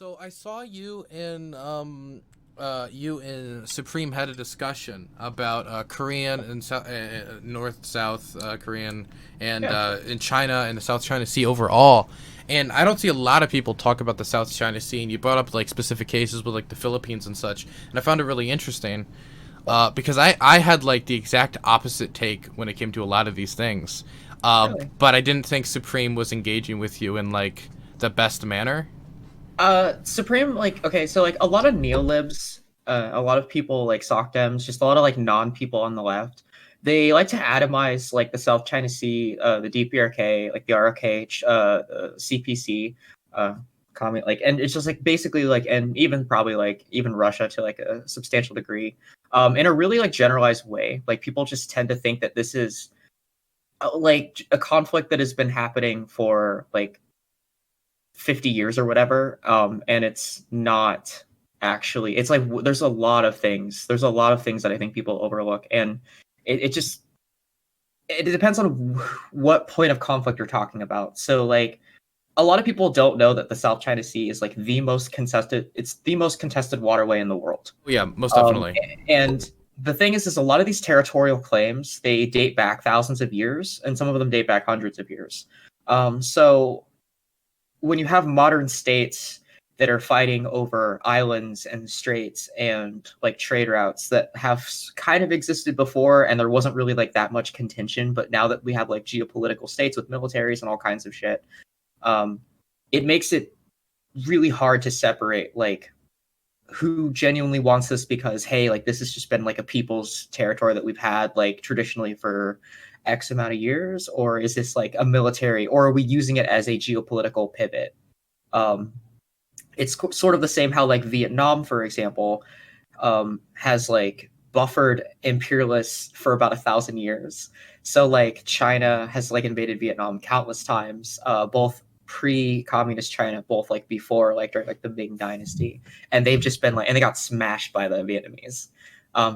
So I saw you and Supreme had a discussion about Korean and North South Korean and Yeah. in China and the South China Sea overall. And I don't see a lot of people talk about the South China Sea. And you brought up like specific cases with like the Philippines and such, and I found it really interesting because I had like the exact opposite take when it came to a lot of these things. Really? But I didn't think Supreme was engaging with you in like the best manner. Supreme, like, okay, so like a lot of neolibs, a lot of people like soc dems, just a lot of like non-people on the left, they like to atomize like the South China Sea, the DPRK, like the ROK, CPC, uh, comment, like, and it's just like basically like, and even probably like even Russia to like a substantial degree, in a really like generalized way. Like people just tend to think that this is like a conflict that has been happening for like 50 years or whatever, and it's not actually. It's like there's a lot of things that I think people overlook, and it just it depends on what point of conflict you're talking about. So like a lot of people don't know that the South China Sea is like the most contested waterway in the world. Yeah, most um, definitely. and the thing is a lot of these territorial claims, they date back thousands of years, and some of them date back hundreds of years. So when you have modern states that are fighting over islands and straits and like trade routes that have kind of existed before, and there wasn't really like that much contention, but now that we have like geopolitical states with militaries and all kinds of shit, um, it makes it really hard to separate like who genuinely wants this because hey, like this has just been like a people's territory that we've had like traditionally for X amount of years, or is this like a military, or are we using it as a geopolitical pivot? Um, it's sort of the same how like Vietnam, for example, has like buffered imperialists for about 1,000 years. So like China has like invaded Vietnam countless times, both pre-communist China, both like before, like during like the Ming Dynasty, and they've just been like, and they got smashed by the Vietnamese.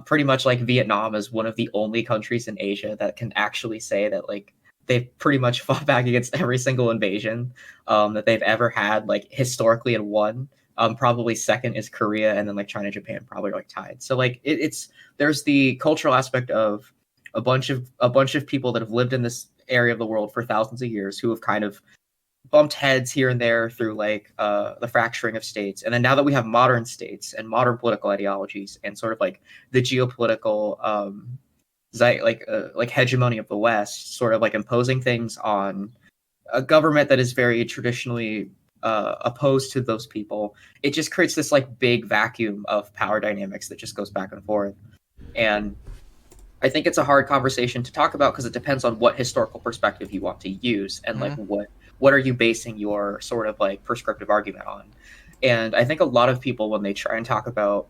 Pretty much like Vietnam is one of the only countries in Asia that can actually say that like they've pretty much fought back against every single invasion that they've ever had, like historically, and won. Probably second is Korea, and then like China, Japan probably are like tied. So like it's there's the cultural aspect of a bunch of people that have lived in this area of the world for thousands of years who have kind of bumped heads here and there through like the fracturing of states, and then now that we have modern states and modern political ideologies and sort of like the geopolitical like hegemony of the West, sort of like imposing things on a government that is very traditionally opposed to those people, it just creates this like big vacuum of power dynamics that just goes back and forth. And I think it's a hard conversation to talk about because it depends on what historical perspective you want to use and like Hmm. what are you basing your sort of like prescriptive argument on. And I think a lot of people, when they try and talk about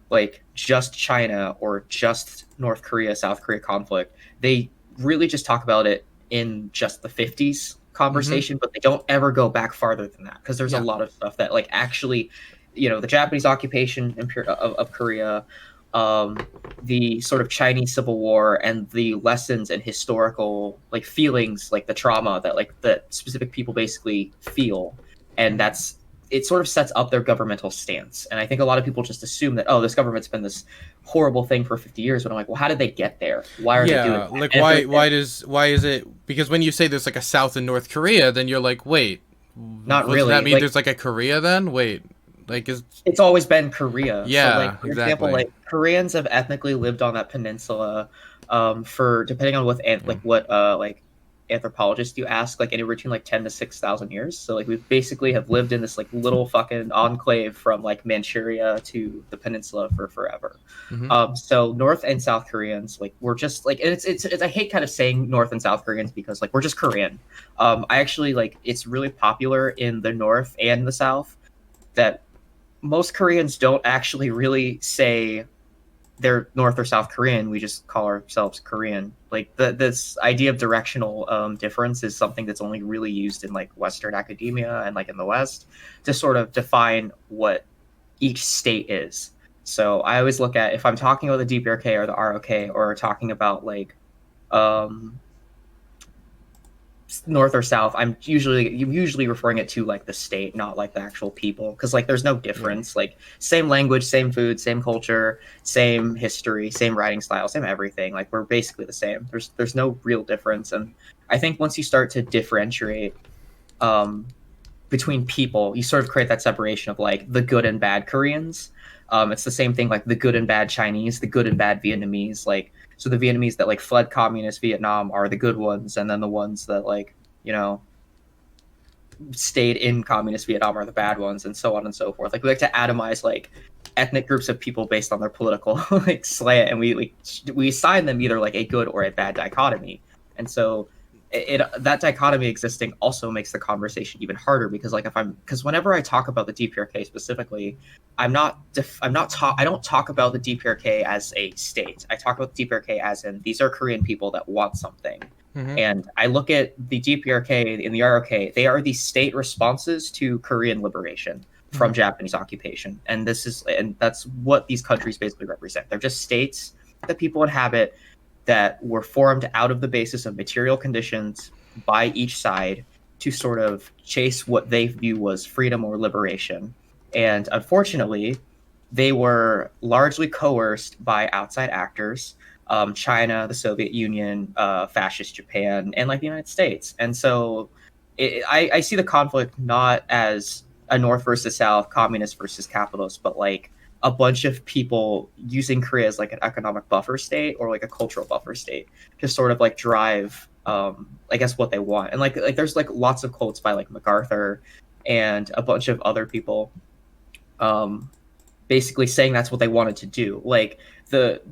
like just China or just North Korea, South Korea conflict, they really just talk about it in just the 50s Hmm. conversation, but they don't ever go back farther than that because there's a Yeah. lot of stuff that like actually, the Japanese occupation of Korea, um, the sort of Chinese Civil War, and the lessons and historical like feelings, like the trauma that like the specific people basically feel, and that's it sort of sets up their governmental stance. And I think a lot of people just assume that, oh, this government's been this horrible thing for 50 years. But I'm like, well, how did they get there? Why are they doing Yeah, that? like And if they're, why is it because when you say there's like a South and North Korea, then you're like, wait, not what does that really. mean? Like, There's like a Korea then? Wait, like is it's always been Korea. So, like, yeah, for example, exactly. like Koreans have ethnically lived on that peninsula, for depending on Yeah. like anthropologists you ask, like anywhere between like 10 to 6,000 years. So, like, we basically have lived in this like little fucking enclave from like Manchuria to the peninsula for forever. Hmm. So North and South Koreans, like, we're just like, and it's I hate kind of saying North and South Koreans because like we're just Korean. I actually like it's really popular in the North and the South that most Koreans don't actually really say they're North or South Korean. We just call ourselves Korean. Like this idea of directional difference is something that's only really used in like Western academia and like in the West to sort of define what each state is. So I always look at, if I'm talking about the DPRK or the ROK, or talking about like um, North or South, I'm usually referring it to like the state, not like the actual people, because like there's no difference. Like same language, same food, same culture, same history, same writing style, same everything. Like we're basically the same. There's no real difference, and I think once you start to differentiate between people, you sort of create that separation of like the good and bad Koreans. It's the same thing like the good and bad Chinese, the good and bad Vietnamese. Like so, the Vietnamese that like fled communist Vietnam are the good ones, and then the ones that like stayed in communist Vietnam are the bad ones, and so on and so forth. Like we like to atomize like ethnic groups of people based on their political like slant, and we assign them either like a good or a bad dichotomy, and so that dichotomy existing also makes the conversation even harder because like because whenever I talk about the DPRK specifically, I don't talk about the DPRK as a state. I talk about the DPRK as in these are Korean people that want something. Mm-hmm. And I look at the DPRK and the ROK, they are the state responses to Korean liberation from Japanese occupation. And that's what these countries basically represent. They're just states that people inhabit that were formed out of the basis of material conditions by each side to sort of chase what they view was freedom or liberation. And unfortunately, they were largely coerced by outside actors, China, the Soviet Union, fascist Japan, and like the United States. And so I see the conflict not as a North versus South, communist versus capitalist, but like a bunch of people using Korea as like an economic buffer state or like a cultural buffer state to sort of like drive, I guess, what they want. And like there's like lots of quotes by like MacArthur and a bunch of other people, basically saying that's what they wanted to do. Like the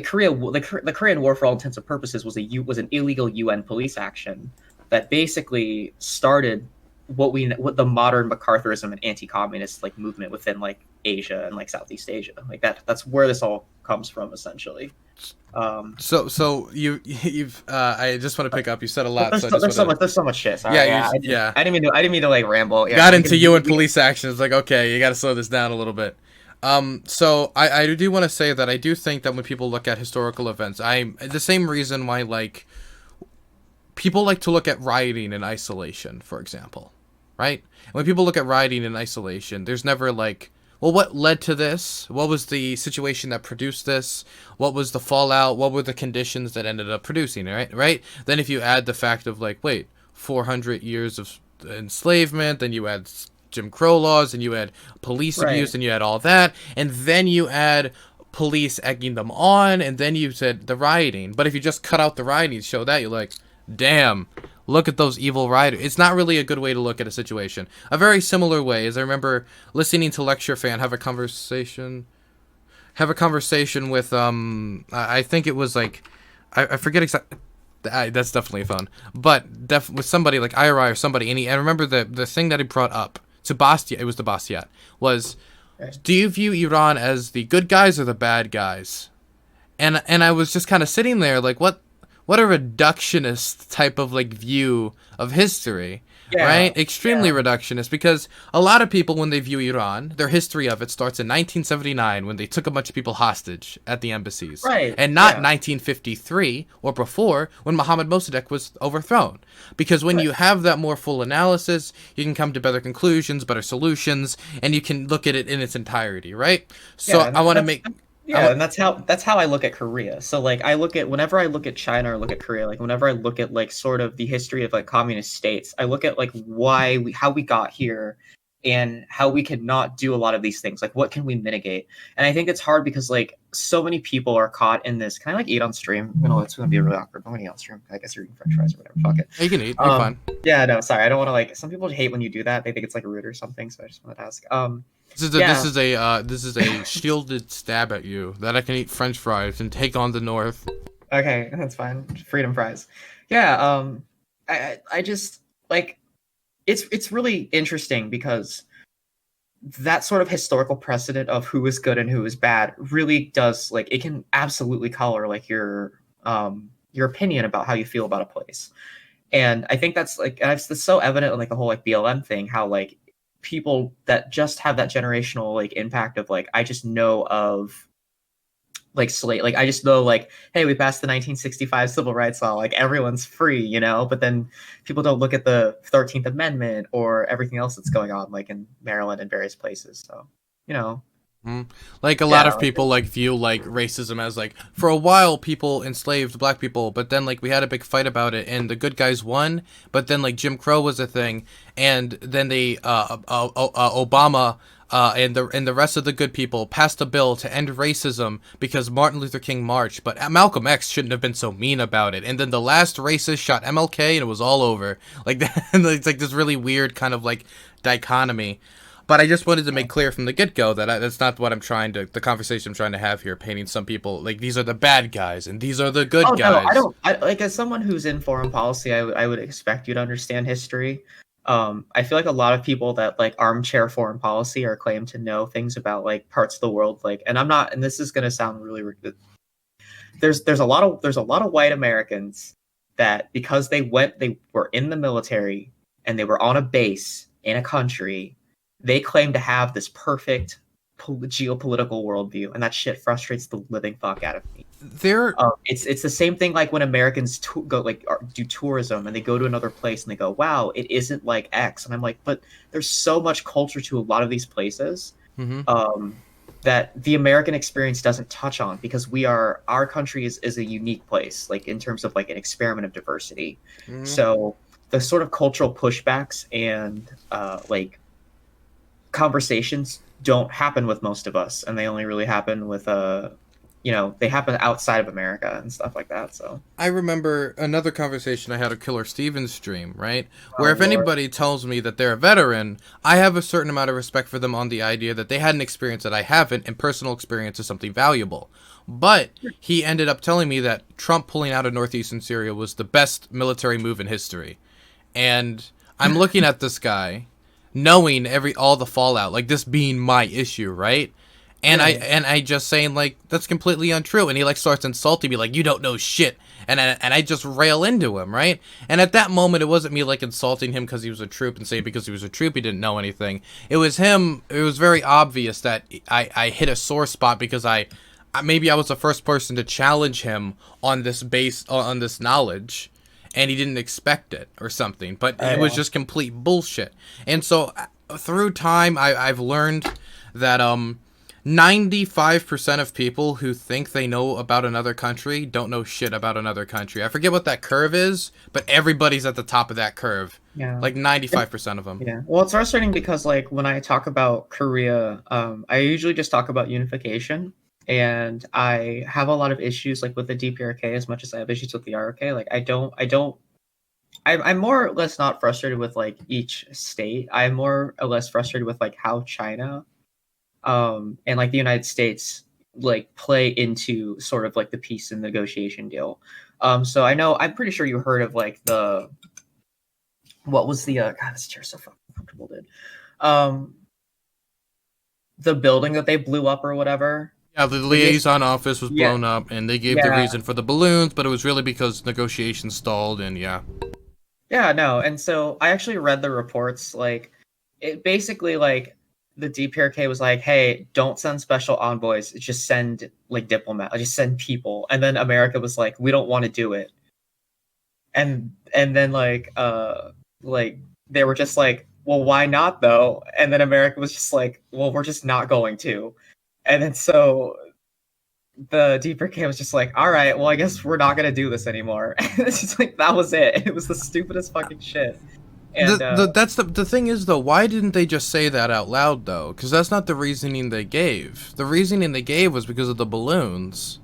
Korean War, for all intents and purposes, was an illegal UN police action that basically started what the modern MacArthurism and anti-communist like movement within like Asia and like Southeast Asia. Like that's where this all comes from essentially. So you've I just want to pick up. You said a lot. There's so much shit. Sorry. Yeah. I didn't mean to like ramble. Yeah, got into UN police actions. Like, okay, you got to slow this down a little bit. So I do want to say that I do think that when people look at historical events, the same reason why like people like to look at rioting in isolation, for example, right? When people look at rioting in isolation, there's never like, well, what led to this? What was the situation that produced this? What was the fallout? What were the conditions that ended up producing it, right? Then if you add the fact of like, wait, 400 years of enslavement, then you add Jim Crow laws, and you add police abuse, and you add all that, and then you add police egging them on, and then you said the rioting. But if you just cut out the rioting, show that, you're like, damn, look at those evil rioters. It's not really a good way to look at a situation. A very similar way is I remember listening to Lecture Fan have a conversation with I think it was like I forget exactly. That's definitely a phone, but with somebody like IRI or somebody, and I remember the thing that he brought up to Bastiat. It was the Bastiat. Was, do you view Iran as the good guys or the bad guys? And I was just kind of sitting there like, what a reductionist type of like view of history, right? Extremely reductionist, because a lot of people, when they view Iran, their history of it starts in 1979 when they took a bunch of people hostage at the embassies, and not 1953 or before when Mohammad Mossadegh was overthrown. Because when you have that more full analysis, you can come to better conclusions, better solutions, and you can look at it in its entirety, right? So I want to make. Yeah, and that's how I look at Korea. So like whenever I look at China or look at Korea, like whenever I look at like sort of the history of like communist states, I look at like how we got here and how we could not do a lot of these things. Like what can we mitigate? And I think it's hard because like so many people are caught in this. Can I like eat on stream? It's gonna be really awkward. I'm gonna eat on stream. I guess you're eating French fries or whatever. Fuck it. You can eat. You're fine. Yeah, no, sorry. I don't want to like. Some people hate when you do that. They think it's like rude or something. So I just wanted to ask. This is a shielded stab at you that I can eat French fries and take on the North. Okay, that's fine. Freedom fries. Yeah. I just like it's really interesting because that sort of historical precedent of who is good and who is bad really does like it can absolutely color like your opinion about how you feel about a place. And I think that's like it's so evident in like the whole like BLM thing, how like people that just have that generational like impact of like I just know of like slate. Like I just know like, hey, we passed the 1965 Civil Rights Law, like everyone's free, you know. But then people don't look at the 13th Amendment or everything else that's going on, like in Maryland and various places. So, you know, Like a lot yeah, of people like view like racism as like for a while people enslaved black people, but then like we had a big fight about it and the good guys won, but then like Jim Crow was a thing, and then they Obama and the rest of the good people passed a bill to end racism because Martin Luther King marched, but Malcolm X shouldn't have been so mean about it. And then the last racist shot MLK and it was all over. Like it's like this really weird kind of like dichotomy. But I just wanted to make clear from the get-go that that's not what the conversation I'm trying to have here, painting some people like these are the bad guys and these are the good guys. No, I don't. Like as someone who's in foreign policy, I would expect you to understand history. I feel like a lot of people that like armchair foreign policy are claimed to know things about like parts of the world, like, and I'm not. And this is gonna sound really. There's a lot of white Americans that because they were in the military and they were on a base in a country, they claim to have this perfect geopolitical worldview, and that shit frustrates the living fuck out of me. It's the same thing like when Americans go like do tourism and they go to another place and they go, wow, it isn't like X, and I'm like, but there's so much culture to a lot of these places that the American experience doesn't touch on, because our country is a unique place, like in terms of like an experiment of diversity. So the sort of cultural pushbacks and like conversations don't happen with most of us, and they only really happen with they happen outside of America and stuff like that. So I remember another conversation I had a Killer Stevens stream, right? Where if anybody tells me that they're a veteran, I have a certain amount of respect for them on the idea that they had an experience that I haven't, and personal experience is something valuable. But he ended up telling me that Trump pulling out of northeastern Syria was the best military move in history. And I'm looking at this guy, knowing all the fallout, like this being my issue, right? And I just saying like that's completely untrue, and he like starts insulting me like you don't know shit, and I just rail into him, right? And at that moment it wasn't me like insulting him because he was a troop and saying because he was a troop he didn't know anything. It was him. It was very obvious that I hit a sore spot because maybe I was the first person to challenge him on this on this knowledge, and he didn't expect it or something, but it was just complete bullshit. And so through time I've learned that 95% of people who think they know about another country don't know shit about another country. I forget what that curve is, but everybody's at the top of that curve. Yeah. Like 95% of them. Yeah. Well, it's frustrating because like when I talk about Korea, I usually just talk about unification, and I have a lot of issues like with the DPRK as much as I have issues with the ROK. Like I'm more or less not frustrated with like each state. I'm more or less frustrated with like how China and like the United States like play into sort of like the peace and negotiation deal. So I'm pretty sure you heard of like what was the God, this chair's so fucking comfortable, dude. The building that they blew up or whatever. Yeah, the liaison office was blown up, and they gave the reason for the balloons, but it was really because negotiations stalled, and yeah. Yeah, no, and so I actually read the reports. Like, it basically like the DPRK was like, "Hey, don't send special envoys. Just send like diplomats. Just send people." And then America was like, "We don't want to do it." And then like they were just like, "Well, why not though?" And then America was just like, "Well, we're just not going to." And then so the DPRK was just like, all right, well, I guess we're not going to do this anymore. It's just like, that was it. It was the stupidest fucking shit. And that's the thing is, though, why didn't they just say that out loud, though? Because that's not the reasoning they gave. The reasoning they gave was because of the balloons.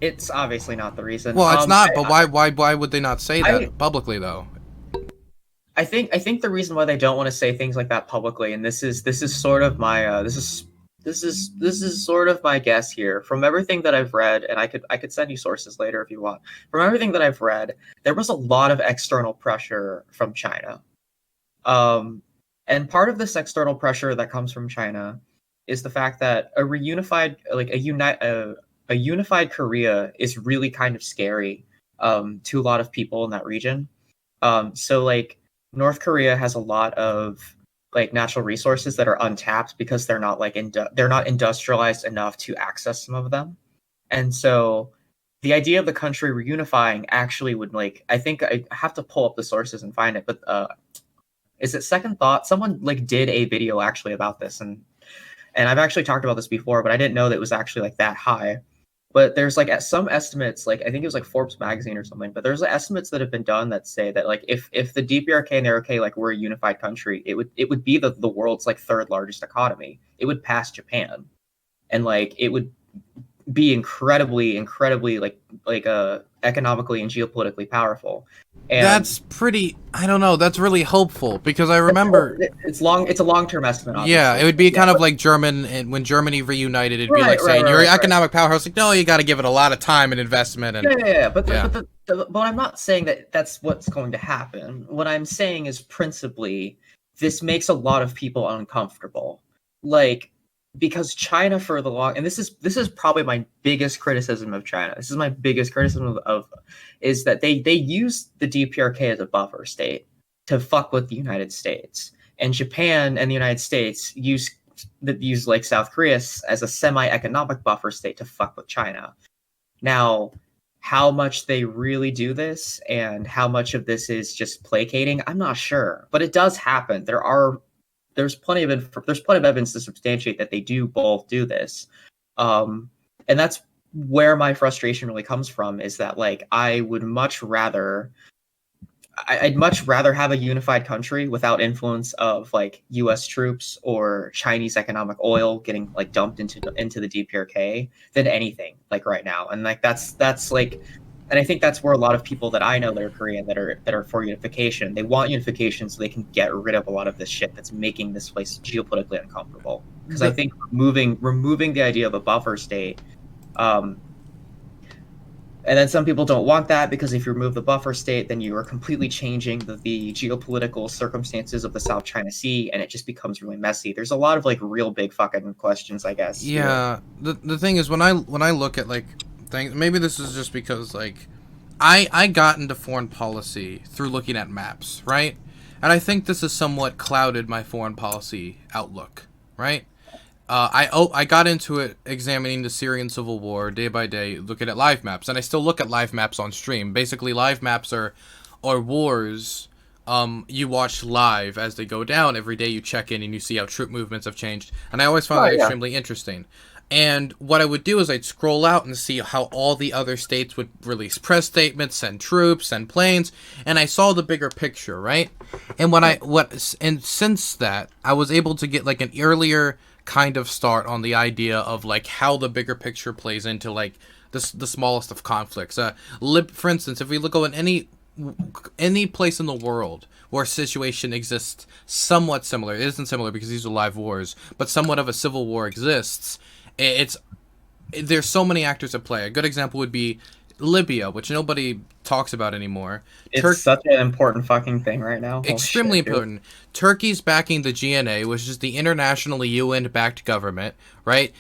It's obviously not the reason. Well, it's not, but why would they not say that publicly, though? I think the reason why they don't want to say things like that publicly, and this is sort of my this is sort of my guess here from everything that I've read, and I could send you sources later if you want. From everything that I've read, there was a lot of external pressure from China, and part of this external pressure that comes from China is the fact that a unified Korea is really kind of scary to a lot of people in that region. So like North Korea has a lot of like natural resources that are untapped because they're not like they're not industrialized enough to access some of them. And so the idea of the country reunifying actually would, like, I think I have to pull up the sources and find it, but is it Second Thought? Someone like did a video actually about this, and I've actually talked about this before, but I didn't know that it was actually like that high. But there's like some estimates, like I think it was like Forbes magazine or something, but there's estimates that have been done that say that like if the DPRK and the RK like were a unified country, it would be the world's like third largest economy. It would pass Japan, and like it would be incredibly economically and geopolitically powerful. And That's pretty. I don't know. That's really hopeful because I remember. it's a long-term estimate, Yeah, obviously. it would be Yeah, kind of but like German, and when Germany reunited, it'd be right, like right, saying right, you're an right, right. economic powerhouse. Like, no, you got to give it a lot of time and investment, and Yeah. But yeah, but I'm not saying that that's what's going to happen. What I'm saying is principally this makes a lot of people uncomfortable. Like, because China for the long, and this is probably my biggest criticism of China. This is my biggest criticism of is that they use the DPRK as a buffer state to fuck with the United States. And Japan and the United States use like South Korea as a semi-economic buffer state to fuck with China. Now, how much they really do this and how much of this is just placating, I'm not sure, but it does happen. There's plenty of evidence to substantiate that they do both do this, and that's where my frustration really comes from. Is that like I'd much rather have a unified country without influence of like U.S. troops or Chinese economic oil getting like dumped into the DPRK than anything like right now. And like that's like, and I think that's where a lot of people that I know that are Korean that are for unification, they want unification so they can get rid of a lot of this shit that's making this place geopolitically uncomfortable. Because I the, think removing the idea of a buffer state, um, and then some people don't want that because if you remove the buffer state, then you are completely changing the geopolitical circumstances of the South China Sea, and it just becomes really messy. There's a lot of like real big fucking questions, I guess, here. yeah. The thing is, when I look at like things, maybe this is just because like I got into foreign policy through looking at maps, right? And I think this has somewhat clouded my foreign policy outlook, right? I got into it examining the Syrian civil war day by day, looking at live maps, and I still look at live maps on stream. Basically, live maps are wars. You watch live as they go down every day. You check in and you see how troop movements have changed, and I always found Oh that yeah, extremely interesting. And what I would do is I'd scroll out and see how all the other states would release press statements, send troops, send planes, and I saw the bigger picture, right? And since that, I was able to get like an earlier kind of start on the idea of like how the bigger picture plays into like the smallest of conflicts. For instance, if we look at any place in the world where a situation exists somewhat similar, it isn't similar because these are live wars, but somewhat of a civil war exists. It's there's so many actors at play. A good example would be Libya, which nobody talks about anymore. it's such an important fucking thing right now. Holy Extremely shit, dude. important. Turkey's backing the GNA, which is the internationally UN-backed government, right?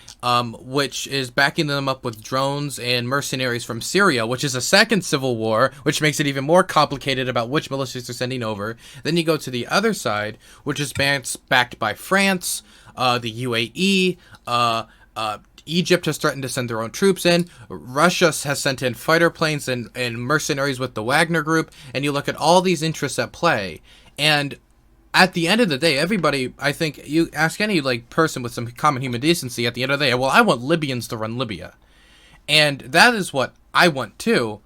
Which is backing them up with drones and mercenaries from Syria, which is a second civil war, which makes it even more complicated about which militias they're sending over. Then you go to the other side, which is backed by France, the UAE, Egypt has threatened to send their own troops in. Russia has sent in fighter planes and mercenaries with the Wagner group. And you look at all these interests at play. And at the end of the day, everybody, I think, you ask any like person with some common human decency at the end of the day, well, I want Libyans to run Libya. And that is what I want too.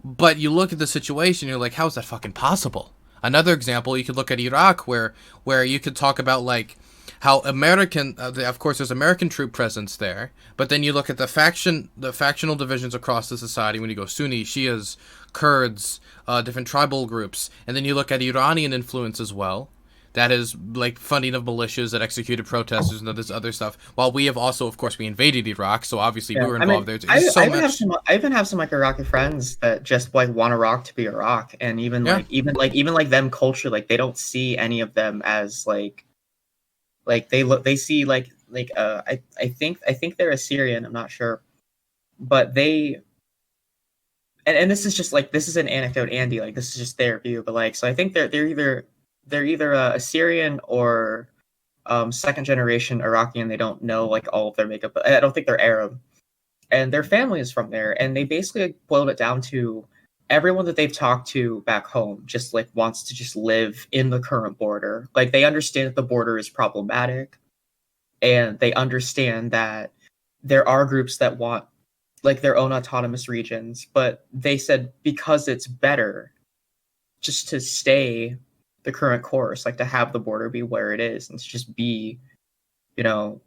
But you look at the situation, you're like, how is that fucking possible? Another example, you could look at Iraq, where you could talk about like how of course, there's American troop presence there, but then you look at the factional divisions across the society when you go Sunni, Shias, Kurds, different tribal groups, and then you look at Iranian influence as well. That is like funding of militias that executed protesters and this other stuff. While we have also, of course, we invaded Iraq, so obviously we Yeah, were I involved mean, there. There's so much. I even have some like Iraqi friends that just like want Iraq to be Iraq, and Yeah, even like them culture, like they don't see any of them as like they see I think they're Assyrian, I'm not sure, but they and this is just like this is an anecdote, Andy, like this is just their view, but like so I think they're either Assyrian or second generation Iraqi, and they don't know like all of their makeup, but I don't think they're Arab. and their family is from there, and they basically boiled it down to everyone that they've talked to back home just like wants to just live in the current border. Like they understand that the border is problematic, and they understand that there are groups that want like their own autonomous regions, but they said because it's better just to stay the current course, like to have the border be where it is and to just be, you know,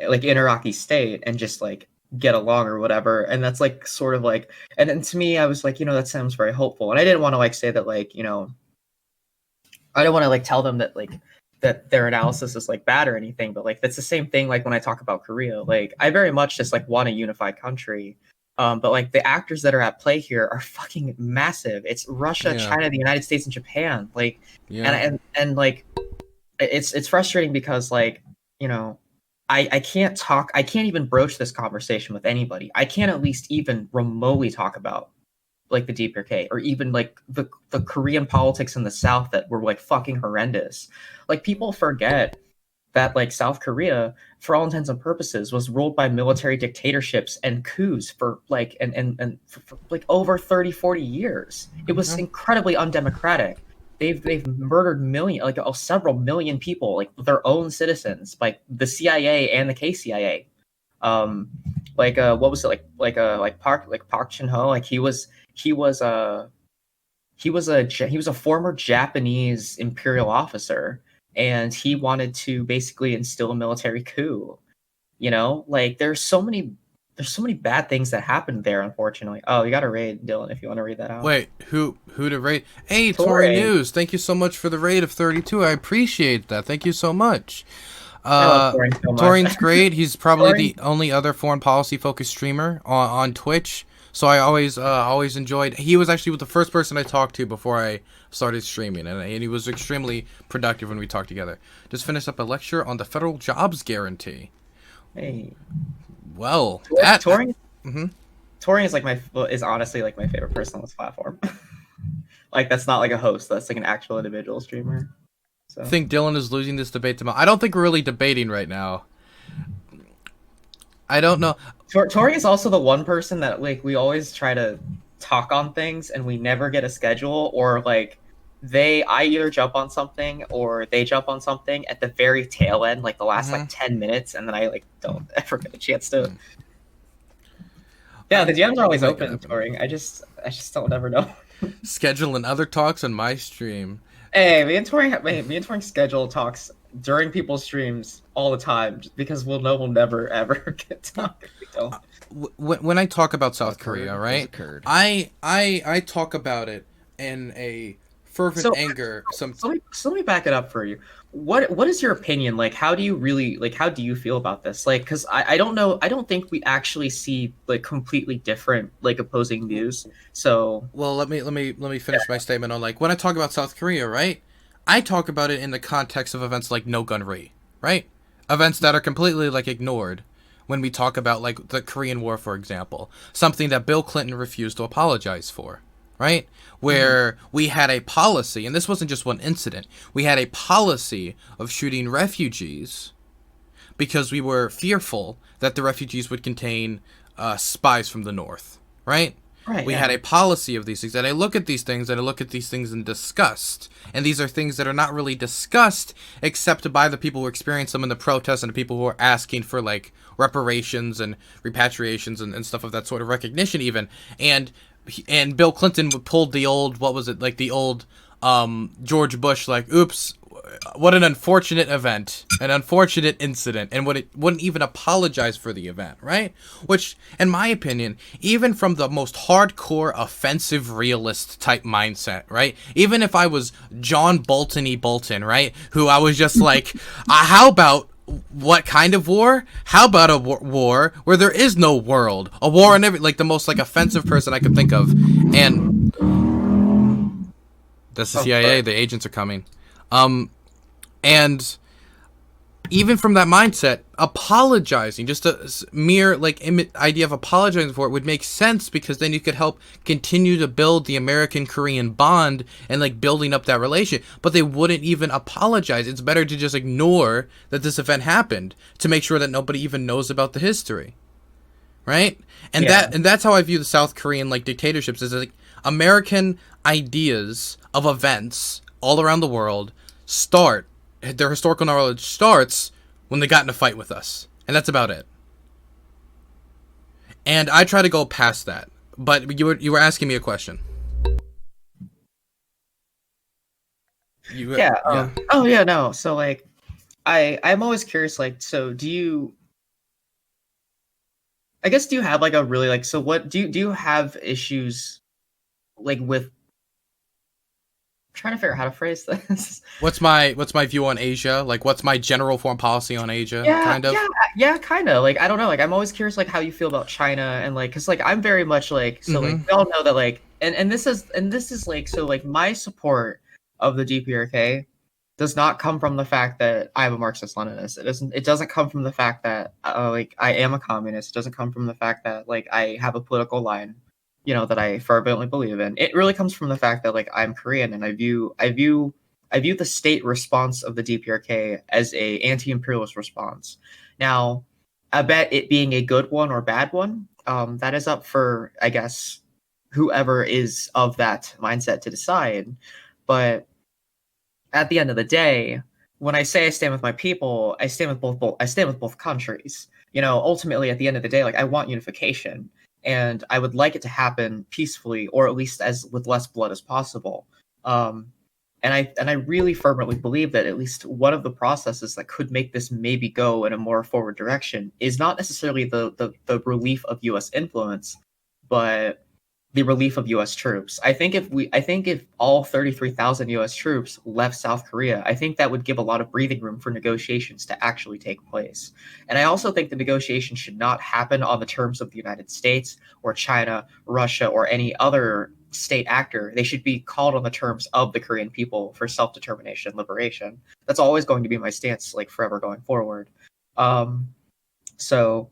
like in Iraqi state and just like get along or whatever. And that's like sort of like, and then to me, I was like, that sounds very hopeful. And I didn't want to like say that like, I don't want to like tell them that like that their analysis is like bad or anything, but like that's the same thing like when I talk about Korea. Like I very much just like want a unified country. But like the actors that are at play here are fucking massive. It's Russia, China, the United States, and Japan. Like, and like, it's frustrating because like, I can't even broach this conversation with anybody. I can't at least even remotely talk about like the DPRK or even like the Korean politics in the South that were like fucking horrendous. Like people forget that like South Korea, for all intents and purposes, was ruled by military dictatorships and coups for like for like over 30-40 years. It was incredibly undemocratic. They've murdered several million people, like their own citizens, like the CIA and the KCIA. What was it like Park Chin-ho? Like he was a former Japanese imperial officer, and he wanted to basically instill a military coup. Like there's so many bad things that happened there, unfortunately. Oh, you got to raid, Dylan, if you want to read that out. Wait, who to raid? Hey, Tory News, thank you so much for the raid of 32. I appreciate that. Thank you so much. I love Torin so much. Torin's great. He's probably the only other foreign policy focused streamer on Twitch. So I always enjoyed. He was actually the first person I talked to before I started streaming, and he was extremely productive when we talked together. Just finished up a lecture on the federal jobs guarantee. Hey. Well, Torin is honestly like my favorite person on this platform. Like that's not like a host. That's like an actual individual streamer. So. I think Dylan is losing this debate tomorrow. I don't think we're really debating right now. I don't know. Tori is also the one person that like we always try to talk on things and we never get a schedule, or like I either jump on something or they jump on something at the very tail end, like the last like 10 minutes, and then I like don't ever get a chance to. Yeah, the DMs are always open, Tori. I just don't ever know. Scheduling other talks on my stream. Hey, me and Tori schedule talks during people's streams all the time because we'll never ever get time if we don't. When I talk about South Korea, right? I talk about it in a fervent anger. So let me back it up for you. What is your opinion? Like, how do you feel about this? Like, because I don't know. I don't think we actually see like completely different like opposing views. So well, let me finish my statement on like when I talk about South Korea, right? I talk about it in the context of events like No Gun Re, right? Events that are completely like ignored when we talk about like the Korean War, for example, something that Bill Clinton refused to apologize for, right? Where we had a policy, and this wasn't just one incident, we had a policy of shooting refugees because we were fearful that the refugees would contain spies from the North, right? We had a policy of these things, and I look at these things in disgust, and these are things that are not really discussed except by the people who experience them in the protests and the people who are asking for like reparations and repatriations and stuff of that sort of recognition even. And Bill Clinton pulled the old, George Bush, like, oops, what an unfortunate event, an unfortunate incident, and wouldn't even apologize for the event, right? Which, in my opinion, even from the most hardcore offensive realist type mindset, right? Even if I was John Bolton-y Bolton, right? Who I was just like, how about what kind of war? How about a war where there is no world? A war in every, like the most like offensive person I could think of. And that's the CIA, the agents are coming. And even from that mindset, apologizing, just a mere like idea of apologizing for it would make sense, because then you could help continue to build the American-Korean bond and like building up that relation. But they wouldn't even apologize. It's better to just ignore that this event happened to make sure that nobody even knows about the history. right? And Yeah. that's how I view the South Korean like dictatorships, is like American ideas of events all around the world start, their historical knowledge starts when they got in a fight with us, and that's about it. And I try to go past that. But you were asking me a question. Yeah. Yeah. Oh yeah. No. So like, I'm always curious. Like, so do you? I guess do you have like a really like? So what do you have issues like with? I'm trying to figure out how to phrase this. What's my view on Asia? Like, what's my general foreign policy on Asia? Yeah, Kind of. yeah, kind of. Like, I don't know. Like, I'm always curious, like, how you feel about China, and like, cause like, I'm very much like, so like, Mm-hmm. we all know that like, and this is like, so like, my support of the DPRK does not come from the fact that I'm a Marxist Leninist. It doesn't come from the fact that like I am a communist. It doesn't come from the fact that like I have a political line, that I fervently believe in. It really comes from the fact that like I'm Korean, and I view the state response of the DPRK as a anti-imperialist response. Now, I bet it being a good one or bad one, that is up for, I guess, whoever is of that mindset to decide. But at the end of the day, when I say I stand with my people, I stand with I stand with both countries. Ultimately, at the end of the day, like I want unification, and I would like it to happen peacefully, or at least as with less blood as possible. Um, and I really fervently believe that at least one of the processes that could make this maybe go in a more forward direction is not necessarily the relief of U.S. influence, but the relief of U.S. troops. I think if all 33,000 U.S. troops left South Korea, I think that would give a lot of breathing room for negotiations to actually take place. And I also think the negotiations should not happen on the terms of the United States or China, Russia, or any other state actor. They should be called on the terms of the Korean people for self-determination, liberation. That's always going to be my stance, like forever going forward. So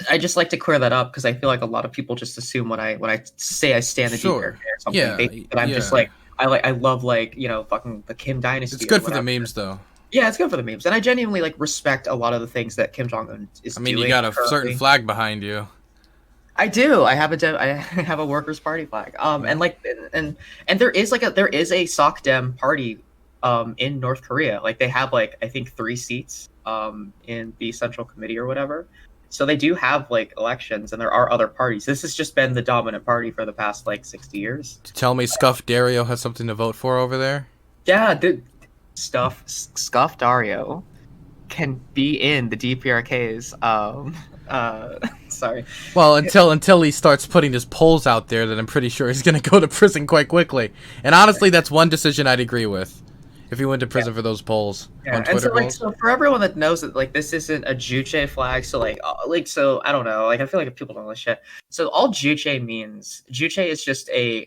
I just like to clear that up because I feel like a lot of people just assume when I say I stand the Sure. DPRK or something, Yeah. that I'm just like I love like fucking the Kim dynasty. It's or good for the whatever. memes, though. Yeah, it's good for the memes, and I genuinely like respect a lot of the things that Kim Jong Un is I mean, doing. you got a currently. certain flag behind you. I do. I have I have a Workers' Party flag. And like and there is a Soc Dem party in North Korea. Like they have like I think 3 seats in the Central Committee or whatever. So they do have like elections, and there are other parties. This has just been the dominant party for the past like 60 years. To tell me Scuff Dario has something to vote for over there? Yeah, dude, Scuff Dario can be in the DPRK's sorry. Well, until he starts putting his polls out there, then I'm pretty sure he's gonna go to prison quite quickly. And honestly, that's one decision I'd agree with. If he went to prison for those polls on Twitter and so polls. so for everyone that knows that like this isn't a Juche flag, so so I don't know, like I feel like if people don't know this shit. So all Juche means, Juche is just and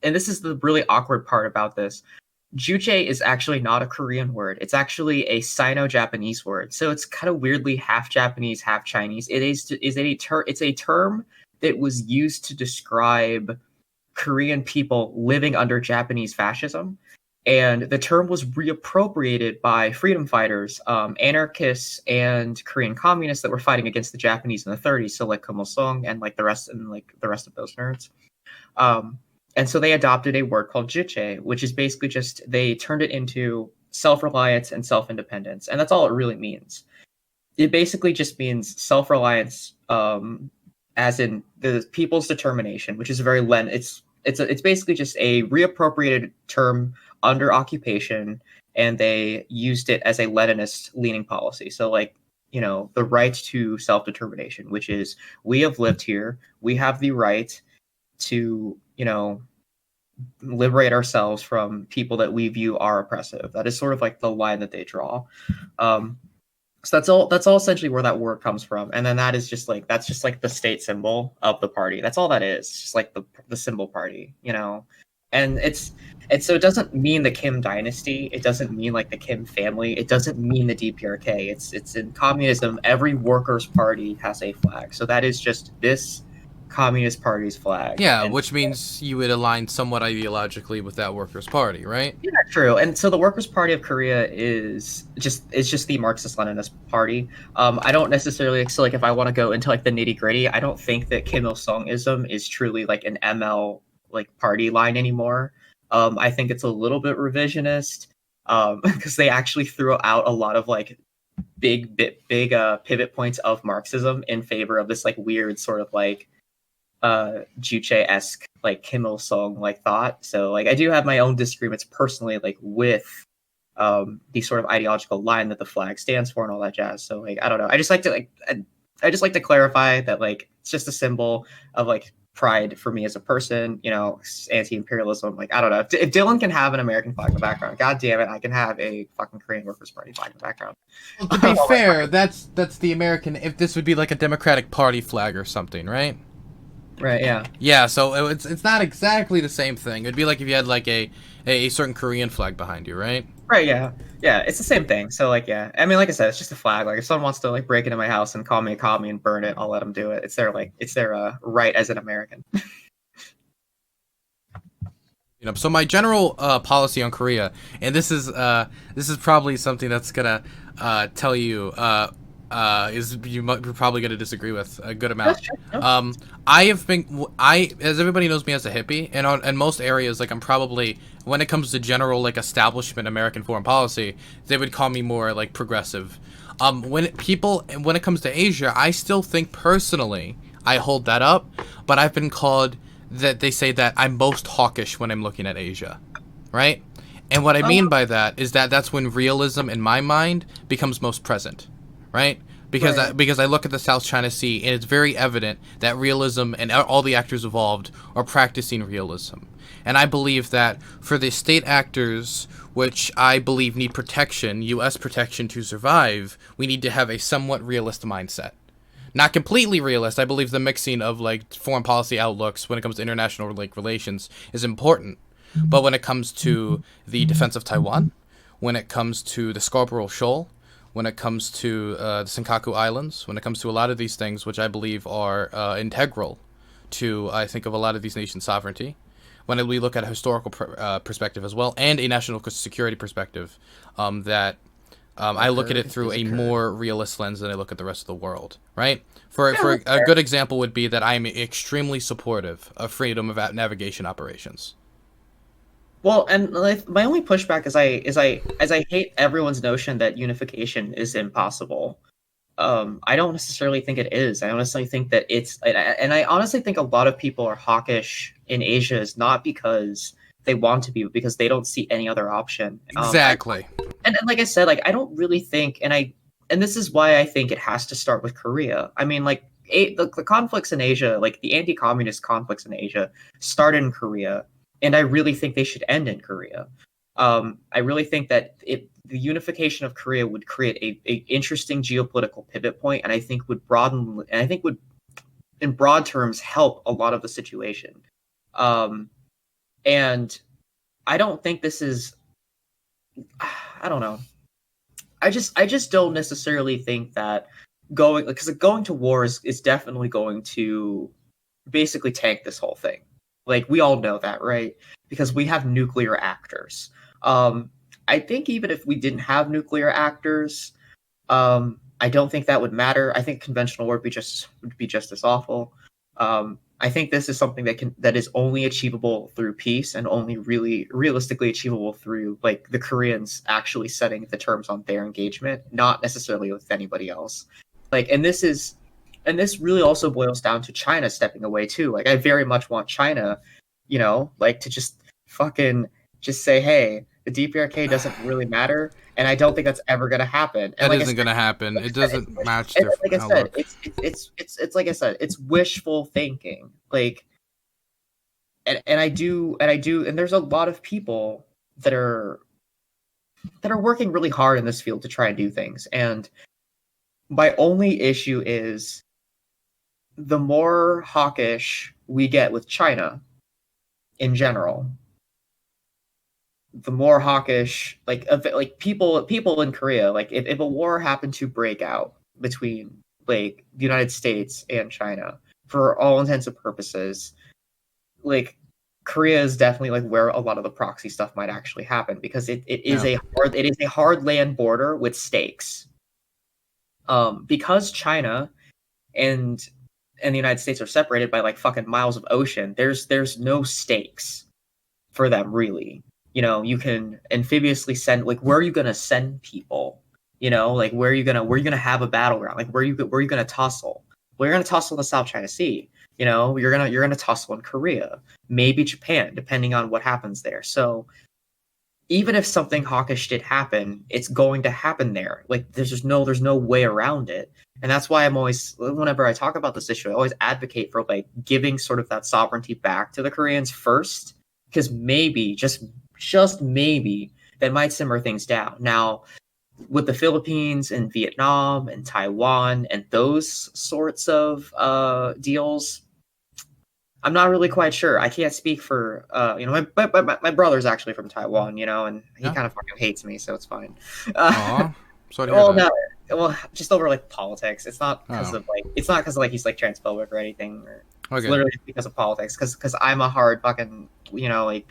this is the really awkward part about this. Juche is actually not a Korean word. It's actually a Sino-Japanese word. So it's kind of weirdly half Japanese, half Chinese. It's a term that was used to describe Korean people living under Japanese fascism. And the term was reappropriated by freedom fighters, anarchists, and Korean communists that were fighting against the Japanese in the 30s. So like Kim Il Sung and like the rest of those nerds. And so they adopted a word called Juche, which is basically just they turned it into self-reliance and self-independence, and that's all it really means. It basically just means self-reliance, as in the people's determination, which is a very it's basically just a reappropriated term under occupation, and they used it as a Leninist leaning policy. So like, the right to self-determination, which is we have lived here, we have the right to, liberate ourselves from people that we view are oppressive. That is sort of like the line that they draw. So that's all essentially where that word comes from. And then that's just like the state symbol of the party. That's all that is. It's just like the symbol party, And so it doesn't mean the Kim dynasty. It doesn't mean like the Kim family. It doesn't mean the DPRK. It's in communism, every workers' party has a flag. So that is just this Communist Party's flag. Yeah, And which means you would align somewhat ideologically with that Workers' Party, right? yeah, true. And so the Workers' Party of Korea is just the Marxist-Leninist party. I don't necessarily, so like if I want to go into like the nitty-gritty, I don't think that Kim Il Sungism is truly like an ML like party line anymore. I think it's a little bit revisionist because they actually threw out a lot of like big pivot points of Marxism in favor of this like weird sort of like Juche-esque like Kim Il Sung like thought. So like I do have my own disagreements personally like with the sort of ideological line that the flag stands for and all that jazz. So like I don't know. I just like to like I just like to clarify that like it's just a symbol of like pride for me as a person, you know, anti-imperialism. Like I don't know. If Dylan can have an American flag in the background, god damn it, I can have a fucking Korean Workers' Party flag in the background. Well, to be fair, that's the American. If this would be like a Democratic Party flag or something, right? Right. Yeah. Yeah. So it's not exactly the same thing. It'd be like if you had like a certain Korean flag behind you, right? Right. Yeah. Yeah. It's the same thing. So like, yeah. I mean, like I said, it's just a flag. Like if someone wants to like break into my house and call me a commie and burn it, I'll let them do it. It's their right as an American. You know, so my general policy on Korea, and this is probably something that's gonna tell you is you're probably gonna disagree with a good amount. I have been as everybody knows me as a hippie, and in most areas, like I'm probably when it comes to general like establishment American foreign policy, they would call me more like progressive. When it comes to Asia, I still think personally I hold that up, but I've been called that they say that I'm most hawkish when I'm looking at Asia, right? And what I mean by that is that that's when realism in my mind becomes most present, right? Because I look at the South China Sea and it's very evident that realism and all the actors involved are practicing realism. And I believe that for the state actors, which I believe need protection, U.S. protection to survive, we need to have a somewhat realist mindset. Not completely realist. I believe the mixing of like foreign policy outlooks when it comes to international like relations is important. But when it comes to the defense of Taiwan, when it comes to the Scarborough Shoal, when it comes to the Senkaku Islands, when it comes to a lot of these things, which I believe are integral to, I think, of a lot of these nations' sovereignty, when we look at a historical perspective as well, and a national security perspective, I look at it through a more realist lens than I look at the rest of the world, right? For a good example would be that I am extremely supportive of freedom of navigation operations. Well, and like, my only pushback is I hate everyone's notion that unification is impossible. I don't necessarily think it is. I honestly think that and I honestly think a lot of people are hawkish in Asia is not because they want to be, but because they don't see any other option. Exactly. And like I said, like I don't really think, and this is why I think it has to start with Korea. I mean, like the conflicts in Asia, like the anti-communist conflicts in Asia, started in Korea, and I really think they should end in Korea. I really think that the unification of Korea would create a interesting geopolitical pivot point, and I think would broaden, and I think would, in broad terms, help a lot of the situation. And I don't think this is. I don't know. I just don't necessarily think that going to war is definitely going to basically tank this whole thing. Like we all know that, right? Because we have nuclear actors. I think even if we didn't have nuclear actors, I don't think that would matter. I think conventional war would be just as awful. I think this is something that is only achievable through peace and only really realistically achievable through like the Koreans actually setting the terms on their engagement, not necessarily with anybody else. Like, and this really also boils down to China stepping away too. Like, I very much want China, like to just fucking just say, hey, the DPRK doesn't really matter, and I don't think that's ever going to happen. And that isn't going to happen. It doesn't match their like I said, outlook. It's like I said, it's wishful thinking. Like, and I do, and there's a lot of people that are working really hard in this field to try and do things. And my only issue is the more hawkish we get with China in general, the more hawkish, like people in Korea, like if a war happened to break out between like the United States and China, for all intents and purposes, like Korea is definitely like where a lot of the proxy stuff might actually happen, because it is Yeah. a hard land border with stakes. Because China and the United States are separated by like fucking miles of ocean, there's no stakes for them really. You can amphibiously send, like, where are you gonna send people? Like, where are you gonna have a battleground? Like, where are you gonna tussle? Well, you're gonna tussle in the South China Sea. You're gonna tussle in Korea, maybe Japan, depending on what happens there. So even if something hawkish did happen, it's going to happen there. Like, there's no way around it. And that's why I'm always, whenever I talk about this issue, I always advocate for like giving sort of that sovereignty back to the Koreans first, because maybe, just maybe, that might simmer things down. Now, with the Philippines and Vietnam and Taiwan and those sorts of deals, I'm not really quite sure. I can't speak for my brother's actually from Taiwan, and he Yeah. kind of fucking hates me, so it's fine. Aw. Sorry to hear Well, that. no, well, just over like politics. It's not because Oh. of like he's like transphobic or anything. It's Okay. literally because of politics. Because I'm a hard fucking like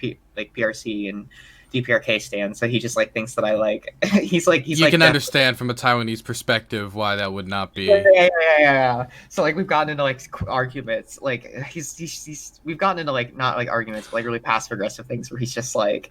PRC and DPRK stan, so he just like thinks that I like. he's You like can definitely. understand from a Taiwanese perspective why that would not Yeah, be. yeah, yeah, yeah. So like we've gotten into like arguments. Like we've gotten into like not like arguments, but like really passive aggressive things where he's just like,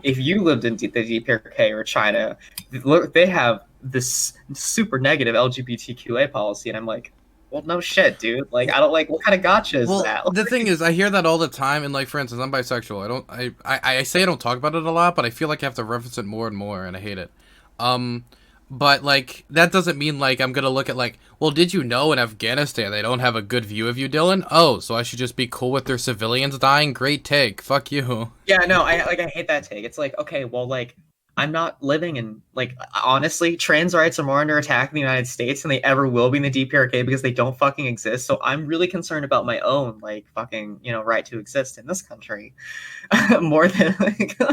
if you lived in the DPRK or China, look, they have this super negative LGBTQA policy, and I'm like, well, no shit, dude. Like, I don't like, what kind of gotcha is Well, that? the thing is, I hear that all the time, and like, for instance, I'm bisexual. I say I don't talk about it a lot, but I feel like I have to reference it more and more, and I hate it. Um, but like, that doesn't mean like I'm gonna look at like, well, did you know in Afghanistan they don't have a good view of you, Dylan? Oh, so I should just be cool with their civilians dying? Great take. Fuck you. Yeah, no, I hate that take. It's like, okay, well, like, I'm not living in, like, honestly, trans rights are more under attack in the United States than they ever will be in the DPRK, because they don't fucking exist. So I'm really concerned about my own, like, fucking, right to exist in this country. More than,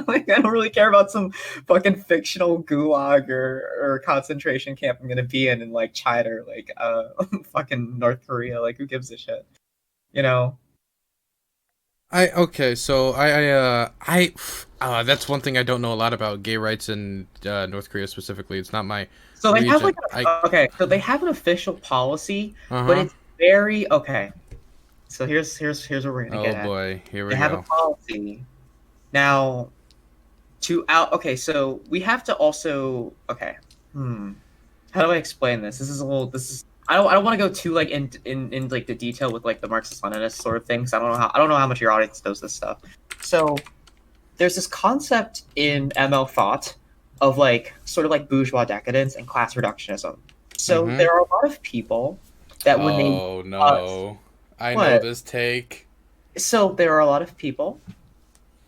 like, I don't really care about some fucking fictional gulag or concentration camp I'm gonna be in like China or like fucking North Korea. Like, who gives a shit? You know? Okay, so that's one thing I don't know a lot about gay rights in North Korea specifically. It's not my So they have region. like so they have an official policy, but Uh-huh. it's very okay. So here's what we're gonna Oh get at. boy, here They we have a go. policy now to out. Okay, so we have to also okay. How do I explain this? This is a little. This is. I don't want to go too like in like the detail with like the Marxist Leninist sort of things. I don't know how much your audience knows this stuff. So there's this concept in ML thought of like sort of like bourgeois decadence and class reductionism. So Mm-hmm. there are a lot of people that when they Oh uh, no. I know what? this take. So there are a lot of people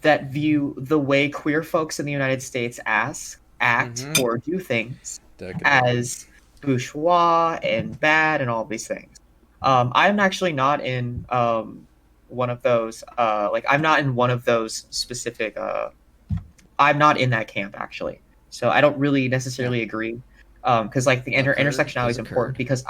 that view the way queer folks in the United States act Mm-hmm. or do things Decadent. as bourgeois and bad and all these things. I'm actually not in one of those. Like, I'm not in one of those specific. I'm not in that camp actually, so I don't really Yeah. necessarily agree. Because like the Occurred intersectionality has is important, occurred.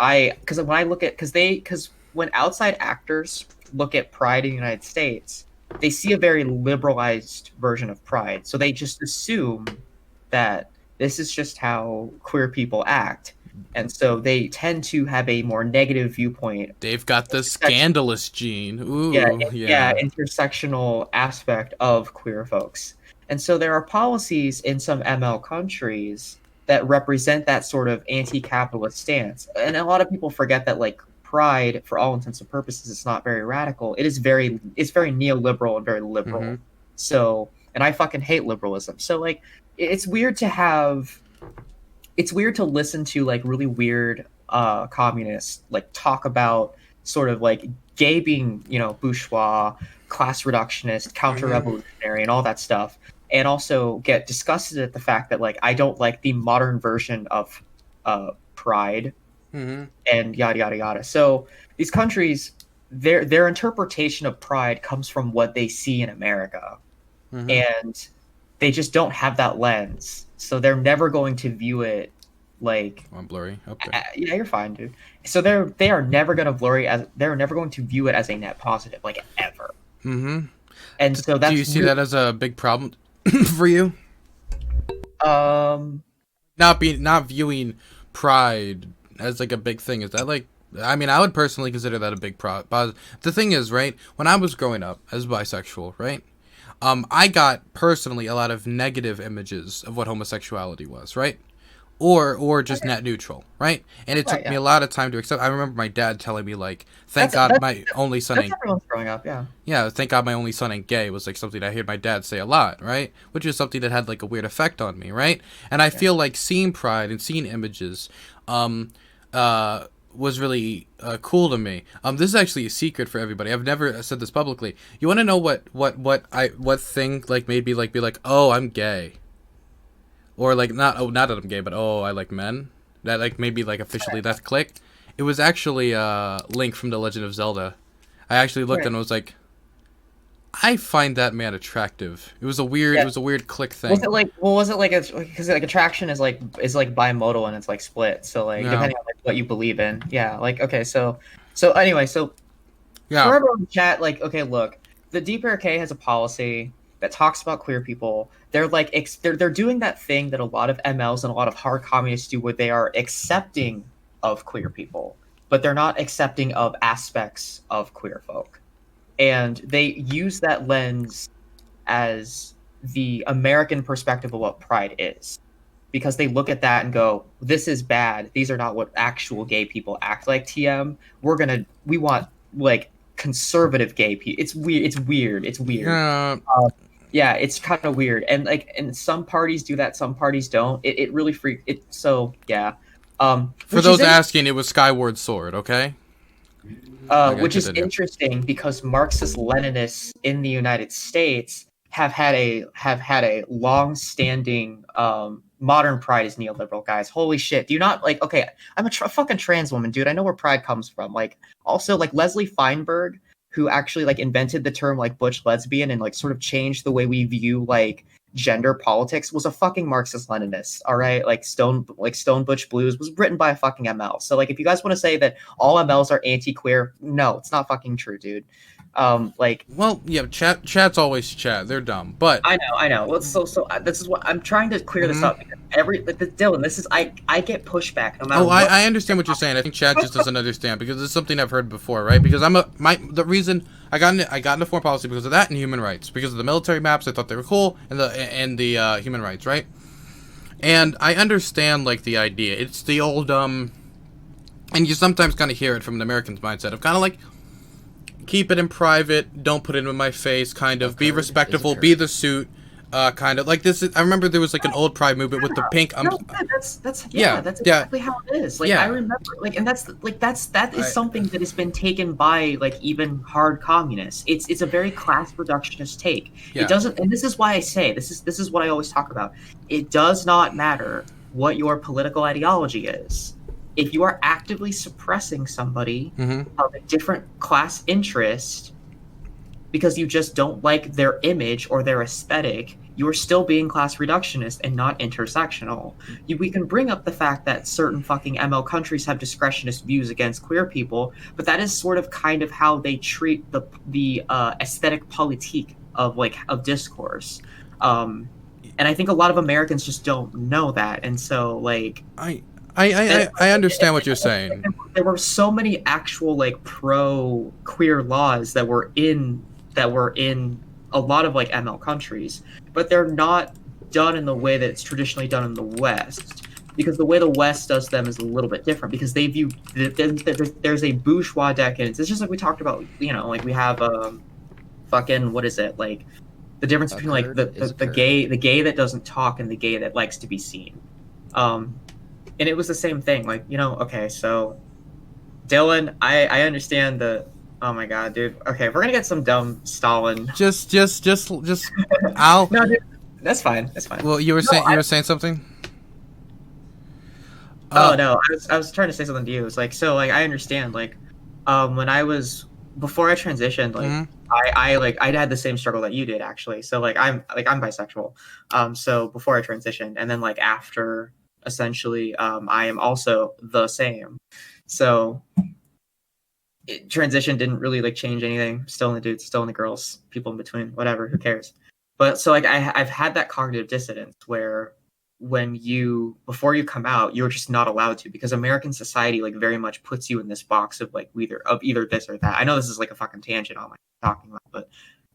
because when I look at because when outside actors look at Pride in the United States, they see a very liberalized version of Pride, so they just assume that this is just how queer people act, and so they tend to have a more negative viewpoint. They've got the Intersection, scandalous gene. yeah, Ooh, yeah, yeah. intersectional aspect of queer folks. And so there are policies in some ML countries that represent that sort of anti-capitalist stance. And a lot of people forget that like Pride, for all intents and purposes, is not very radical. It's very neoliberal and very Mm-hmm. liberal. So, and I fucking hate liberalism. So like it's weird to have it's weird to listen to like really weird communists like talk about sort of like gay being bourgeois, class reductionist, Mm-hmm. counter-revolutionary, and all that stuff, and also get disgusted at the fact that like I don't like the modern version of pride Mm-hmm. and yada yada yada. So these countries, their interpretation of pride comes from what they see in America, Mm-hmm. and they just don't have that lens, so they're never going to view it Like, I'm blurry. Okay. yeah, you're fine, dude. So they are never going to they're never going to view it as a net positive, like, ever. Mm-hmm. And so Do you that's see that as a big problem for you? um Not viewing pride as like a big thing. Is that like? I mean, I would personally consider that a big positive. The thing is, right? When I was growing up as bisexual, right? I got personally a lot of negative images of what homosexuality was, right? Or just net neutral, right? And it right, took yeah. me a lot of time to accept. I remember my dad telling me like, "Thank God my only son That's ain't." everyone's growing up, yeah. Yeah, thank God my only son ain't gay was like something I heard my dad say a lot, right? Which is something that had like a weird effect on me, right? And I Yeah. feel like seeing pride and seeing images, was really cool to me. This is actually a secret for everybody. I've never said this publicly. You want to know what thing like made me like be like, oh, I'm gay, or like not that I'm gay, but oh, I like men. That like maybe like officially that clicked. It was actually Link from The Legend of Zelda. I actually looked Right. and was like, I find that man attractive. It was a weird, Yeah. it was a weird click thing. Was it like, well, was it like, because like attraction is like bimodal and it's like split. So like Yeah. depending on like what you believe in, yeah. Like okay, so anyway, so Yeah. for everyone in the chat, like okay, look, the DPRK has a policy that talks about queer people. They're like they're doing that thing that a lot of MLs and a lot of hard communists do, where they are accepting of queer people, but they're not accepting of aspects of queer folk, and they use that lens as the American perspective of what pride is. Because they look at that and go, this is bad. These are not what actual gay people act like, TM. We want like conservative gay people. It's weird. It's weird. It's weird. Yeah. Yeah, it's kind of weird. And like, and some parties do that, some parties don't. It really freak it. So yeah. For those asking, it was Skyward Sword. Okay. Which is interesting because Marxist Leninists in the United States have had a long-standing modern pride is neoliberal, guys. Holy shit! Do you not like? Okay, I'm a fucking trans woman, dude. I know where pride comes from. Like, also like Leslie Feinberg, who actually like invented the term like butch lesbian and like sort of changed the way we view like gender politics, was a fucking Marxist Leninist. All right, like Stone Butch Blues was written by a fucking ML. So like, if you guys want to say that all MLs are anti-queer, no, it's not fucking true, dude. Like, well, yeah, chat's always chat. They're dumb, but I know. Well, so this is what I'm trying to clear this up. Because Dylan, this is I get pushback no matter. Oh, what. I understand what you're saying. I think chat just doesn't understand because it's something I've heard before, right? Because the reason I got into foreign policy because of that and human rights, because of the military maps. I thought they were cool, and the human rights, right? And I understand like the idea. It's the old and you sometimes kind of hear it from an American's mindset of kind of like, keep it in private, don't put it in my face, kind of be respectful, be the suit, kind of like this. I remember there was like an old pride movement with the pink. That's exactly how it is. Like, I remember, like, and that is something that has been taken by like even hard communists. It's a very class reductionist take. It doesn't, and this is why I say this is what I always talk about. It does not matter what your political ideology is. If you are actively suppressing somebody of a different class interest because you just don't like their image or their aesthetic, you're still being class reductionist and not intersectional. We can bring up the fact that certain fucking ML countries have discretionist views against queer people, but that is sort of kind of how they treat the aesthetic politique of discourse. And I think a lot of Americans just don't know that, and so like I understand what you're saying. There were so many actual like pro queer laws that were in a lot of like ML countries, but they're not done in the way that it's traditionally done in the West. Because the way the West does them is a little bit different. Because they view there's a bourgeois decadence. It's just like we talked about. You know, like we have fucking what is it like the difference between like the gay that doesn't talk and the gay that likes to be seen. And it was the same thing. Like, you know, okay, so Dylan, I understand the. Oh my god, dude. Okay, we're gonna get some dumb Stalin. Just I'll. No, dude, that's fine. That's fine. Well, you were saying something. Oh no, I was trying to say something to you. It's like, so like I understand like, when I was before I transitioned, like I had the same struggle that you did actually. So like I'm bisexual. So before I transitioned, and then like after essentially. I am also the same. So transition didn't really like change anything. Still in the dudes, still in the girls, people in between, whatever, who cares? But so like I've had that cognitive dissonance where before you come out, you're just not allowed to, because American society like very much puts you in this box of like either this or that. I know this is like a fucking tangent on what I'm talking about, but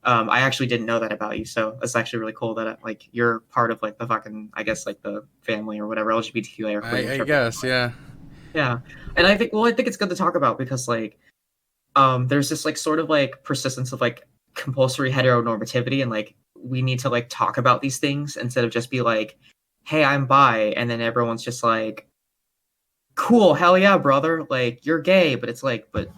I actually didn't know that about you, so it's actually really cool that like you're part of like the fucking, I guess, like the family or whatever, LGBTQA or I guess, yeah. Yeah. And I think it's good to talk about because like there's this like sort of like persistence of like compulsory heteronormativity, and like we need to like talk about these things instead of just be like, hey, I'm bi, and then everyone's just like, cool, hell yeah, brother, like you're gay, but it's like, but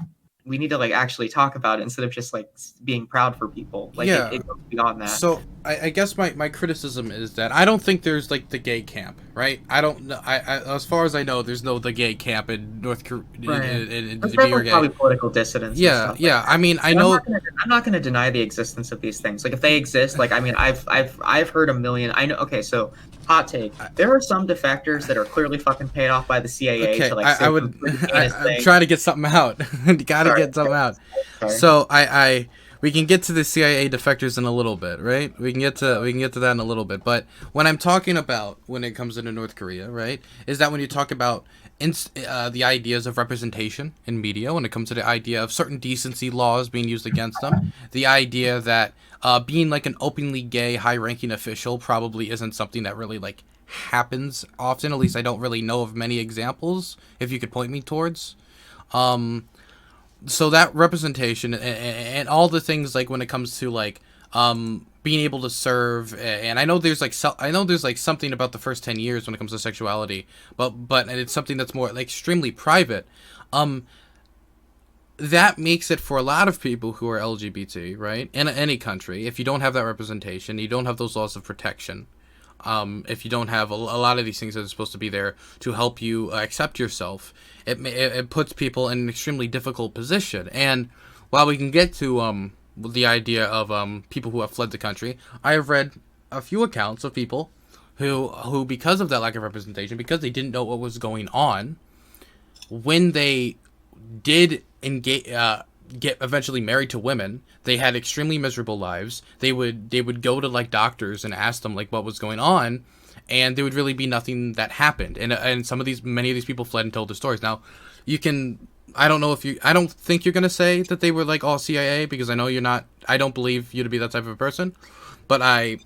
we need to like actually talk about it instead of just like being proud for people. Like Yeah. it goes beyond that. So I guess my criticism is that I don't think there's like the gay camp, right? I don't know. I as far as I know, there's no the gay camp in North Korea. Right. There's To be or probably gay. political dissidence. Yeah, And stuff yeah. like that. I mean, I And know. I'm not gonna deny the existence of these things. Like if they exist, like I mean, I've heard a million. I know. Okay, so hot take. There are some defectors that are clearly fucking paid off by the CIA Okay, to like. I would. I'm trying to get something out. You gotta get something out. Sorry. So we can get to the CIA defectors in a little bit, right? We can get to that in a little bit. But when I'm talking about when it comes into North Korea, right, is that when you talk about the ideas of representation in media, when it comes to the idea of certain decency laws being used against them, the idea that being like an openly gay high-ranking official probably isn't something that really like happens often. At least I don't really know of many examples. If you could point me towards. So that representation and all the things like when it comes to like being able to serve, and I know there's like something about the first 10 years when it comes to sexuality, but and it's something that's more like extremely private. That makes it for a lot of people who are LGBT, right, in any country, if you don't have that representation, you don't have those laws of protection, if you don't have a lot of these things that are supposed to be there to help you accept yourself, it puts people in an extremely difficult position. And while we can get to the idea of people who have fled the country, I have read a few accounts of people who because of that lack of representation, because they didn't know what was going on, when they did engage, get eventually married to women, they had extremely miserable lives. They would go to like doctors and ask them like what was going on, and there would really be nothing that happened. And many of these people fled and told their stories. Now, I don't think you're gonna say that they were like all CIA, because I know you're not. I don't believe you to be that type of a person, but I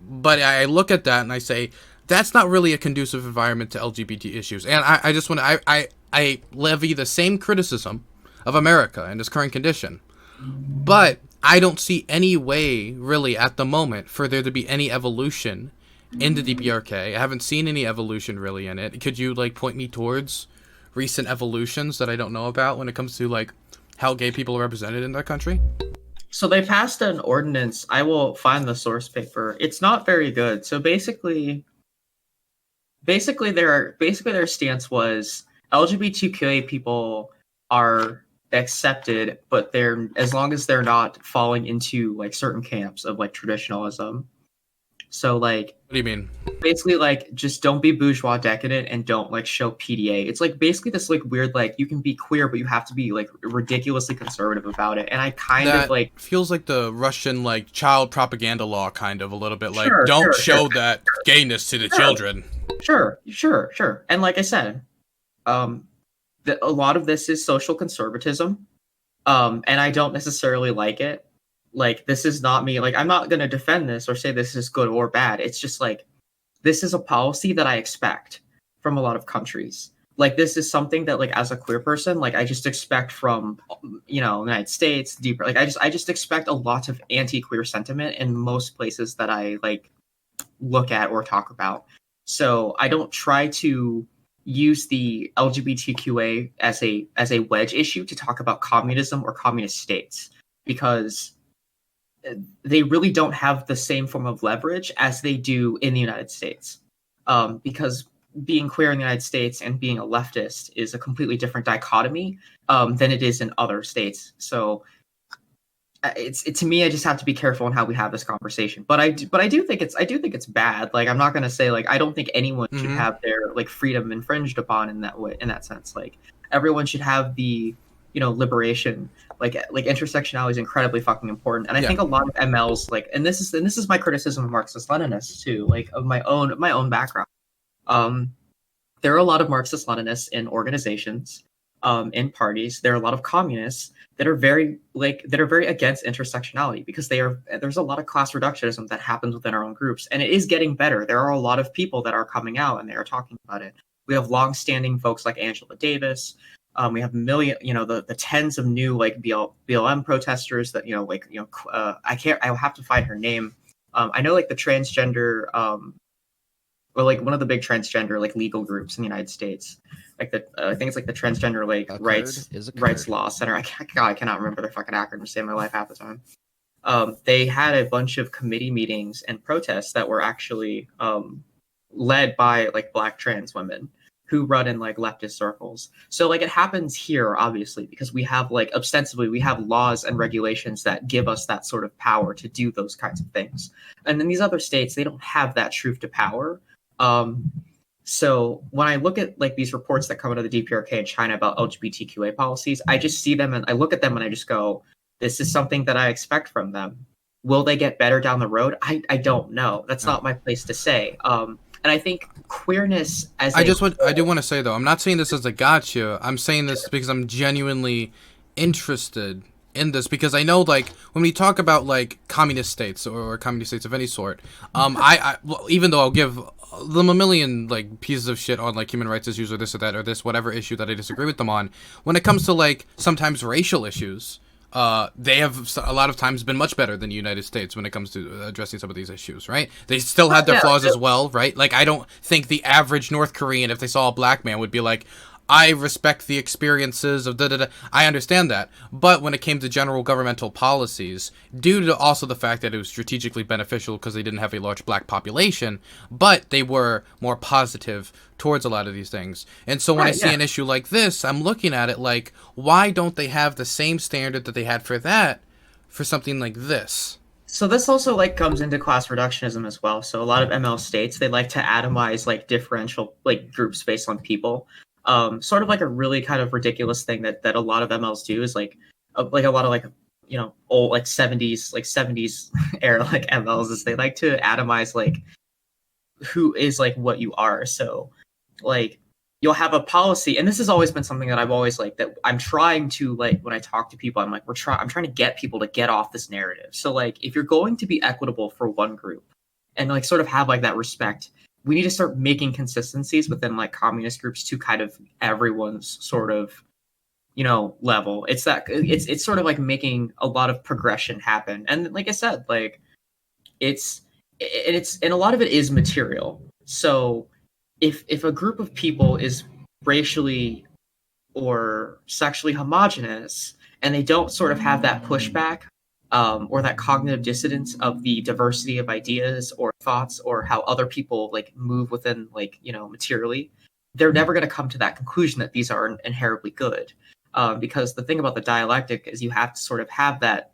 look at that and I say that's not really a conducive environment to LGBT issues. And I just want to I levy the same criticism of America in this current condition, but I don't see any way really at the moment for there to be any evolution in the DPRK. I haven't seen any evolution really in it. Could you like point me towards recent evolutions that I don't know about when it comes to like how gay people are represented in that country? So they passed an ordinance. I will find the source paper. It's not very good. So basically their stance was LGBTQA people are accepted, but they're, as long as they're not falling into like certain camps of like traditionalism. So like, What do you mean? basically like just don't be bourgeois decadent and don't like show PDA. It's like basically this like weird, like you can be queer but you have to be like ridiculously conservative about it. And I kind That of like feels like the Russian like child propaganda law kind of a little bit, like Sure, don't sure, show that gayness to the children. Sure. And like I said, a lot of this is social conservatism, and I don't necessarily like it. Like this is not me. Like I'm not gonna defend this or say this is good or bad. It's just like this is a policy that I expect from a lot of countries. Like this is something that like as a queer person, like I just expect from United States, deeper. Like I just expect a lot of anti-queer sentiment in most places that I like look at or talk about. So I don't try to use the LGBTQA as a wedge issue to talk about communism or communist states, because they really don't have the same form of leverage as they do in the United States. Because being queer in the United States and being a leftist is a completely different dichotomy than it is in other states. So it's to me, I just have to be careful in how we have this conversation. But I do think it's bad. Like, I'm not gonna say, like, I don't think anyone should Mm-hmm. have their, like, freedom infringed upon in that way, in that sense. Like, everyone should have the, liberation. Like intersectionality is incredibly fucking important. And I Yeah. think a lot of MLs, like, and this is my criticism of Marxist Leninists too, like, of my own background. Um, there are a lot of Marxist Leninists in organizations, in parties. There are a lot of communists that are very against intersectionality, because there's a lot of class reductionism that happens within our own groups, and it is getting better. There are a lot of people that are coming out and they are talking about it. We have long-standing folks like Angela Davis. We have the tens of new, like, BLM protesters that, I have to find her name. I know, like, the transgender, or, like, one of the big transgender, like, legal groups in the United States, like I think it's like the Transgender, like, rights law center. I cannot remember their fucking acronym to save my life half the time. They had a bunch of committee meetings and protests that were actually led by, like, Black trans women who run in, like, leftist circles. So, like, it happens here, obviously, because we have, like, ostensibly we have laws and regulations that give us that sort of power to do those kinds of things. And in these other states, they don't have that truth to power. So when I look at, like, these reports that come out of the DPRK in China about LGBTQA policies, I just see them and I look at them and I just go, this is something that I expect from them. Will they get better down the road? I don't know. That's not my place to say. And I think queerness as I do want to say, though, I'm not saying this as a gotcha. I'm saying this because I'm genuinely interested in this, because I know, like, when we talk about, like, communist states or communist states of any sort, well, even though I'll give them a million, like, pieces of shit on, like, human rights issues or this or that or this whatever issue that I disagree with them on, when it comes to, like, sometimes racial issues, they have a lot of times been much better than the United States when it comes to addressing some of these issues, right? They still had their flaws as well, right? Like, I don't think the average North Korean, if they saw a black man, would be like, I respect the experiences of da-da-da. I understand that. But when it came to general governmental policies, due to also the fact that it was strategically beneficial because they didn't have a large black population, but they were more positive towards a lot of these things. And so when I see an issue like this, I'm looking at it like, why don't they have the same standard that they had for that for something like this? So this also, like, comes into class reductionism as well. So a lot of ML states, they like to atomize, like, differential, like, groups based on people. Sort of like a really kind of ridiculous thing that a lot of MLs do is, like a lot of, like, old, like, 70s era, like, MLs, is they like to atomize, like, who is, like, what you are. So, like, you'll have a policy, and this has always been something that I've always, like, that I'm trying to, like, when I talk to people, I'm like, I'm trying to get people to get off this narrative. So, like, if you're going to be equitable for one group and, like, sort of have, like, that respect, we need to start making consistencies within, like, communist groups to kind of everyone's sort of, level. It's sort of like making a lot of progression happen. And like I said, like, it's and a lot of it is material. So if a group of people is racially or sexually homogenous and they don't sort of have that pushback, or that cognitive dissonance of the diversity of ideas or thoughts or how other people, like, move within, like, materially, they're never going to come to that conclusion that these are inherently good. Because the thing about the dialectic is you have to sort of have that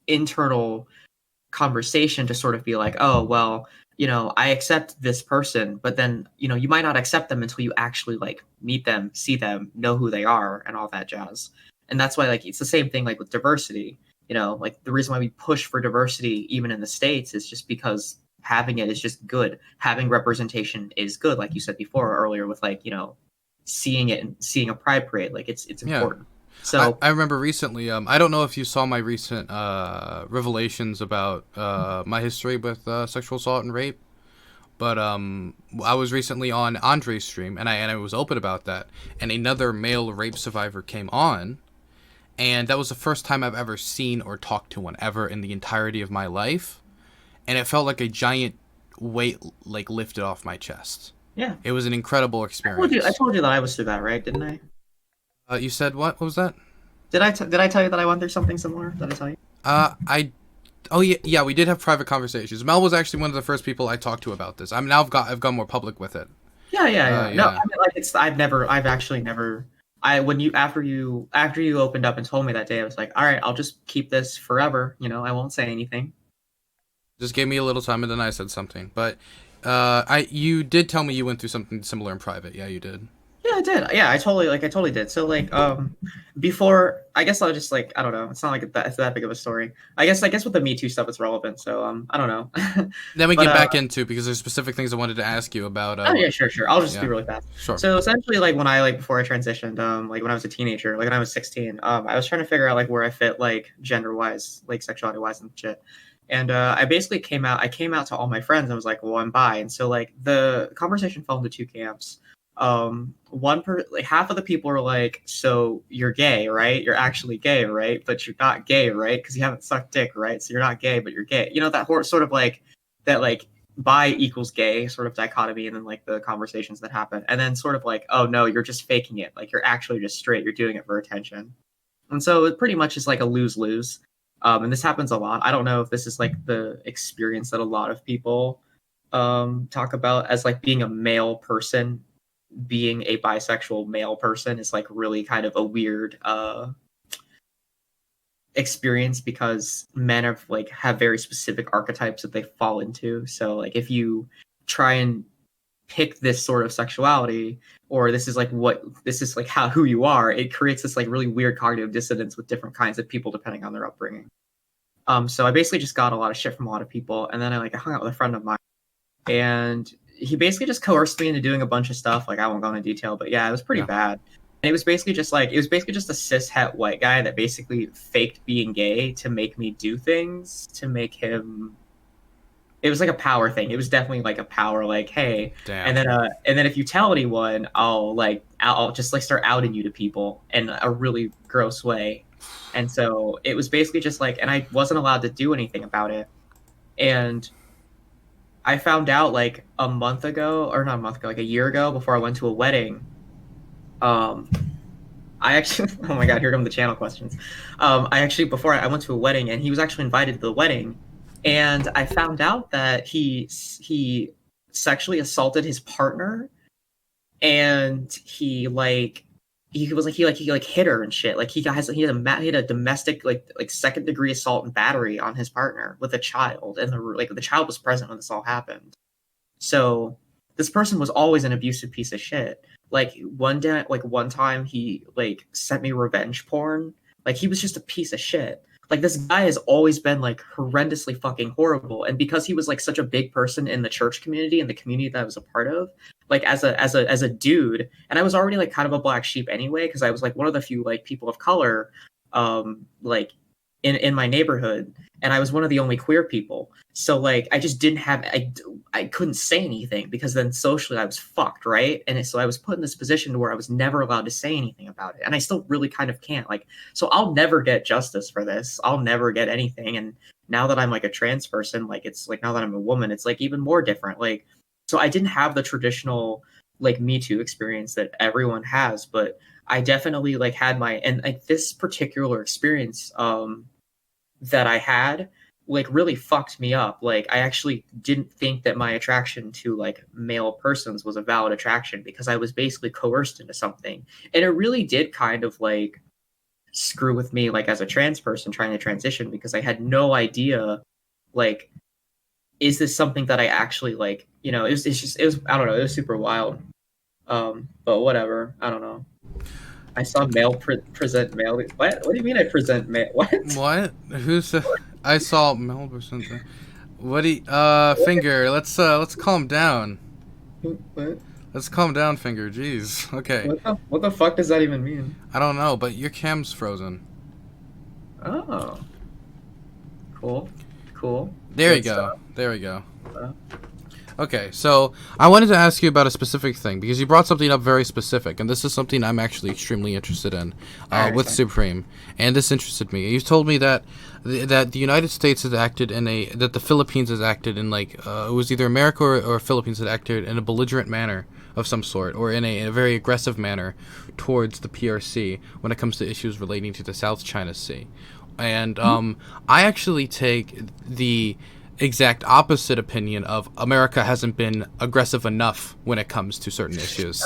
internal conversation to sort of be like, oh, well, I accept this person, but then, you might not accept them until you actually, like, meet them, see them, know who they are, and all that jazz. And that's why, like, it's the same thing, like, with diversity. Like, the reason why we push for diversity even in the States is just because having it is just good. Having representation is good, like you said before earlier with, like, seeing it and seeing a pride parade. Like, it's important. So I remember recently, I don't know if you saw my recent revelations about my history with sexual assault and rape, but I was recently on Andre's stream, and I was open about that, and another male rape survivor came on, and that was the first time I've ever seen or talked to one ever in the entirety of my life, and it felt like a giant weight, like, lifted off my chest. Yeah, it was an incredible experience. I told you that I was through that, right? Didn't I? You said what? What was that? Did I tell you that I went through something similar? Did I tell you? Oh yeah, we did have private conversations. Mel was actually one of the first people I talked to about this. I've gone more public with it. Yeah. No, I mean, like, I've actually never when you after you opened up and told me that day, I was like, all right, I'll just keep this forever. I won't say anything. Just gave me a little time, and then I said something. But you did tell me you went through something similar in private. Yeah, you did. Yeah, I did. Yeah, I totally did. So before, I guess I'll just I don't know. It's not like it's that big of a story. I guess with the Me Too stuff, it's relevant. So I don't know. Then we But get back into, because there's specific things I wanted to ask you about. oh yeah, sure. I'll just be Yeah, really fast. sure. So essentially, before I transitioned, when I was a teenager, when I was 16, I was trying to figure out where I fit gender wise, sexuality wise and shit. And I basically came out. I came out to all my friends and was like, "Well, I'm bi." And so the conversation fell into two camps. Half of the people were like, "So you're gay, right? You're actually gay, right? But you're not gay, right? Because you haven't sucked dick, right? So you're not gay, but you're gay." That sort of that bi equals gay sort of dichotomy, and then the conversations that happen, and then sort of oh no, you're just faking it, you're actually just straight, you're doing it for attention. And so it pretty much is a lose-lose. And this happens a lot. I don't know if this is the experience that a lot of people talk about as being a male person. Being a bisexual male person is really kind of a weird experience, because men have very specific archetypes that they fall into. So if you try and pick this sort of sexuality, or this is who you are, it creates this really weird cognitive dissonance with different kinds of people depending on their upbringing. So I basically just got a lot of shit from a lot of people, and then I hung out with a friend of mine, and he basically just coerced me into doing a bunch of stuff. I won't go into detail, but yeah, it was pretty bad. And it was basically just a cis het white guy that basically faked being gay to make me do things to make him. It was a power thing. It was definitely a power, hey. Damn. And then if you tell anyone, I'll just start outing you to people in a really gross way. And so it was basically just and I wasn't allowed to do anything about it. And I found out a month ago, or not a month ago, a year ago, before I went to a wedding. I actually, oh my god, here come the channel questions. Before I went to a wedding, and he was actually invited to the wedding, and I found out that he sexually assaulted his partner, and he hit her and shit. He had a domestic second degree assault and battery on his partner with a child, and the child was present when this all happened. So this person was always an abusive piece of shit. One time he sent me revenge porn. He was just a piece of shit. This guy has always been horrendously fucking horrible, and because he was such a big person in the church community and the community that I was a part of, as a dude, and I was already kind of a black sheep anyway, because I was one of the few people of color in my neighborhood, and I was one of the only queer people. So I just didn't have I couldn't say anything, because then socially I was fucked, right? And so I was put in this position where I was never allowed to say anything about it, and I still really kind of can't. So I'll never get justice for this. I'll never get anything. And now that I'm a trans person, it's now that I'm a woman, it's even more different. So I didn't have the traditional Me Too experience that everyone has, but I definitely had my, and this particular experience that I had really fucked me up. I actually didn't think that my attraction to male persons was a valid attraction, because I was basically coerced into something. And it really did kind of screw with me as a trans person trying to transition, because I had no idea is this something that I actually it was I don't know, it was super wild. But whatever, I don't know. I saw male present male. What do you mean I present male? What? Who said? I saw male present. What do you, Finger? Let's calm down. What? Let's calm down, Finger. Jeez. Okay. What the fuck does that even mean? I don't know, but your cam's frozen. Oh. Cool. There you go. There we go. Okay, so I wanted to ask you about a specific thing, because you brought something up very specific, and this is something I'm actually extremely interested in with Supreme, and this interested me. You told me that the United States has acted that the Philippines has acted in it was either America or Philippines had acted in a belligerent manner of some sort, or in a very aggressive manner towards the PRC when it comes to issues relating to the South China Sea. And I actually take exact opposite opinion of America hasn't been aggressive enough when it comes to certain issues.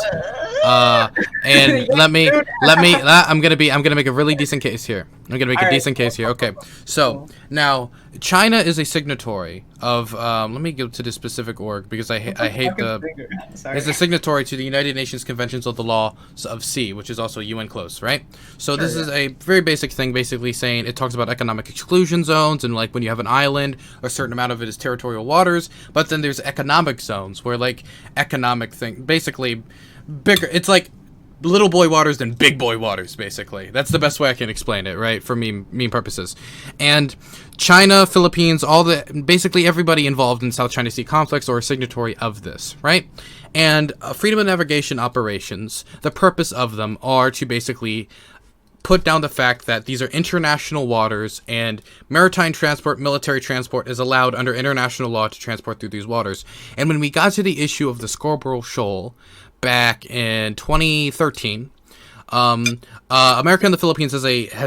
Uh, and Yeah, dude. I'm gonna make a really decent case here. I'm gonna make All a right. decent case here. Okay, so now China is a signatory of. Let me go to this specific org because I hate the. Sorry. Is a signatory to the United Nations Conventions of the Law of Sea, which is also UN close, right? So this is a very basic thing, basically saying it talks about economic exclusion zones and like when you have an island, a certain amount of it is territorial waters, but then there's economic zones where like economic thing, basically bigger. It's like little boy waters than big boy waters, basically. That's the best way I can explain it, right? For meme purposes. And China, Philippines, basically everybody involved in South China Sea conflicts or a signatory of this, right? And freedom of navigation operations, the purpose of them are to basically put down the fact that these are international waters and maritime transport, military transport is allowed under international law to transport through these waters. And when we got to the issue of the Scarborough Shoal back in 2013, America and the Philippines has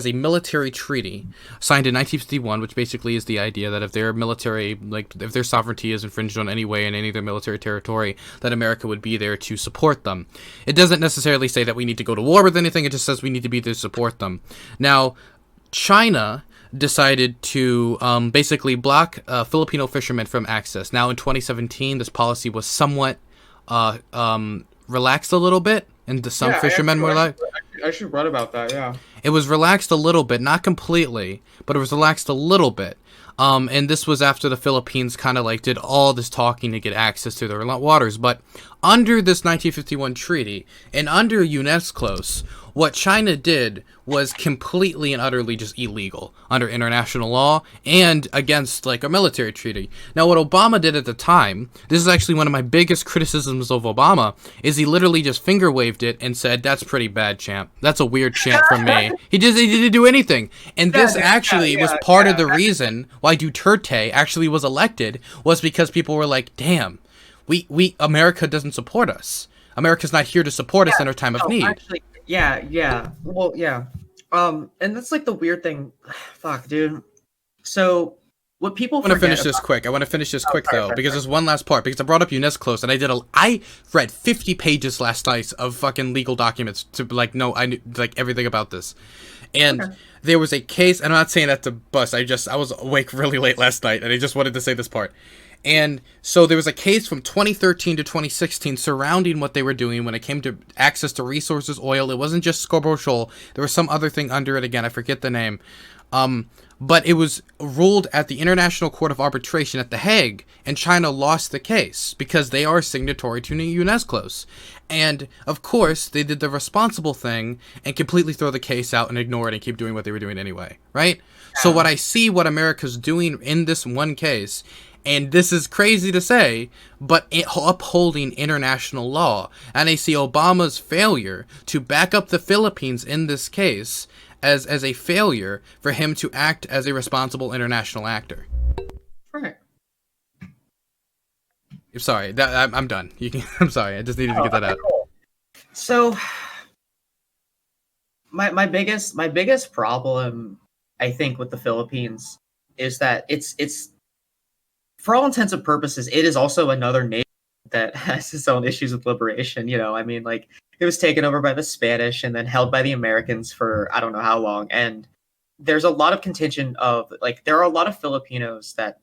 a military treaty signed in 1951, which basically is the idea that if their military, like if their sovereignty is infringed on any way in any of their military territory, that America would be there to support them. It doesn't necessarily say that we need to go to war with anything. It just says we need to be there to support them. Now, China decided to basically block Filipino fishermen from access. Now, in 2017, this policy was somewhat relaxed a little bit, and some fishermen were like, I actually read about that. Yeah. it was relaxed a little bit, not completely, but it was relaxed a little bit. And this was after the Philippines kind of like did all this talking to get access to their waters. But under this 1951 treaty and under UNESCO's, what China did was completely and utterly just illegal under international law and against like a military treaty. Now, what Obama did at the time, this is actually one of my biggest criticisms of Obama, is he literally just finger waved it and said, "That's pretty bad, champ. That's a weird chant from me." He didn't do anything. And this actually was part of the reason why Duterte actually was elected, was because people were like, damn, we America doesn't support us. America's not here to support us in our time of need. Actually, yeah. Well, yeah. And that's like the weird thing. Fuck, dude. So what people I want to finish this quick. Though, because there's one last part. Because I brought up UNESCO's, and I read 50 pages last night of fucking legal documents to like know I knew like everything about this. And there was a case, and I'm not saying that to bust. I was awake really late last night, and I just wanted to say this part. And so there was a case from 2013 to 2016 surrounding what they were doing when it came to access to resources, oil. It wasn't just Scarborough Shoal. There was some other thing under it. Again, I forget the name. But it was ruled at the International Court of Arbitration at The Hague, and China lost the case because they are signatory to UNESCO's. And, of course, they did the responsible thing and completely throw the case out and ignore it and keep doing what they were doing anyway, right? So what I see what America's doing in this one case, and this is crazy to say, but upholding international law. And I see Obama's failure to back up the Philippines in this case as a failure for him to act as a responsible international actor. Right. I'm sorry. I'm done. I'm sorry. I just needed to get that out. Cool. So my biggest problem, I think, with the Philippines is that it's for all intents and purposes, it is also another nation that has its own issues with liberation. You know, I mean, like, it was taken over by the Spanish and then held by the Americans for I don't know how long. And there's a lot of contention of like there are a lot of Filipinos that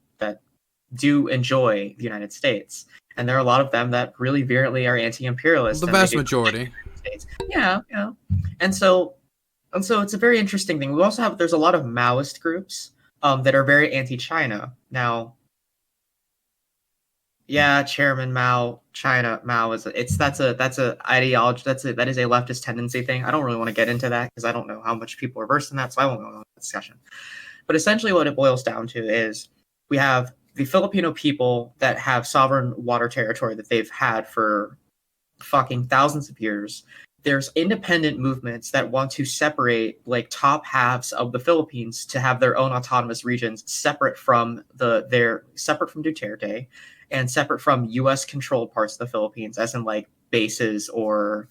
do enjoy the United States, and there are a lot of them that really virulently are anti-imperialist. The vast majority. Yeah. And so it's a very interesting thing. We also there's a lot of Maoist groups that are very anti-China. Now, yeah, Chairman Mao, Mao is that's a ideology. That is a leftist tendency thing. I don't really want to get into that because I don't know how much people are versed in that, so I won't go into that discussion. But essentially, what it boils down to is we have the Filipino people that have sovereign water territory that they've had for fucking thousands of years. There's independent movements that want to separate like top halves of the Philippines to have their own autonomous regions separate from separate from Duterte and separate from US controlled parts of the Philippines, as in like bases or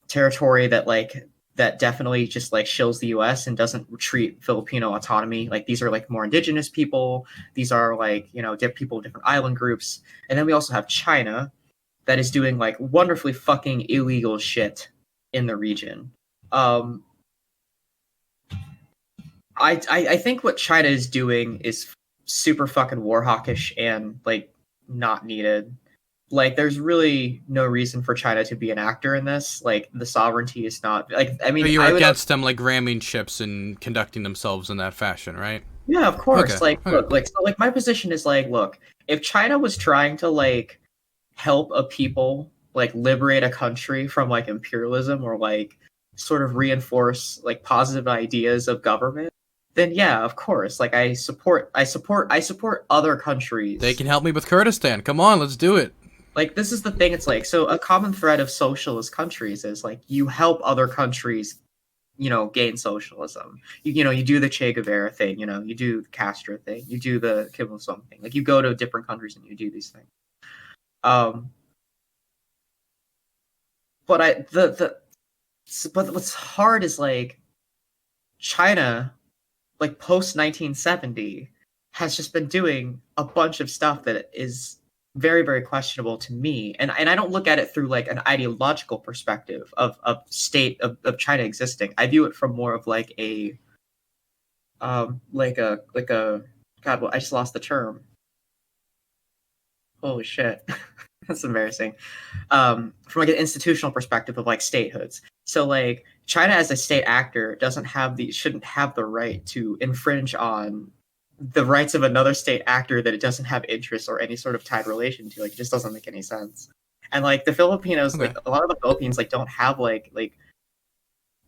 territory that like that definitely just like shills the US and doesn't treat Filipino autonomy. Like these are like more indigenous people. These are like, people of different island groups. And then we also have China that is doing like wonderfully fucking illegal shit in the region. I think what China is doing is super fucking war hawkish and like not needed. Like there's really no reason for China to be an actor in this. Like the sovereignty is not like I mean But you're I would, against them like ramming ships and conducting themselves in that fashion, right? yeah, of course. Okay, Like okay. look, like so like my position is like look, if China was trying to like help a people like liberate a country from like imperialism or like sort of reinforce like positive ideas of government, then yeah, of course. Like I support other countries. They can help me with Kurdistan. Come on, let's do it. Like this is the thing, it's like so a common thread of socialist countries is like you help other countries, gain socialism. You do the Che Guevara thing, you do the Castro thing, you do the Kim Il Sung thing. Like you go to different countries and you do these things. But what's hard is like China, like post 1970, has just been doing a bunch of stuff that is very, very questionable to me. And I don't look at it through like an ideological perspective of state of China existing. I view it from more of like a God, well, I just lost the term. Holy shit. That's embarrassing. From like an institutional perspective of like statehoods. So like China as a state actor shouldn't have the right to infringe on the rights of another state actor that it doesn't have interest or any sort of tied relation to. Like it just doesn't make any sense. And like the Filipinos, Okay. like a lot of the Philippines like don't have like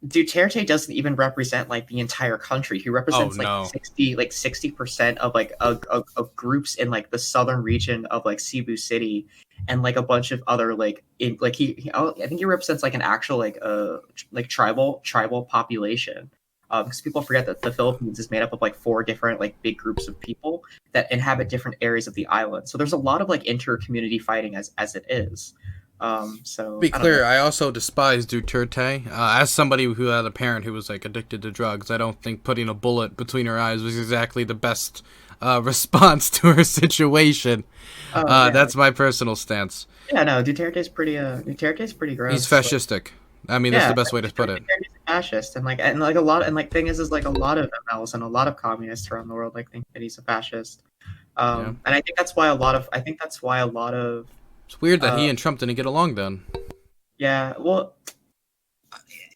Duterte doesn't even represent like the entire country. He represents Oh, no. 60% of like of groups in like the southern region of like Cebu City, and like a bunch of other like I think he represents like an actual like tribal population. Because people forget that the Philippines is made up of like 4 different like big groups of people that inhabit different areas of the island. So there's a lot of like inter-community fighting as it is. So Be clear, I also despise Duterte. As somebody who had a parent who was like addicted to drugs, I don't think putting a bullet between her eyes was exactly the best response to her situation. Yeah. That's my personal stance. Yeah, no, Duterte's pretty gross. He's fascistic. I mean, that's the best way to put it. Duterte's a fascist, and a lot, and like thing is like a lot of MLs and a lot of communists around the world like think that he's a fascist. And I think that's why a lot of It's weird that he and Trump didn't get along then. Yeah, well,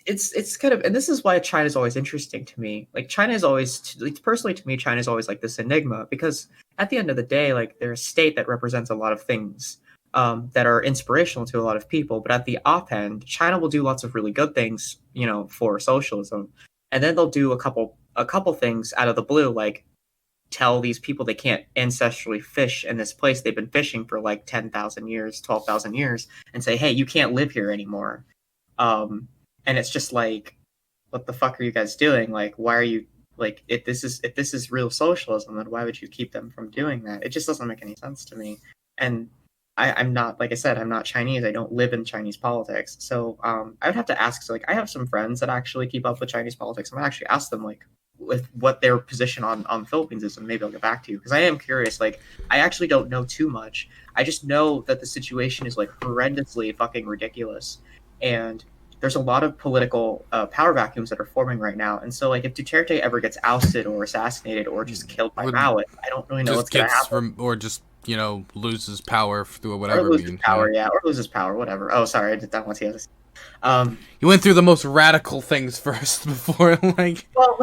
it's kind of, and this is why China's always interesting to me. Like China is always, like, personally to me, China's always like this enigma, because at the end of the day, like they're a state that represents a lot of things that are inspirational to a lot of people. But at the op end, China will do lots of really good things, for socialism, and then they'll do a couple things out of the blue, like tell these people they can't ancestrally fish in this place they've been fishing for like 10,000 years, 12,000 years, and say, hey, you can't live here anymore. And it's just like, what the fuck are you guys doing? Like, why are you like, if this is real socialism, then why would you keep them from doing that? It just doesn't make any sense to me. And I'm not, like I said, I'm not Chinese. I don't live in Chinese politics. So I would have to ask. So like, I have some friends that actually keep up with Chinese politics. I'm gonna actually ask them like with what their position on the Philippines is, and maybe I'll get back to you, because I am curious. Like, I actually don't know too much. I just know that the situation is like horrendously fucking ridiculous, and there's a lot of political power vacuums that are forming right now. And so like if Duterte ever gets ousted or assassinated or just killed by Mao, I don't really know what's gonna happen. Or just loses power through whatever. Or loses power, or loses power, whatever. Oh, sorry, I did that once. Yes. You went through the most radical things first before, like. Well,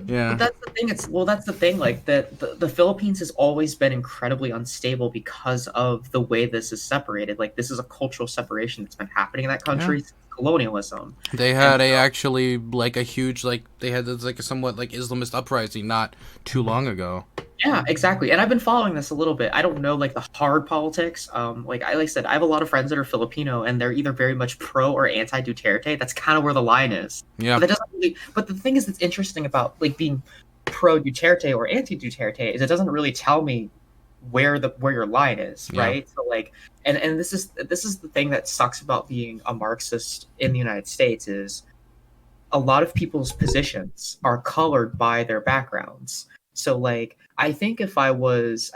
yeah. That's the thing. That's the thing. Like the Philippines has always been incredibly unstable because of the way this is separated. Like this is a cultural separation that's been happening in that country. Yeah. Colonialism. They had actually like a huge they had like a somewhat like Islamist uprising not too long ago. Yeah, exactly. And I've been following this a little bit. I don't know like the hard politics. Like I said, I have a lot of friends that are Filipino, and they're either very much pro or anti Duterte. That's kind of where the line is. Yeah. But that doesn't really. But the thing is that's interesting about like being pro Duterte or anti Duterte is it doesn't really tell me where your line is, right? So like, and this is the thing that sucks about being a Marxist in the United States is a lot of people's positions are colored by their backgrounds. So like I think if I was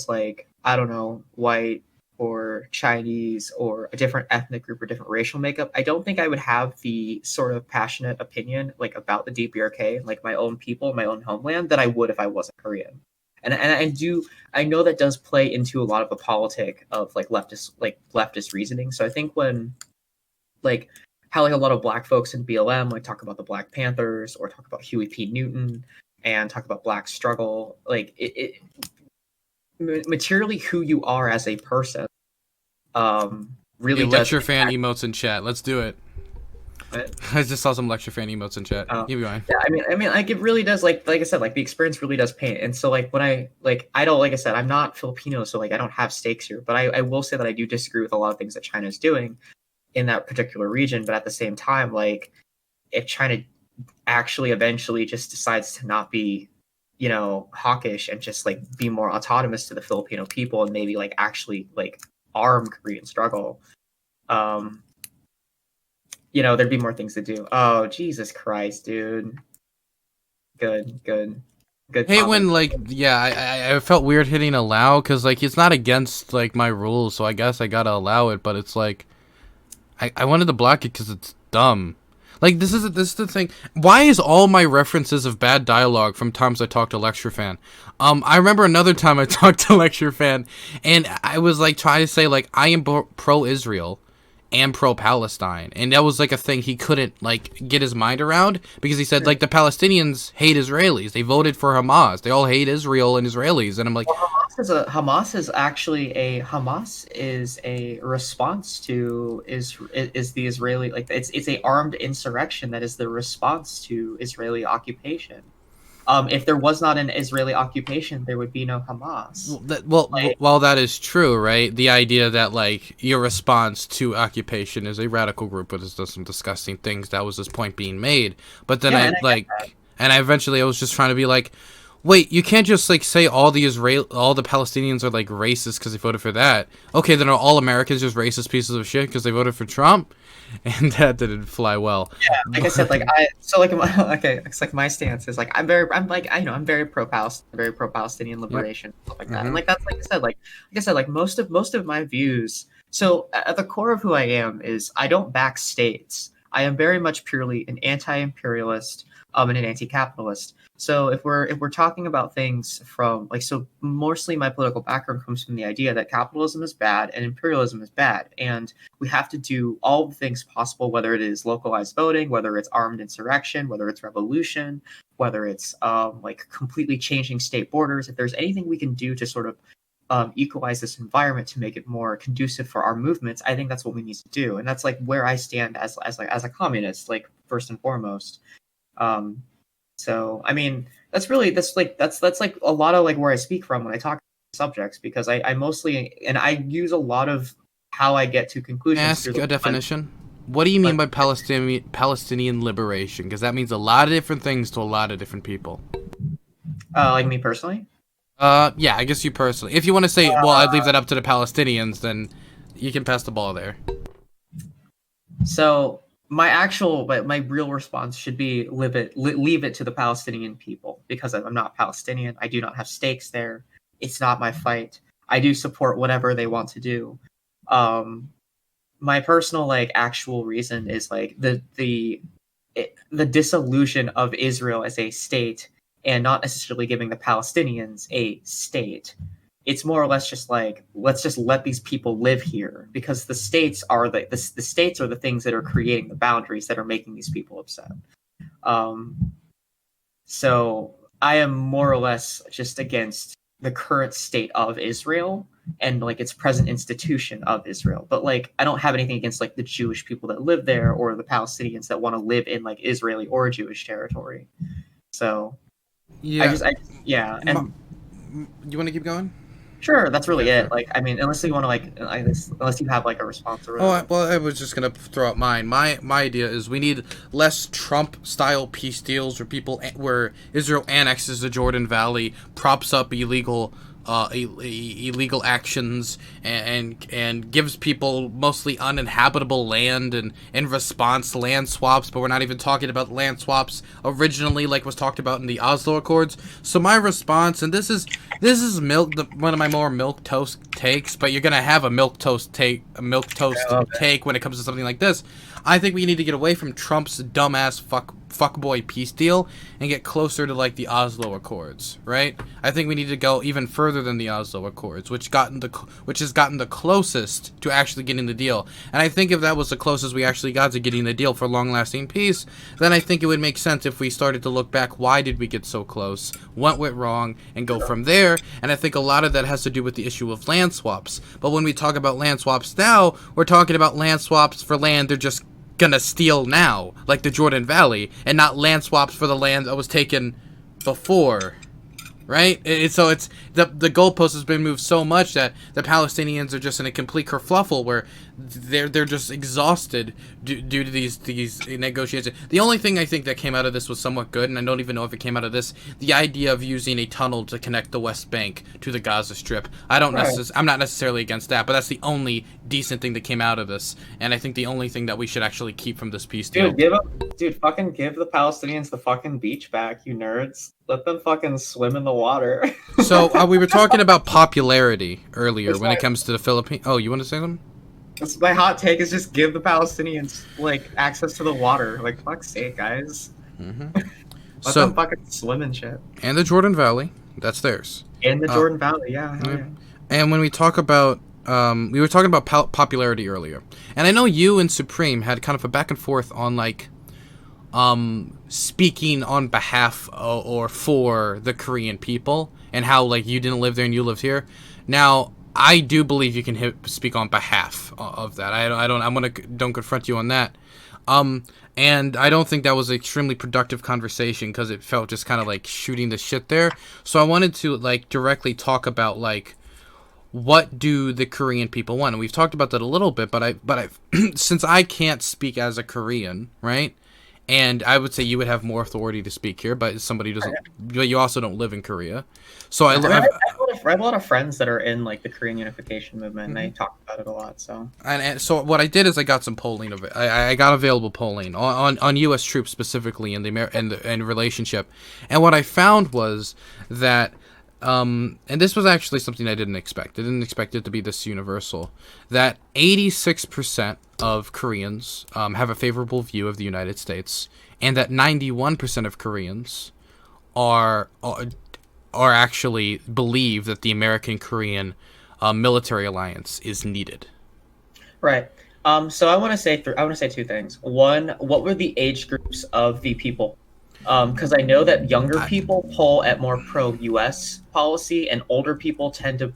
like, I don't know, white or Chinese or a different ethnic group or different racial makeup, I don't think I would have the sort of passionate opinion like about the DPRK, like my own people, my own homeland, that I would if I wasn't Korean. And I know that does play into a lot of the politic of like leftist reasoning. So I think when like how like a lot of black folks in BLM like talk about the Black Panthers or talk about Huey P. Newton and talk about black struggle, like materially who you are as a person really Hey, does lecture fan impact. emotes in chat. Let's do it. But, I just saw some lecture fan emotes in chat. Keep going. yeah, I mean, like it really does, like I said, like the experience really does paint. And so, like when I don't, like I said, I'm not Filipino, so like I don't have stakes here. But I will say that I do disagree with a lot of things that China is doing in that particular region. But at the same time, like if China actually eventually just decides to not be, you know, hawkish and just like be more autonomous to the Filipino people and maybe like actually like arm Korean struggle, um, you know, there'd be more things to do. Oh, Jesus Christ, dude. Good, good, good Hey, comment. when like I felt weird hitting allow because like it's not against like my rules, so I guess I gotta allow it. But it's like I wanted to block it because it's dumb. Like this is the thing. Why is all my references of bad dialogue from times I talked to Lecture Fan? I remember another time I talked to Lecture Fan, and I was like trying to say like I am pro Israel and pro-Palestine, and that was like a thing he couldn't like get his mind around because he said like the Palestinians hate Israelis, they voted for Hamas, they all hate Israel and Israelis, and I'm like, Hamas is a response to is the Israeli, like it's a armed insurrection that is the response to Israeli occupation. If there was not an Israeli occupation, there would be no Hamas. while that is true, right? The idea that like your response to occupation is a radical group that has done some disgusting things. That was this point being made, but then Yeah, I like, and I eventually I was just trying to be like, wait, you can't just like say all the Palestinians are like racist because they voted for that. Okay, then are all Americans just racist pieces of shit because they voted for Trump? And that didn't fly well. Yeah, like I said, okay, it's like my stance is like I'm very pro Palestinian liberation, stuff like that, and like that's like I said, like most of my views. So at the core of who I am is I don't back states. I am very much purely an anti-imperialist, and an anti-capitalist. So if we're talking about things from like, so mostly my political background comes from the idea that capitalism is bad and imperialism is bad, and we have to do all the things possible, whether it is localized voting, whether it's armed insurrection, whether it's revolution, whether it's like completely changing state borders. If there's anything we can do to sort of equalize this environment to make it more conducive for our movements, I think that's what we need to do, and that's like where I stand as a communist, like first and foremost. So I mean, that's like a lot of like where I speak from when I talk subjects, because I mostly, and I use a lot of how I get to conclusions. Ask a definition. What do you mean by Palestinian liberation? Because that means a lot of different things to a lot of different people. Like me personally? Yeah, I guess you personally. If you want to say, well, I'd leave that up to the Palestinians, then you can pass the ball there. So my real response should be leave it to the Palestinian people, because I'm not Palestinian. I do not have stakes there. It's not my fight. I do support whatever they want to do. My personal like actual reason is like the dissolution of Israel as a state, and not necessarily giving the Palestinians a state. It's more or less just like, let's just let these people live here, because the states are the states are the things that are creating the boundaries that are making these people upset. So I am more or less just against the current state of Israel and like its present institution of Israel. But like I don't have anything against like the Jewish people that live there or the Palestinians that want to live in like Israeli or Jewish territory. So yeah, yeah. And you want to keep going? sure, that's really it. Like, I mean, unless you want to unless you have like a response or. Oh, well, I was just gonna throw out mine. My idea is we need less Trump-style peace deals where Israel annexes the Jordan Valley, props up illegal illegal actions and gives people mostly uninhabitable land, and in response land swaps, but we're not even talking about land swaps originally like was talked about in the Oslo Accords. So my response, and this is one of my more milk toast takes, but you're gonna have a milk toast take when it comes to something like this. I think we need to get away from Trump's dumbass fuckboy peace deal and get closer to like the Oslo Accords, right? I think we need to go even further than the Oslo Accords, which has gotten the closest to actually getting the deal. And I think if that was the closest we actually got to getting the deal for long-lasting peace, then I think it would make sense if we started to look back. Why did we get so close? What went wrong? And go from there. And I think a lot of that has to do with the issue of land swaps. But when we talk about land swaps now, we're talking about land swaps for land they're just gonna steal now, like the Jordan Valley, and not land swaps for the land that was taken before, right? So it's the goalpost has been moved so much that the Palestinians are just in a complete kerfluffle where they're just exhausted due to these negotiations. The only thing I think that came out of this was somewhat good, and I don't even know if it came out of this, the idea of using a tunnel to connect the West Bank to the Gaza Strip. I'm not necessarily against that, but that's the only decent thing that came out of this, and I think the only thing that we should actually keep from this peace deal. Fucking give the Palestinians the fucking beach back, you nerds. Let them fucking swim in the water. So we were talking about popularity earlier when it comes to the Philippines. Oh, you want to say something? That's my hot take is just give the Palestinians like access to the water. Like fuck's sake, guys. Mm-hmm. Let them fucking swim and shit. And the Jordan Valley, that's theirs. In the Jordan Valley, yeah. And when we talk about, we were talking about popularity earlier, and I know you and Supreme had kind of a back and forth on like, speaking on behalf or for the Korean people, and how like you didn't live there and you lived here. Now, I do believe you can speak on behalf of that. Don't confront you on that. And I don't think that was an extremely productive conversation because it felt just kind of like shooting the shit there. So I wanted to like directly talk about like, what do the Korean people want? And we've talked about that a little bit, but I since I can't speak as a Korean, right? And I would say you would have more authority to speak here, but somebody who doesn't, but you also don't live in Korea. So I have a lot of friends that are in like the Korean unification movement, and they talk about it a lot. So and so what I did is I got some polling of it. I got available polling on U.S. troops specifically in the relationship, and what I found was that. And this was actually something I didn't expect. I didn't expect it to be this universal. That 86% of Koreans have a favorable view of the United States, and that 91% of Koreans are actually believe that the American-Korean military alliance is needed. Right. So I want to say two things. One, what were the age groups of the people? Because I know that younger people poll at more pro-U.S. policy, and older people tend to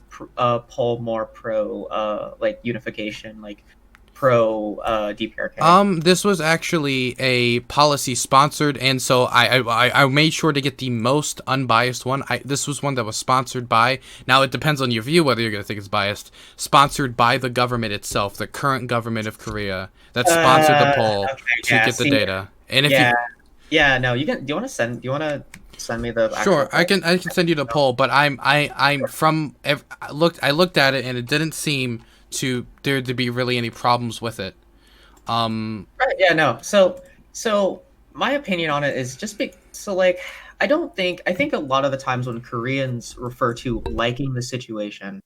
poll more pro like unification, like pro DPRK. This was actually a policy sponsored, and so I made sure to get the most unbiased one. This was one that was sponsored by. Now it depends on your view whether you're gonna think it's biased. Sponsored by the government itself, the current government of Korea, that sponsored the poll to get the data. And if Yeah, no, you can. Do you want to send me the? Sure, I can send you the poll, but I looked at it and it didn't seem there to be really any problems with it. Right. Yeah. No. So my opinion on it is just like I think a lot of the times when Koreans refer to liking the situation,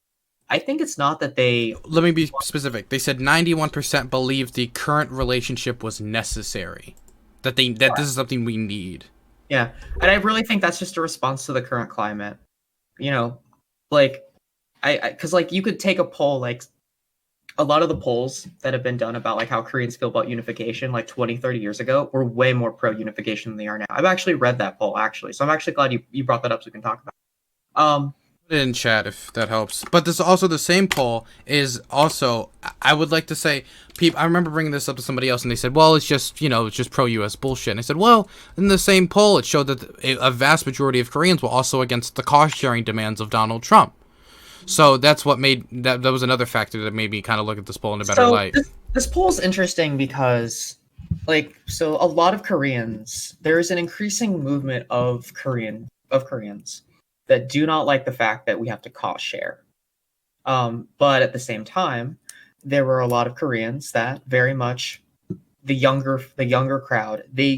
I think it's not that they. Let me be specific. They said 91% believed the current relationship was necessary. That this is something we need. Yeah, and I really think that's just a response to the current climate. You know, like because like you could take a poll, like a lot of the polls that have been done about like how Koreans feel about unification like 20, 30 years ago were way more pro unification than they are now. I've actually read that poll so I'm actually glad you brought that up so we can talk about it. Put it in chat if that helps. But this also, the same poll is also, I would like to say, I remember bringing this up to somebody else and they said, well, it's just pro-US bullshit. And I said, well, in the same poll, it showed that a vast majority of Koreans were also against the cost-sharing demands of Donald Trump. So that's what made, that was another factor that made me kind of look at this poll in a better light. This poll is interesting because, so a lot of Koreans, there is an increasing movement of Koreans that do not like the fact that we have to cost share. But at the same time, there were a lot of Koreans that very much the younger crowd, they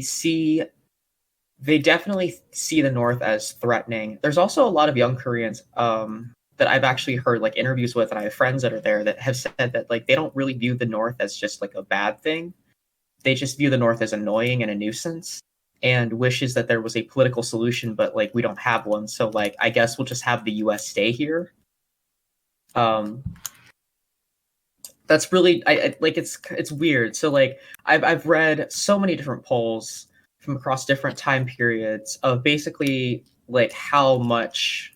definitely see the North as threatening. There's also a lot of young Koreans that I've actually heard like interviews with, and I have friends that are there that have said that like they don't really view the North as just like a bad thing. They just view the North as annoying and a nuisance, and wishes that there was a political solution, but like we don't have one. So like I guess we'll just have the U.S. stay here. That's really I like it's weird. So like I've read so many different polls from across different time periods of basically like how much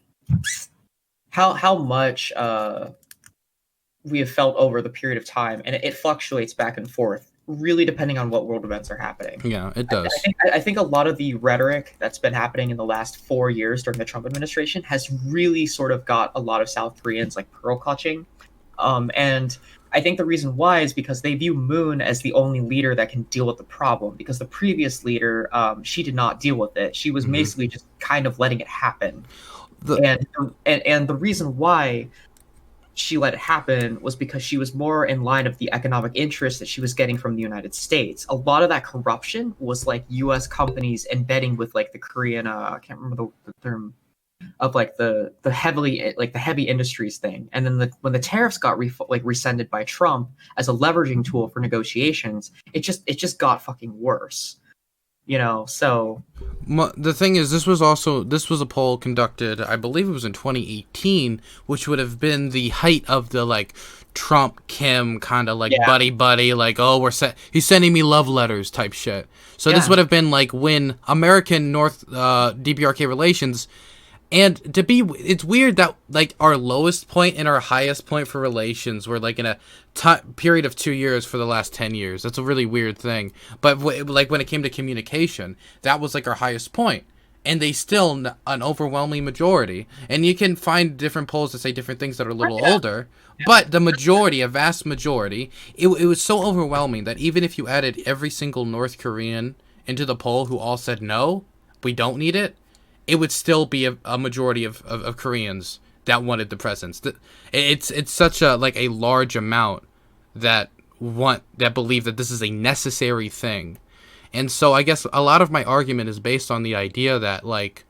we have felt over the period of time, and it fluctuates back and forth, really depending on what world events are happening. Yeah, it does. I think a lot of the rhetoric that's been happening in the last 4 years during the Trump administration has really sort of got a lot of South Koreans like pearl clutching. And I think the reason why is because they view Moon as the only leader that can deal with the problem, because the previous leader, she did not deal with it. She was basically just kind of letting it happen. And the reason why she let it happen was because she was more in line of the economic interest that she was getting from the United States. A lot of that corruption was like U.S. companies embedding with like the Korean, I can't remember the term, of like the heavy industries thing. And then when the tariffs got rescinded by Trump as a leveraging tool for negotiations, it just got fucking worse. You know, so the thing is, this was a poll conducted, I believe it was in 2018, which would have been the height of the like Trump Kim kind of like buddy, like, oh, he's sending me love letters type shit. So this would have been like when American North DPRK relations. And it's weird that like our lowest point and our highest point for relations were like in a period of 2 years for the last 10 years. That's a really weird thing. But like when it came to communication, that was like our highest point. And they still an overwhelming majority. And you can find different polls that say different things that are a little older. But the majority, a vast majority, it was so overwhelming that even if you added every single North Korean into the poll who all said no, we don't need it, it would still be a majority of Koreans that wanted the presence. It's such a like a large amount that believe that this is a necessary thing. And so I guess a lot of my argument is based on the idea that like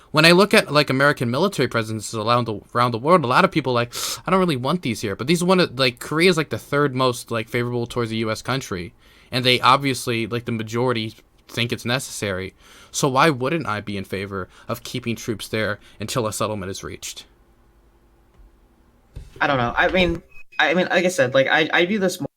when I look at like American military presences around the world, a lot of people like, I don't really want these here. But these like Korea is like the third most like favorable towards the US country, and they obviously like the majority think it's necessary. So why wouldn't I be in favor of keeping troops there until a settlement is reached? I don't know. I mean, like I said, like I view this more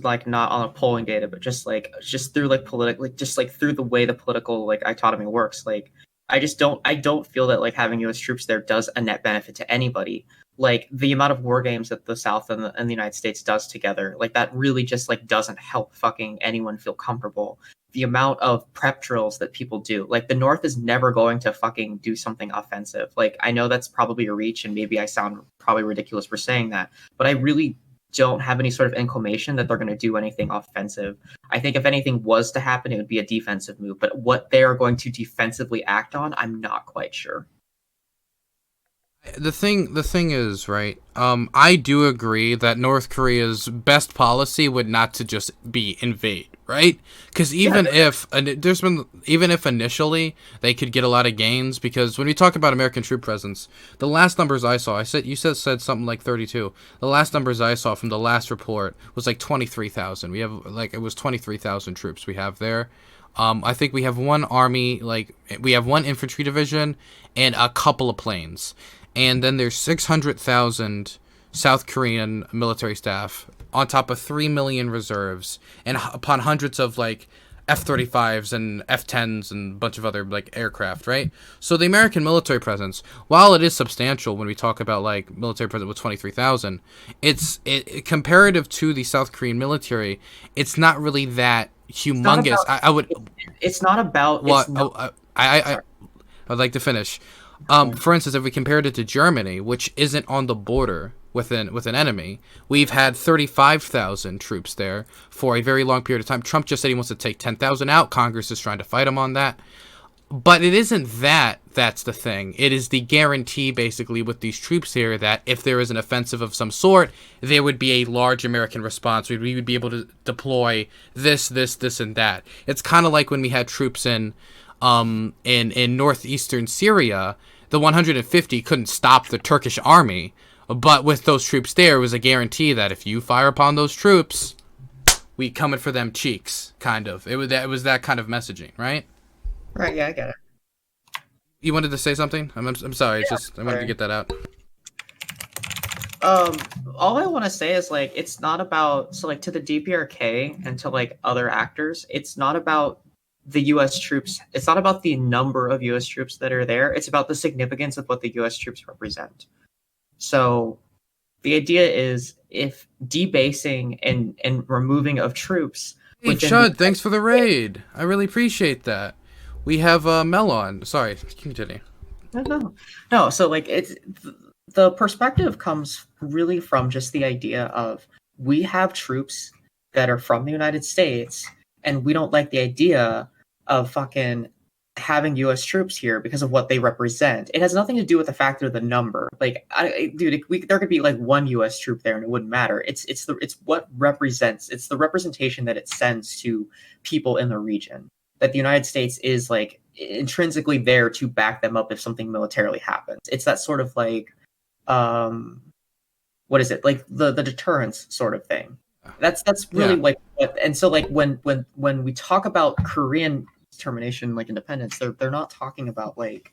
like not on a polling data, but just through like politically, just like through the way the political like dichotomy works. Like I don't feel that like having U.S. troops there does a net benefit to anybody. Like the amount of war games that the South and the United States does together, like that really just like doesn't help fucking anyone feel comfortable. The amount of prep drills that people do, like the North is never going to fucking do something offensive. Like I know that's probably a reach, and maybe I sound probably ridiculous for saying that, but I really don't have any sort of inclination that they're going to do anything offensive. I think if anything was to happen, it would be a defensive move, but what they are going to defensively act on, I'm not quite sure. The thing is, right, I do agree that North Korea's best policy would not to just be invade, right? Because even if initially they could get a lot of gains, because when we talk about American troop presence, the last numbers I saw, you said something like 32. The last numbers I saw from the last report was like 23,000. We have like it was 23,000 troops we have there. I think we have one army, like we have one infantry division and a couple of planes. And then there's 600,000 South Korean military staff on top of 3 million reserves, and upon hundreds of like F-35s and F-10s and a bunch of other like aircraft, right? So the American military presence, while it is substantial when we talk about like military presence with 23,000, it's comparative to the South Korean military, it's not really that humongous. It's not about. I'd like to finish. For instance, if we compared it to Germany, which isn't on the border with an enemy, we've had 35,000 troops there for a very long period of time. Trump just said he wants to take 10,000 out. Congress is trying to fight him on that. But it isn't that's the thing. It is the guarantee, basically, with these troops here, that if there is an offensive of some sort, there would be a large American response. We would be able to deploy this, and that. It's kind of like when we had troops in northeastern Syria. The 150 couldn't stop the Turkish army, but with those troops there, it was a guarantee that if you fire upon those troops, we coming for them cheeks, kind of. It was that kind of messaging, right? Right, yeah, I get it. You wanted to say something? I'm sorry. It's just I wanted to get that out. All I want to say is like it's not about to the DPRK and to like other actors. It's not about the U.S. troops. It's not about the number of U.S. troops that are there. It's about the significance of what the U.S. troops represent. So, the idea is if debasing and removing of troops. Hey, Chud, thanks for the raid. I really appreciate that. We have Mel on. Sorry, continue. No. So like it's the perspective comes really from just the idea of we have troops that are from the United States, and we don't like the idea of fucking having U.S. troops here because of what they represent. It has nothing to do with the fact or the number. Like, there could be like one U.S. troop there and it wouldn't matter. It's what represents. It's the representation that it sends to people in the region. That the United States is like intrinsically there to back them up if something militarily happens. It's that sort of like, what is it? Like the deterrence sort of thing. That's really like, and so like when we talk about Korean determination, like independence, they're not talking about like,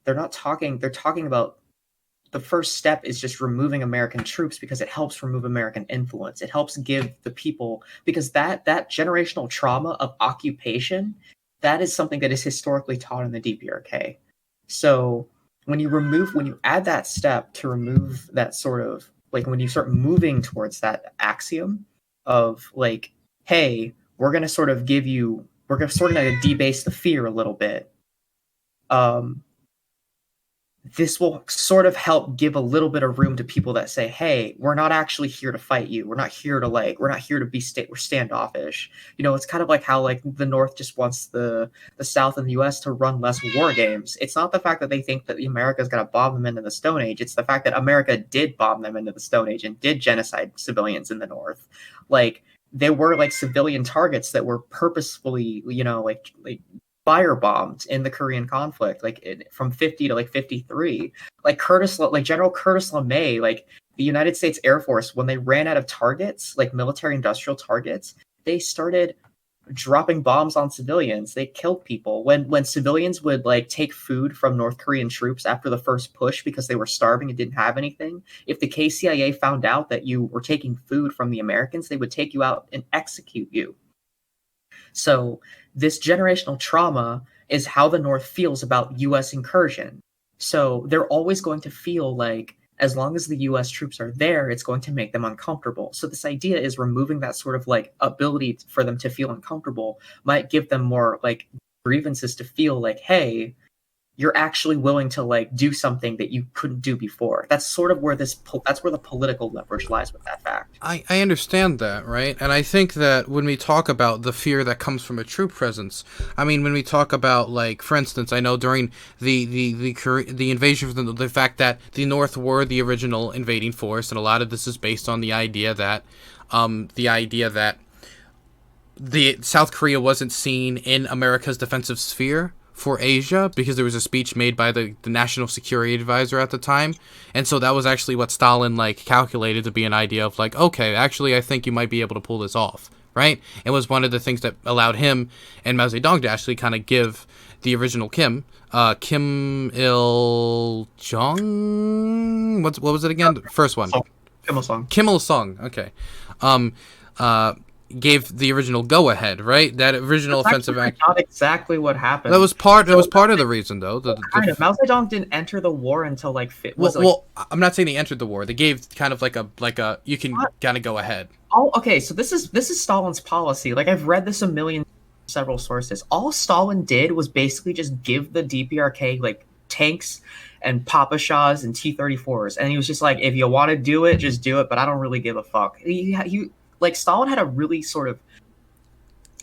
they're talking about the first step is just removing American troops because it helps remove American influence. It helps give the people, because that generational trauma of occupation, that is something that is historically taught in the DPRK. So when you add that step to remove that sort of, like when you start moving towards that axiom of like, hey, we're going to sort of debase the fear a little bit. This will sort of help give a little bit of room to people that say, hey, we're not actually here to fight you. We're not here to be we're standoffish. You know, it's kind of like how like the North just wants the South and the US to run less war games. It's not the fact that they think that America's going to bomb them into the Stone Age. It's the fact that America did bomb them into the Stone Age and did genocide civilians in the North. Like, there were like civilian targets that were purposefully, you know, like firebombed in the Korean conflict, like from 50 to like 53. Like General Curtis LeMay, like the United States Air Force, when they ran out of targets, like military industrial targets, they started dropping bombs on civilians. They killed people. When civilians would like take food from North Korean troops after the first push because they were starving and didn't have anything, if the KCIA found out that you were taking food from the Americans, they would take you out and execute you. So this generational trauma is how the North feels about U.S. incursion. So they're always going to feel like as long as the U.S. troops are there, it's going to make them uncomfortable. So this idea is removing that sort of like ability for them to feel uncomfortable might give them more like grievances to feel like, hey, you're actually willing to like do something that you couldn't do before. That's sort of where that's where the political leverage lies with that fact. I understand that, right? And I think that when we talk about the fear that comes from a troop presence, I mean, when we talk about, like, for instance, I know during the invasion, the fact that the North were the original invading force, and a lot of this is based on the idea that the South Korea wasn't seen in America's defensive sphere for Asia, because there was a speech made by the national security advisor at the time, and so that was actually what Stalin like calculated to be an idea of like, okay, actually I think you might be able to pull this off, right? It was one of the things that allowed him and Mao Zedong to actually kind of give the original Kim Il-jung, what was it again? The first one, Kim Il-sung, okay, gave the original go-ahead, right? That original offensive act. Not exactly what happened. That was part of the reason, though. Mao Zedong didn't enter the war until like. Well, I'm not saying they entered the war. They gave kind of like a you can kind of go ahead. Oh, okay. So this is Stalin's policy. Like, I've read this several sources. All Stalin did was basically just give the DPRK like tanks and Papashas and T-34s, and he was just like, if you want to do it, just do it. But I don't really give a fuck. He like Stalin had a really sort of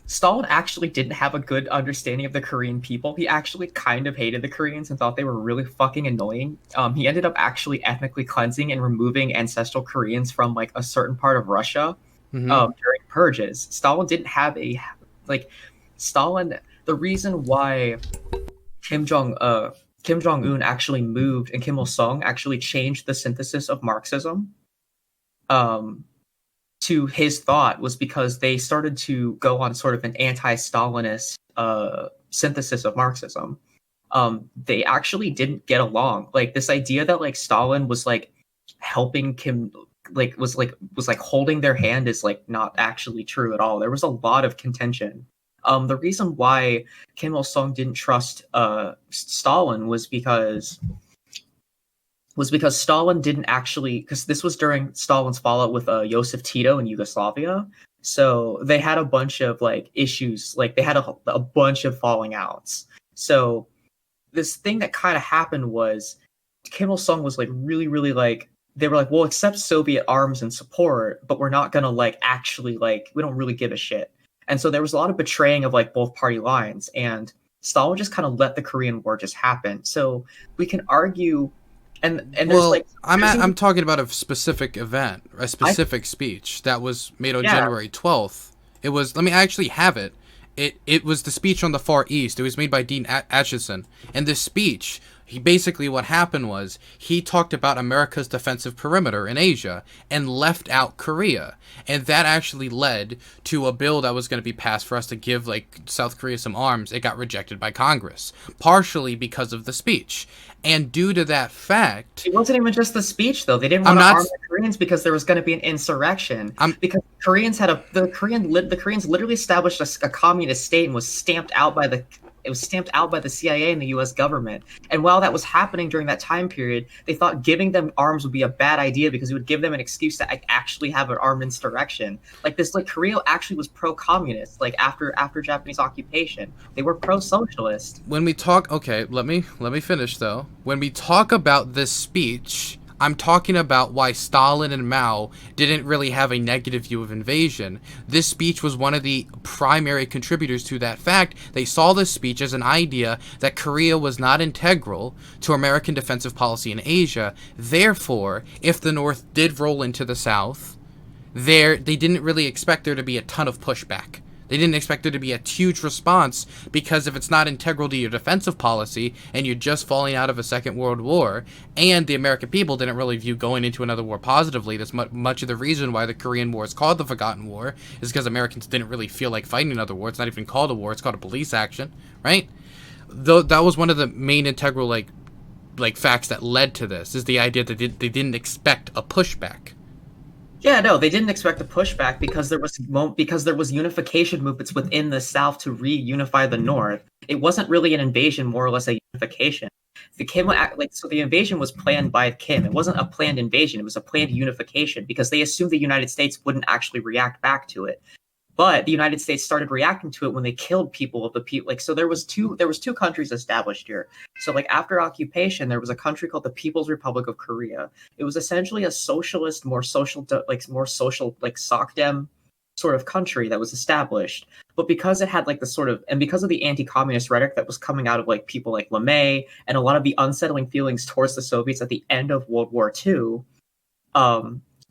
Stalin actually didn't have a good understanding of the Korean people. He actually kind of hated the Koreans and thought they were really fucking annoying. He ended up actually ethnically cleansing and removing ancestral Koreans from like a certain part of Russia during purges. Stalin didn't have a like Stalin. The reason why Kim Jong Un actually moved and Kim Il Sung actually changed the synthesis of Marxism to his thought was because they started to go on sort of an anti-Stalinist synthesis of Marxism. They actually didn't get along. Like this idea that like Stalin was like helping Kim, like was holding their hand is like not actually true at all. There was a lot of contention. The reason why Kim Il Sung didn't trust Stalin was because Stalin didn't actually, because this was during Stalin's fallout with Joseph Tito in Yugoslavia. So they had a bunch of like issues, like they had a bunch of falling outs. So this thing that kind of happened was Kim Il Sung was like really, really like, they were like, we'll accept Soviet arms and support, but we're not gonna like actually like, we don't really give a shit. And so there was a lot of betraying of like both party lines, and Stalin just kind of let the Korean War just happen. So we can argue, and there's well, like I'm talking about a specific event, a specific speech that was made on January 12th. It was, let me actually have it. It was the speech on the Far East. It was made by Dean Acheson. And this speech, basically what happened was he talked about America's defensive perimeter in Asia and left out Korea. And that actually led to a bill that was going to be passed for us to give like South Korea some arms. It got rejected by Congress, partially because of the speech. And due to that fact, it wasn't even just the speech, though. They didn't want to arm the Koreans because there was going to be an insurrection. Because the Koreans literally established a communist state and was stamped out by the CIA and the U.S. government. And while that was happening during that time period, they thought giving them arms would be a bad idea because it would give them an excuse to actually have an armed insurrection. Like this, like Korea actually was pro-communist. Like after Japanese occupation, they were pro-socialist. When we talk, okay, let me finish though. When we talk about this speech, I'm talking about why Stalin and Mao didn't really have a negative view of invasion. This speech was one of the primary contributors to that fact. They saw this speech as an idea that Korea was not integral to American defensive policy in Asia. Therefore, if the North did roll into the South, they didn't really expect there to be a ton of pushback. They didn't expect there to be a huge response, because if it's not integral to your defensive policy and you're just falling out of a Second World War, and the American people didn't really view going into another war positively, that's much of the reason why the Korean War is called the Forgotten War, is because Americans didn't really feel like fighting another war. It's not even called a war, it's called a police action, right? Though that was one of the main integral like facts that led to this, is the idea that they didn't expect a pushback. Yeah, no, they didn't expect a pushback because there was unification movements within the South to reunify the North. It wasn't really an invasion, more or less a unification. So the invasion was planned by Kim. It wasn't a planned invasion; it was a planned unification because they assumed the United States wouldn't actually react back to it. But the United States started reacting to it when they killed people of the people. Like, so there was two countries established here. So like after occupation, there was a country called the People's Republic of Korea. It was essentially a socialist, more social SOCDEM sort of country that was established. But because it had like the sort of, and because of the anti-communist rhetoric that was coming out of like people like LeMay and a lot of the unsettling feelings towards the Soviets at the end of World War II,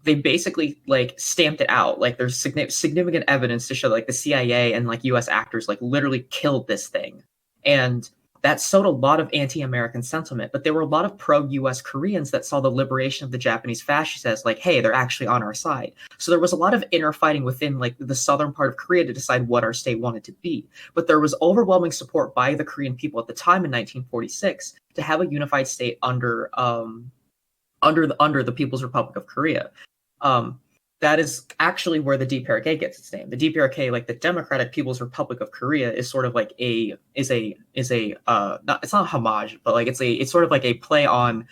they basically like stamped it out. Like there's significant evidence to show like the CIA and like US actors like literally killed this thing. And that sowed a lot of anti-American sentiment. But there were a lot of pro-US Koreans that saw the liberation of the Japanese fascists as like, hey, they're actually on our side. So there was a lot of inner fighting within like the southern part of Korea to decide what our state wanted to be. But there was overwhelming support by the Korean people at the time in 1946 to have a unified state under the People's Republic of Korea. That is actually where the DPRK gets its name. The DPRK, like the Democratic People's Republic of Korea, is sort of like it's not a homage, but like it's sort of like a play on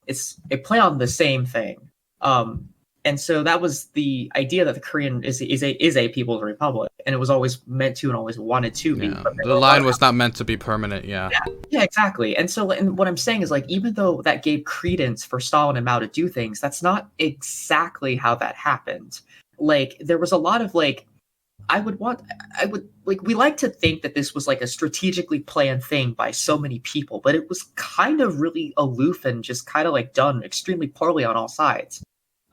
the same thing. And so that was the idea that the Korean is a People's Republic, and it was always meant to and always wanted to be. Yeah. The line was not meant to be permanent. Yeah, exactly. And so, and what I'm saying is like, even though that gave credence for Stalin and Mao to do things, that's not exactly how that happened. Like there was a lot of like I would like, we like to think that this was like a strategically planned thing by so many people, but it was kind of really aloof and just kind of like done extremely poorly on all sides.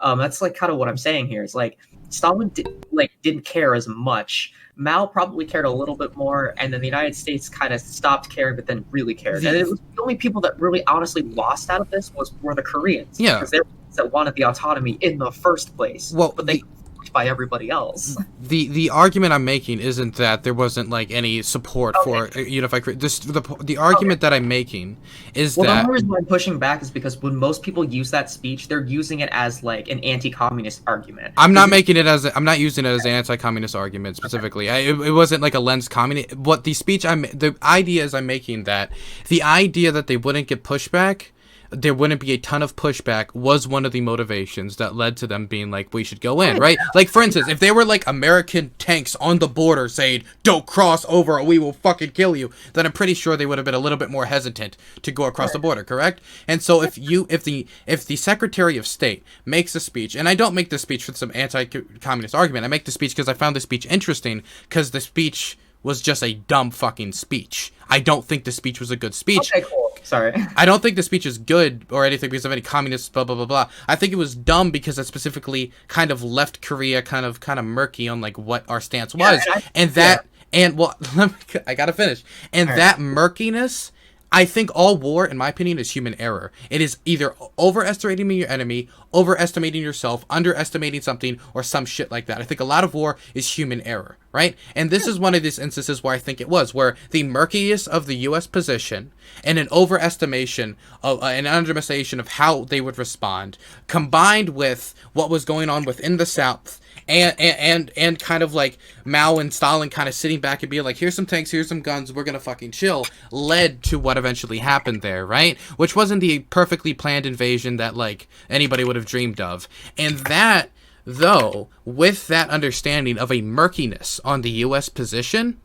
That's like kind of what I'm saying here. It's like Stalin didn't care as much. Mao probably cared a little bit more, and then the United States kind of stopped caring, but then really cared. And it was the only people that really honestly lost out of this were the Koreans. Yeah. Because they're the ones that wanted the autonomy in the first place. Well, but they by everybody else. The argument I'm making isn't that there wasn't like any support for unified. The argument that I'm making is the that only reason why I'm pushing back is because when most people use that speech, they're using it as like an anti-communist argument. I'm not using it as an anti-communist argument specifically. It wasn't like a lens communist. What the idea is I'm making that the idea that they wouldn't get pushback, there wouldn't be a ton of pushback, was one of the motivations that led to them being like, we should go in, right? Like, for instance, if they were like American tanks on the border saying, don't cross over or we will fucking kill you, then I'm pretty sure they would have been a little bit more hesitant to go across the border, correct? And so if the Secretary of State makes a speech, and I don't make this speech for some anti-communist argument, I make the speech because I found the speech interesting, because the speech was just a dumb fucking speech. I don't think the speech was a good speech. Okay, cool. Sorry. I don't think the speech is good or anything because of any communist blah blah blah blah. I think it was dumb because it specifically kind of left Korea kind of murky on like what our stance was. I gotta finish. And that murkiness, I think all war, in my opinion, is human error. It is either overestimating your enemy, overestimating yourself, underestimating something, or some shit like that. I think a lot of war is human error, right? And this is one of these instances where I think it was, where the murkiness of the U.S. position and an overestimation of an underestimation of how they would respond, combined with what was going on within the South, and kind of like Mao and Stalin kind of sitting back and being like, here's some tanks, here's some guns, we're gonna fucking chill, led to what eventually happened there, right? Which wasn't the perfectly planned invasion that like anybody would have dreamed of. And that, though, with that understanding of a murkiness on the U.S. position,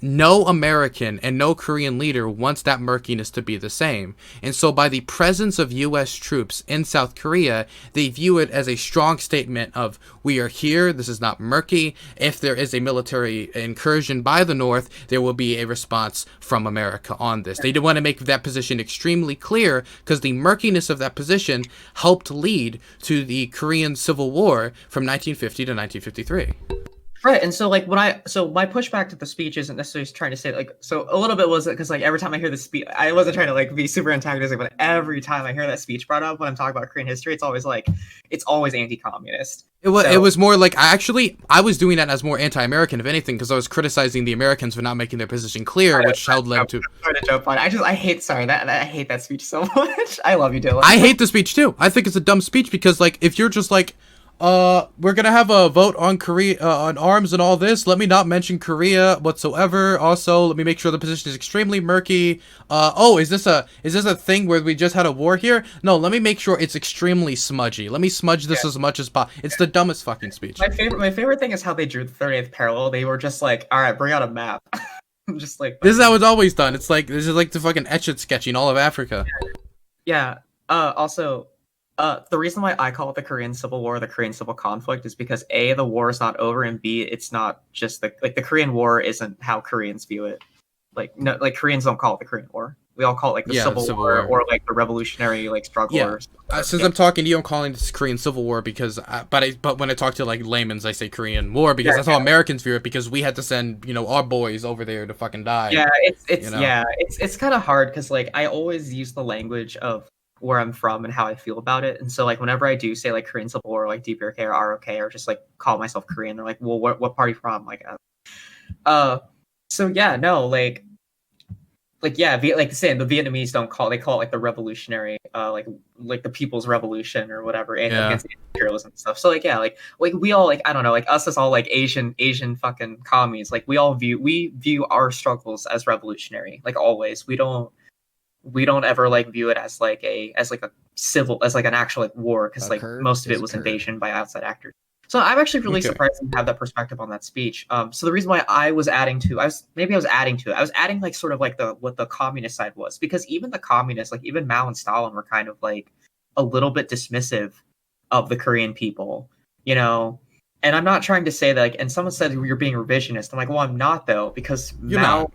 no American and no Korean leader wants that murkiness to be the same. And so by the presence of U.S. troops in South Korea, they view it as a strong statement of, we are here, this is not murky. If there is a military incursion by the North, there will be a response from America on this. They did want to make that position extremely clear because the murkiness of that position helped lead to the Korean Civil War from 1950 to 1953. Right, and so like my pushback to the speech isn't necessarily trying to say like, so a little bit was it because like every time I hear the speech, I wasn't trying to like be super antagonistic, but every time I hear that speech brought up when I'm talking about Korean history, it's always anti-communist. It was more like I was doing that as more anti-American, if anything, because I was criticizing the Americans for not making their position clear, which led to. Sorry to joke on. I hate that speech so much. I love you, Dylan. I hate the speech too. I think it's a dumb speech because like if you're just like, we're gonna have a vote on Korea, on arms and all this. Let me not mention Korea whatsoever. Also, let me make sure the position is extremely murky. Is this a thing where we just had a war here? No, let me make sure it's extremely smudgy. Let me smudge this as much as possible. It's the dumbest fucking speech. My favorite thing is how they drew the 30th parallel. They were just like, all right, bring out a map. Just like this is how it's always done. It's like this is like the fucking Etch-it sketching all of Africa. Yeah. Also. The reason why I call it the Korean Civil War, the Korean Civil Conflict, is because A, the war is not over, and B, it's not just the Korean War isn't how Koreans view it. Like no, like Koreans don't call it the Korean War. We all call it like the Civil War or like the revolutionary like struggle. Yeah. Since I'm talking to you, I'm calling this Korean Civil War because, but when I talk to like layman's, I say Korean War because that's how Americans view it because we had to send our boys over there to fucking die. Yeah, it's kind of hard because like I always use the language of where I'm from and how I feel about it. And so like whenever I do say like Korean Civil War or like DPRK or ROK or just like call myself Korean, they're like, well, what party from? Like, so yeah, no, like saying the Vietnamese they call it like the revolutionary, like the People's Revolution or whatever, and against imperialism and stuff. So like we all like I don't know, like us as all like Asian fucking commies, like we view our struggles as revolutionary, like always. We don't ever like view it as like an actual like war because like most of it was invasion by outside actors. So I'm actually really surprised to have that perspective on that speech. So the reason why I was adding like sort of like what the communist side was, because even the communists, like even Mao and Stalin, were kind of like a little bit dismissive of the Korean people, And I'm not trying to say that, like, and someone said you're being revisionist. I'm like, well, I'm not, though, because You're not.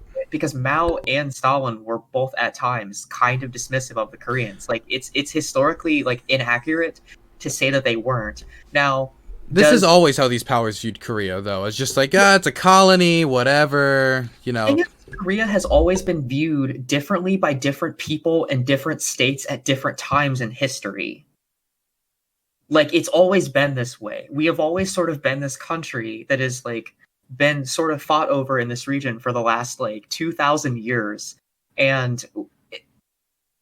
Mao and Stalin were both at times kind of dismissive of the Koreans. Like, it's historically like inaccurate to say that they weren't. Now, This is always how these powers viewed Korea, though. It's just like, it's a colony, whatever, you know. Korea has always been viewed differently by different people and different states at different times in history. Like, it's always been this way. We have always sort of been this country that is like been sort of fought over in this region for the last like 2,000 years, and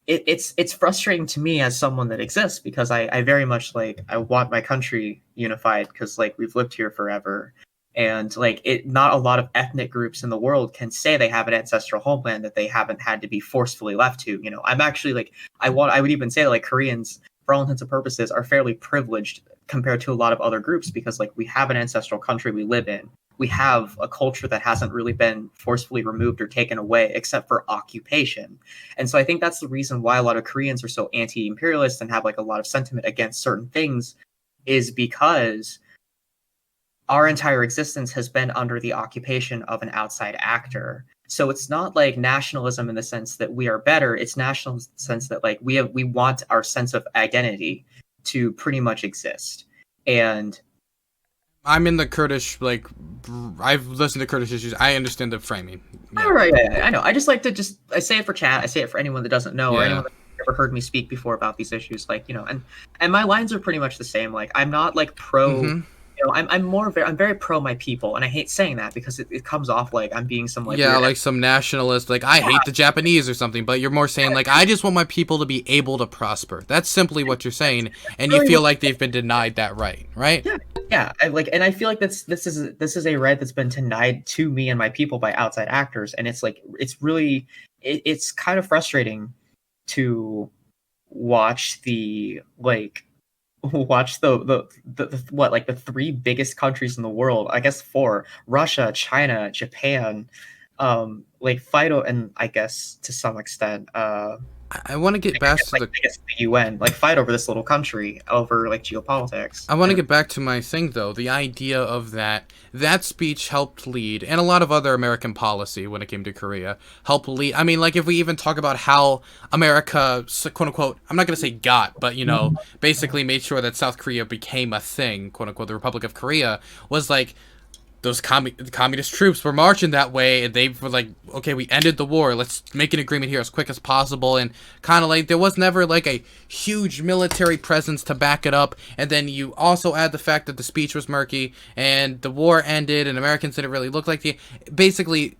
it's frustrating to me as someone that exists, because I very much like, I want my country unified, because like we've lived here forever, and like not a lot of ethnic groups in the world can say they have an ancestral homeland that they haven't had to be forcefully left to. You know, I'm actually like, I would even say that, like, Koreans, for all intents and purposes, are fairly privileged compared to a lot of other groups, because like we have an ancestral country we live in. We have a culture that hasn't really been forcefully removed or taken away except for occupation. And so I think that's the reason why a lot of Koreans are so anti-imperialist and have like a lot of sentiment against certain things, is because our entire existence has been under the occupation of an outside actor. So it's not like nationalism in the sense that we are better. It's national in the sense that like we want our sense of identity to pretty much exist. And I'm in the Kurdish, like, I've listened to Kurdish issues. I understand the framing. Yeah. All right, yeah, I know. I just like to I say it for chat. I say it for anyone that doesn't know, or anyone that's never heard me speak before about these issues. Like, you know, and my lines are pretty much the same. Like, I'm not like pro. Mm-hmm. You know, I'm very pro my people, and I hate saying that because it comes off like I'm being some like like some nationalist, like I hate the Japanese or something. But you're more saying like I just want my people to be able to prosper. That's simply what you're saying, and you feel like they've been denied that right? Yeah. I feel like this is a right that's been denied to me and my people by outside actors, and it's like it's kind of frustrating to watch the what, like the three biggest countries in the world, I guess four: Russia, China, Japan, like fight, and I guess to some extent I want to get back to the UN, like fight over this little country over like geopolitics. I want to get back to my thing, though. The idea of that speech helped lead, and a lot of other American policy when it came to Korea helped lead. I mean, like, if we even talk about how America, quote unquote, I'm not going to say got, but, you know, basically made sure that South Korea became a thing, quote unquote, the Republic of Korea, was like, those communist troops were marching that way, and they were like, okay, we ended the war, let's make an agreement here as quick as possible, and kind of like, there was never like a huge military presence to back it up, and then you also add the fact that the speech was murky, and the war ended, and Americans didn't really look like basically,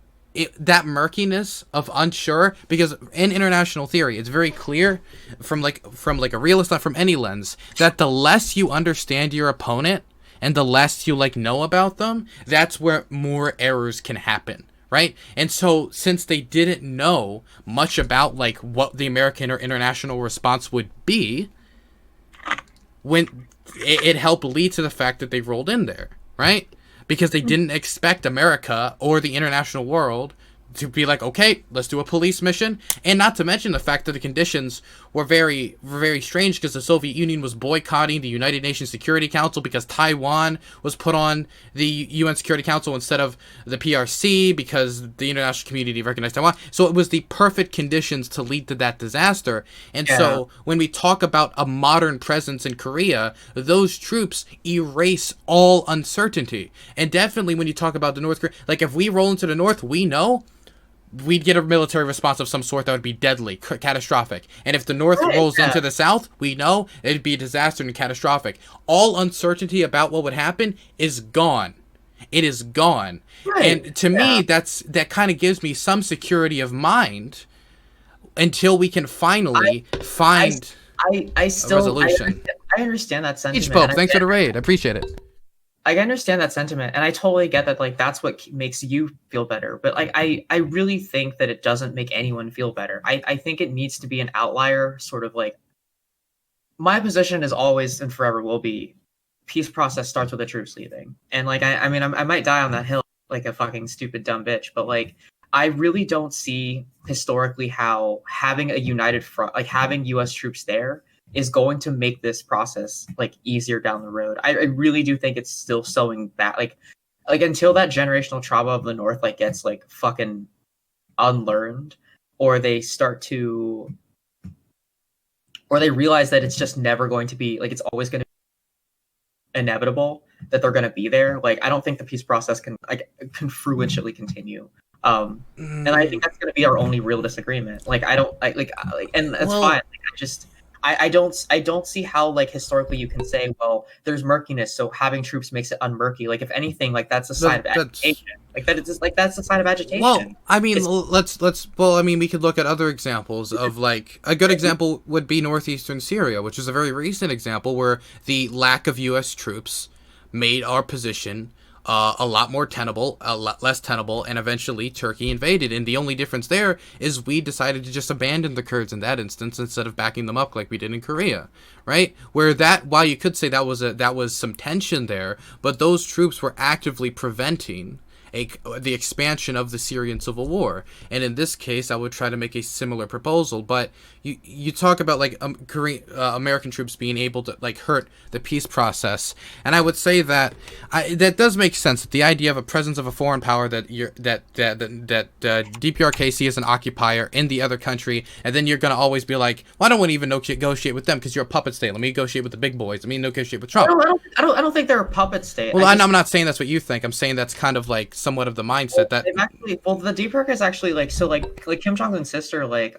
that murkiness of unsure, because in international theory, it's very clear from like a realist, not from any lens, that the less you understand your opponent, and the less you like know about them, that's where more errors can happen, right? And so since they didn't know much about like what the American or international response would be, when it helped lead to the fact that they rolled in there, right? Because they didn't expect America or the international world to be like, okay, let's do a police mission. And not to mention the fact that the conditions were very, very strange, because the Soviet Union was boycotting the United Nations Security Council because Taiwan was put on the UN Security Council instead of the PRC, because the international community recognized Taiwan. So it was the perfect conditions to lead to that disaster. And so when we talk about a modern presence in Korea, those troops erase all uncertainty. And definitely when you talk about the North Korea, like if we roll into the North, we know we'd get a military response of some sort that would be deadly, catastrophic. And if the North rolls into the South, we know it'd be a disaster and catastrophic. All uncertainty about what would happen is gone. It is gone. And to me, that kind of gives me some security of mind until we can finally find a resolution. I understand that sentiment. Pope, thanks for the raid. I appreciate it. I understand that sentiment, and I totally get that, like, that's what makes you feel better. But, like, I really think that it doesn't make anyone feel better. I think it needs to be an outlier, sort of like, my position is always and forever will be, peace process starts with the troops leaving. And, like, I mean, I might die on that hill like a fucking stupid dumb bitch, but, like, I really don't see historically how having a united front, like having U.S. troops there, is going to make this process like easier down the road. I really do think it's still sowing that like until that generational trauma of the North like gets like fucking unlearned, or they start to, or they realize that it's just never going to be like, it's always going to be inevitable that they're going to be there. Like I don't think the peace process can fruentially continue. And I think that's going to be our only real disagreement. Like I don't and that's fine. Like, I don't see how like historically you can say, well, there's murkiness, so having troops makes it unmurky. Like if anything, like that's a sign of agitation. Like that it's like that's a sign of agitation. Well, I mean, well, I mean, we could look at other examples of like a good example would be northeastern Syria, which is a very recent example where the lack of U.S. troops made our position a lot more tenable, a lot less tenable, and eventually Turkey invaded. And the only difference there is we decided to just abandon the Kurds in that instance instead of backing them up like we did in Korea, right? Where that, while you could say that was some tension there, but those troops were actively preventing the expansion of the Syrian civil war. And in this case, I would try to make a similar proposal. But you talk about like American troops being able to like hurt the peace process, and I would say that that does make sense. The idea of a presence of a foreign power that DPRK see as an occupier in the other country, and then you're gonna always be like, well, I don't want to even negotiate with them because you're a puppet state. Let me negotiate with the big boys. Let me negotiate with Trump. I don't think they're a puppet state. Well, I'm not saying that's what you think. I'm saying that's kind of like somewhat of the mindset that actually, well, the DPRK is actually like, so like Kim Jong-un's sister like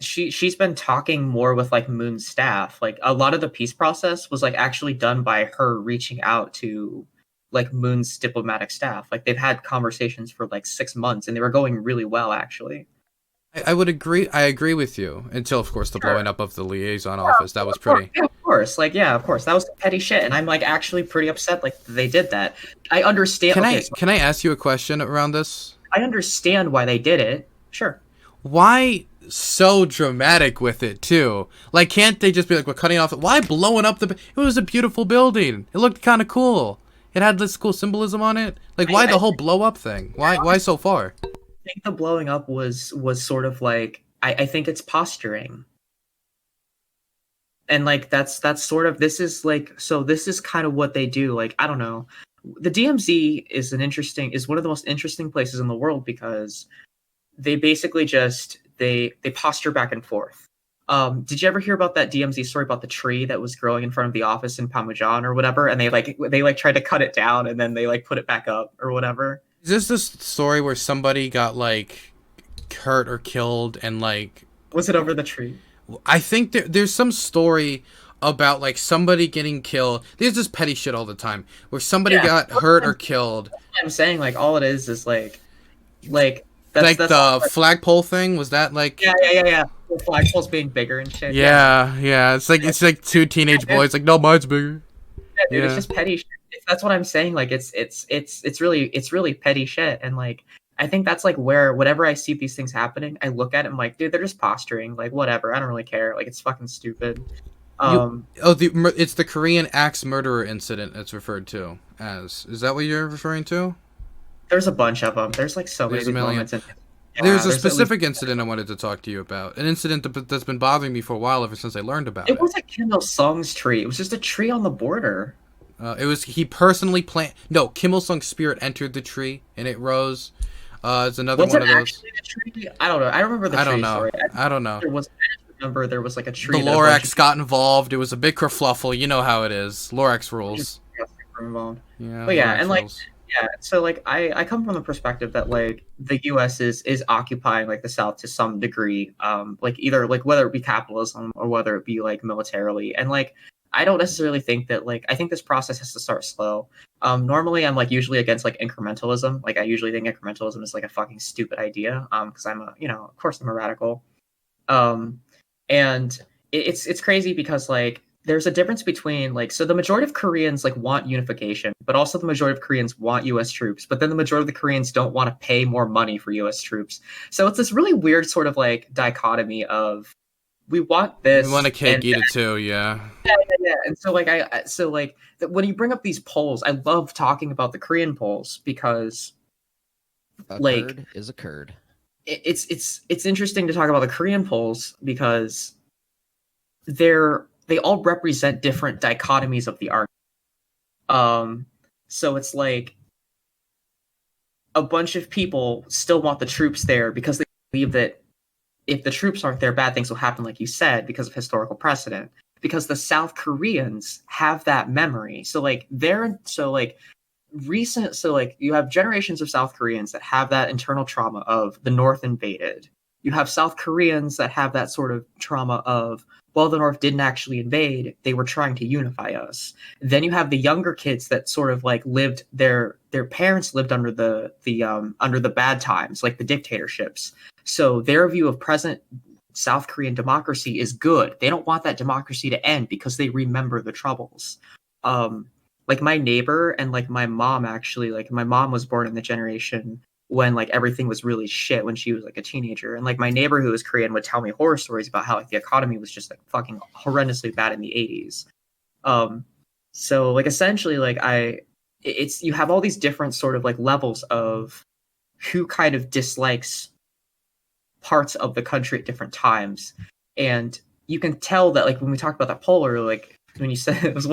she's been talking more with like Moon's staff. Like a lot of the peace process was like actually done by her reaching out to like Moon's diplomatic staff. Like they've had conversations for like 6 months and they were going really well actually. I would agree. I agree with you until, of course, the blowing up of the liaison office. That was pretty. Yeah, of course. Like, yeah, of course. That was petty shit, and I'm like actually pretty upset. Like they did that. I understand. Can I ask you a question around this? I understand why they did it. Sure. Why so dramatic with it too? Like, can't they just be like, we're cutting off? Why blowing up the? It was a beautiful building. It looked kind of cool. It had this cool symbolism on it. Like, why the whole blow up thing? Why so far? I think the blowing up was sort of like I think it's posturing, and like that's sort of, this is like, so this is kind of what they do. Like I don't know, the DMZ is one of the most interesting places in the world because they basically just they posture back and forth. Did you ever hear about that DMZ story about the tree that was growing in front of the office in Parmesan or whatever, and they tried to cut it down and then they like put it back up or whatever? Is this story where somebody got like hurt or killed and like? Was it over the tree? I think there's some story about like somebody getting killed. There's this petty shit all the time where somebody got hurt or killed. I'm saying like all it is like that's the flagpole thing. Was that like? Yeah. The flagpole's being bigger and shit. Yeah. It's like two teenage boys like, no, mine's bigger. Yeah, dude, it's just petty shit. That's what I'm saying. Like it's really petty shit, and like I think that's like where whenever I see these things happening, I look at it and I'm like, dude, they're just posturing. Like whatever, I don't really care. Like it's fucking stupid. It's the Korean axe murderer incident it's referred to as. Is that what you're referring to? There's a bunch of them. There's like so many moments. There's a specific incident I wanted to talk to you about. An incident that's been bothering me for a while ever since I learned about it. It wasn't Kim Il Sung's tree. It was just a tree on the border. He personally planted. No, Kim Il Sung's spirit entered the tree and it rose. It's another one of those. The tree? I don't know. I remember the tree story. I don't know. I just remember there was like a tree. The Lorax got involved. It was a big kerfluffle. You know how it is. Lorax rules. Yeah, but yeah, and like so like I come from the perspective that like the U.S. is occupying like the South to some degree, like either like whether it be capitalism or whether it be like militarily, and like I don't necessarily think that like I think this process has to start slow. Normally I'm like usually against like incrementalism. Like I usually think incrementalism is like a fucking stupid idea. Because I'm of course I'm a radical. And it's crazy because like there's a difference between like, so the majority of Koreans like want unification, but also the majority of Koreans want US troops, but then the majority of the Koreans don't want to pay more money for US troops. So it's this really weird sort of like dichotomy of we want this. We want a cake, eat it too, yeah. Yeah. And so like when you bring up these polls, I love talking about the Korean polls because a curd is a curd. it's interesting to talk about the Korean polls because they all represent different dichotomies of the argument. So it's like a bunch of people still want the troops there because they believe that if the troops aren't there, bad things will happen, like you said, because of historical precedent. Because the South Koreans have that memory. So like you have generations of South Koreans that have that internal trauma of the North invaded. You have South Koreans that have that sort of trauma of, well, the North didn't actually invade, they were trying to unify us. Then you have the younger kids that sort of like lived their parents lived under the bad times, like the dictatorships. So their view of present South Korean democracy is good. They don't want that democracy to end because they remember the troubles. Like my neighbor and like my mom, actually, like my mom was born in the generation when like everything was really shit when she was like a teenager. And like my neighbor who was Korean would tell me horror stories about how like the economy was just like fucking horrendously bad in the 80s. So like essentially like you have all these different sort of like levels of who kind of dislikes parts of the country at different times. And you can tell that like when we talk about that polar, like when you said it was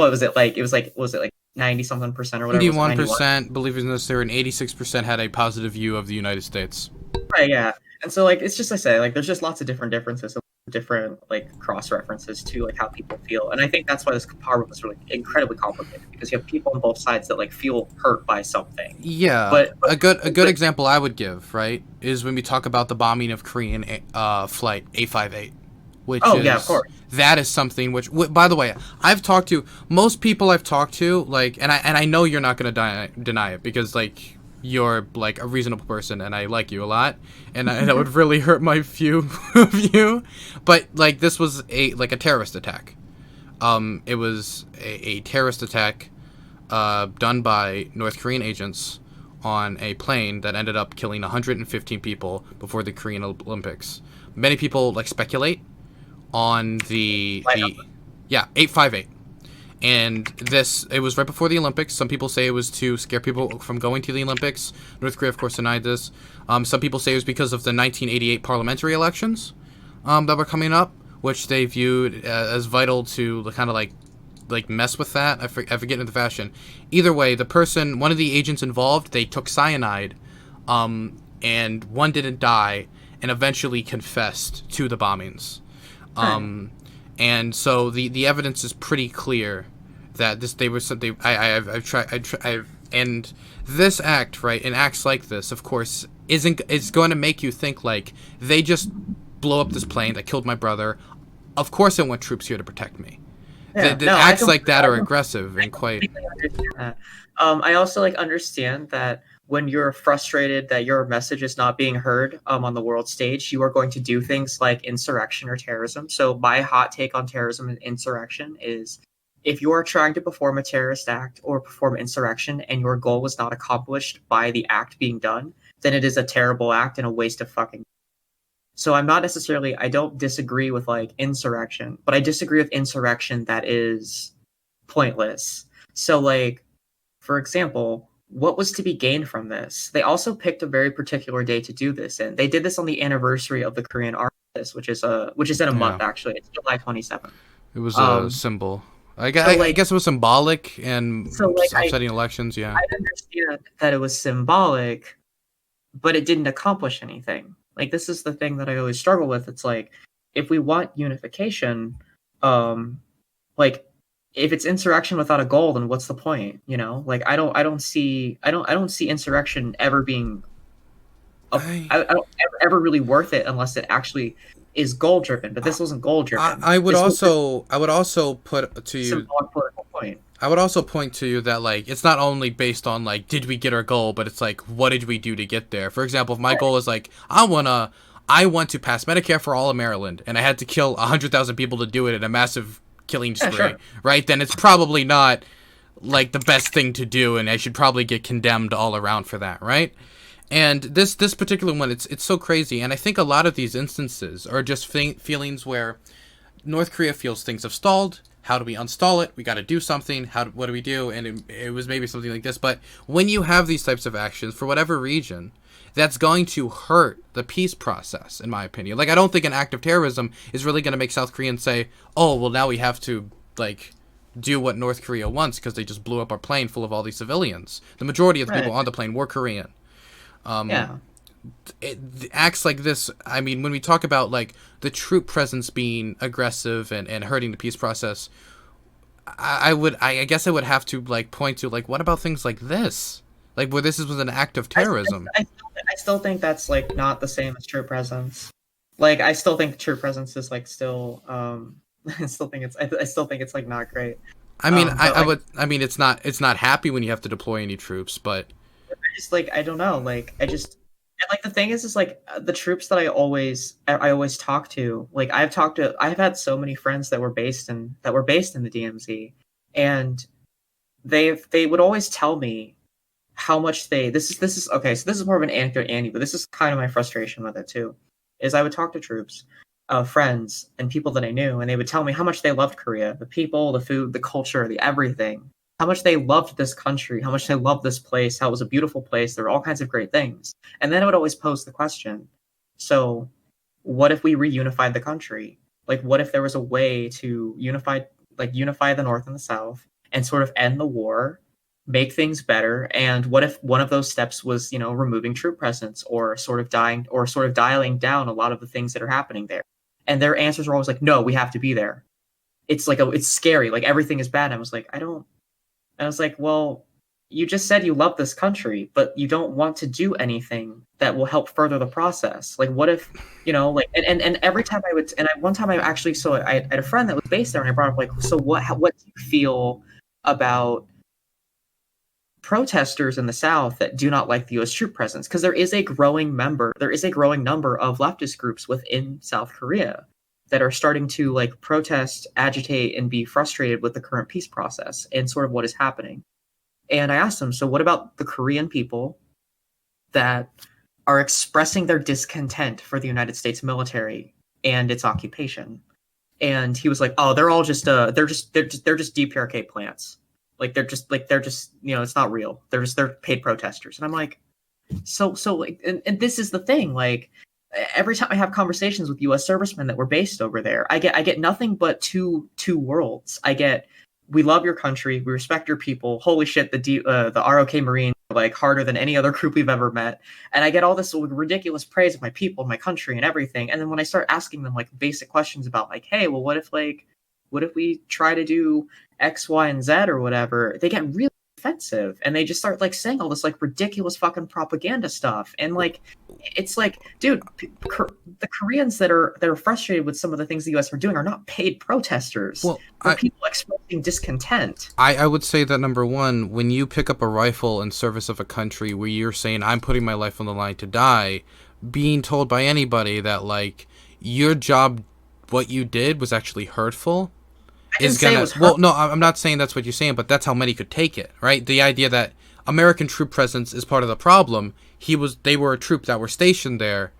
90 something percent or whatever. 81% believe in this, and 86% had a positive view of the United States. Right, yeah. And so like it's just, I say, like there's just lots of different differences, different like cross references to like how people feel. And I think that's why this power was really incredibly complicated, because you have people on both sides that like feel hurt by something. Yeah. But a good example I would give, right, is when we talk about the bombing of Korean flight A58. Yeah, of course. That is something which, by the way, most people I've talked to, like, and I know you're not going to deny it, because, like, you're, like, a reasonable person, and I like you a lot, and that would really hurt my view of you, but, like, this was a terrorist attack. It was a terrorist attack done by North Korean agents on a plane that ended up killing 115 people before the Korean Olympics. Many people, like, speculate on the 858, and it was right before the Olympics. Some people say it was to scare people from going to the Olympics. North Korea, of course, denied this. Some people say it was because of the 1988 parliamentary elections that were coming up, which they viewed as vital to kind of like mess with that. I forget in the fashion. Either way, one of the agents involved, they took cyanide, and one didn't die, and eventually confessed to the bombings. And so the evidence is pretty clear that and this act, right, and acts like this, of course, it's going to make you think like they just blow up this plane that killed my brother. Of course, I want troops here to protect me. Yeah, acts like that are aggressive and quite. I also like understand that when you're frustrated that your message is not being heard on the world stage, you are going to do things like insurrection or terrorism. So my hot take on terrorism and insurrection is, if you are trying to perform a terrorist act or perform insurrection and your goal was not accomplished by the act being done, then it is a terrible act and a waste of fucking. So I don't disagree with like insurrection, but I disagree with insurrection that is pointless. So like, for example, what was to be gained from this? They also picked a very particular day to do this, and they did this on the anniversary of the Korean Armistice, which is in a month actually. It's July 27th. It was a symbol. I guess it was symbolic and upsetting elections. Yeah, I understand that it was symbolic, but it didn't accomplish anything. Like, this is the thing that I always struggle with. It's like, if we want unification, like, if it's insurrection without a goal, then what's the point? You know, like I don't see insurrection ever being, I don't ever really worth it unless it actually is goal driven. But this wasn't goal driven. I would also put to you. Symbolic political point. I would also point to you that like it's not only based on like did we get our goal, but it's like what did we do to get there. For example, if my goal is like I want to pass Medicare for all of Maryland, and I had to kill 100,000 people to do it in a massive killing spree, right? Then it's probably not like the best thing to do, and I should probably get condemned all around for that, right? And this particular one, it's so crazy, and I think a lot of these instances are just feelings where North Korea feels things have stalled. How do we install it? We got to do something. What do we do? And it was maybe something like this. But when you have these types of actions for whatever reason, that's going to hurt the peace process, in my opinion. Like, I don't think an act of terrorism is really going to make South Koreans say, oh, well, now we have to, like, do what North Korea wants because they just blew up our plane full of all these civilians. The majority of the people on the plane were Korean. Acts like this, I mean, when we talk about, like, the troop presence being aggressive and hurting the peace process, I guess I would have to, like, point to, like, what about things like this? Like, where this was an act of terrorism. I still think that's, like, not the same as troop presence. Like, I still think troop presence is, like, still, I still think it's like not great. I mean, I mean, it's not happy when you have to deploy any troops, but I just, like, I don't know, like, and, like, the thing is like the troops that I always talk to, like, I've had so many friends that were based in the DMZ, and they would always tell me how much this is okay, so this is more of an anecdote, Andy, but this is kind of my frustration with it too, is I would talk to troops, friends and people that I knew, and they would tell me how much they loved Korea, the people, the food, the culture, the everything, how much they loved this country, how much they loved this place, how it was a beautiful place, there were all kinds of great things. And then I would always pose the question, so what if we reunified the country? Like, what if there was a way to unify the North and the South and sort of end the war, make things better? And what if one of those steps was, you know, removing troop presence or sort of dialing down a lot of the things that are happening there? And their answers were always like, no, we have to be there. It's like, it's scary. Like, everything is bad. I was like, I was like, well, you just said you love this country, but you don't want to do anything that will help further the process. Like, what if, you know, like, and every time one time I actually, so I had a friend that was based there, and I brought up, like, so what do you feel about protesters in the South that do not like the U.S. troop presence? Because there is a growing number of leftist groups within South Korea that are starting to, like, protest, agitate, and be frustrated with the current peace process and sort of what is happening. And I asked him, so what about the Korean people that are expressing their discontent for the United States military and its occupation? And he was like, oh, they're all just they're just DPRK plants. Like, they're just, you know, it's not real. They're paid protesters. And I'm like, so like, and this is the thing, like, every time I have conversations with U.S. servicemen that were based over there, I get nothing but two worlds. I get, we love your country, we respect your people. Holy shit, the ROK Marines are, like, harder than any other group we've ever met. And I get all this ridiculous praise of my people, my country, and everything. And then when I start asking them, like, basic questions about, like, hey, well, what if we try to do X, Y, and Z or whatever, they get really offensive, and they just start, like, saying all this, like, ridiculous fucking propaganda stuff. And, like, it's like, dude, the Koreans that are frustrated with some of the things the U.S. are doing are not paid protesters. Well, they're people expressing discontent. I would say that, number one, when you pick up a rifle in service of a country where you're saying, I'm putting my life on the line to die, being told by anybody that, like, your job, what you did was actually hurtful, is gonna, well, no, I'm not saying that's what you're saying, but that's how many could take it, right? The idea that American troop presence is part of the problem. They were a troop that were stationed there.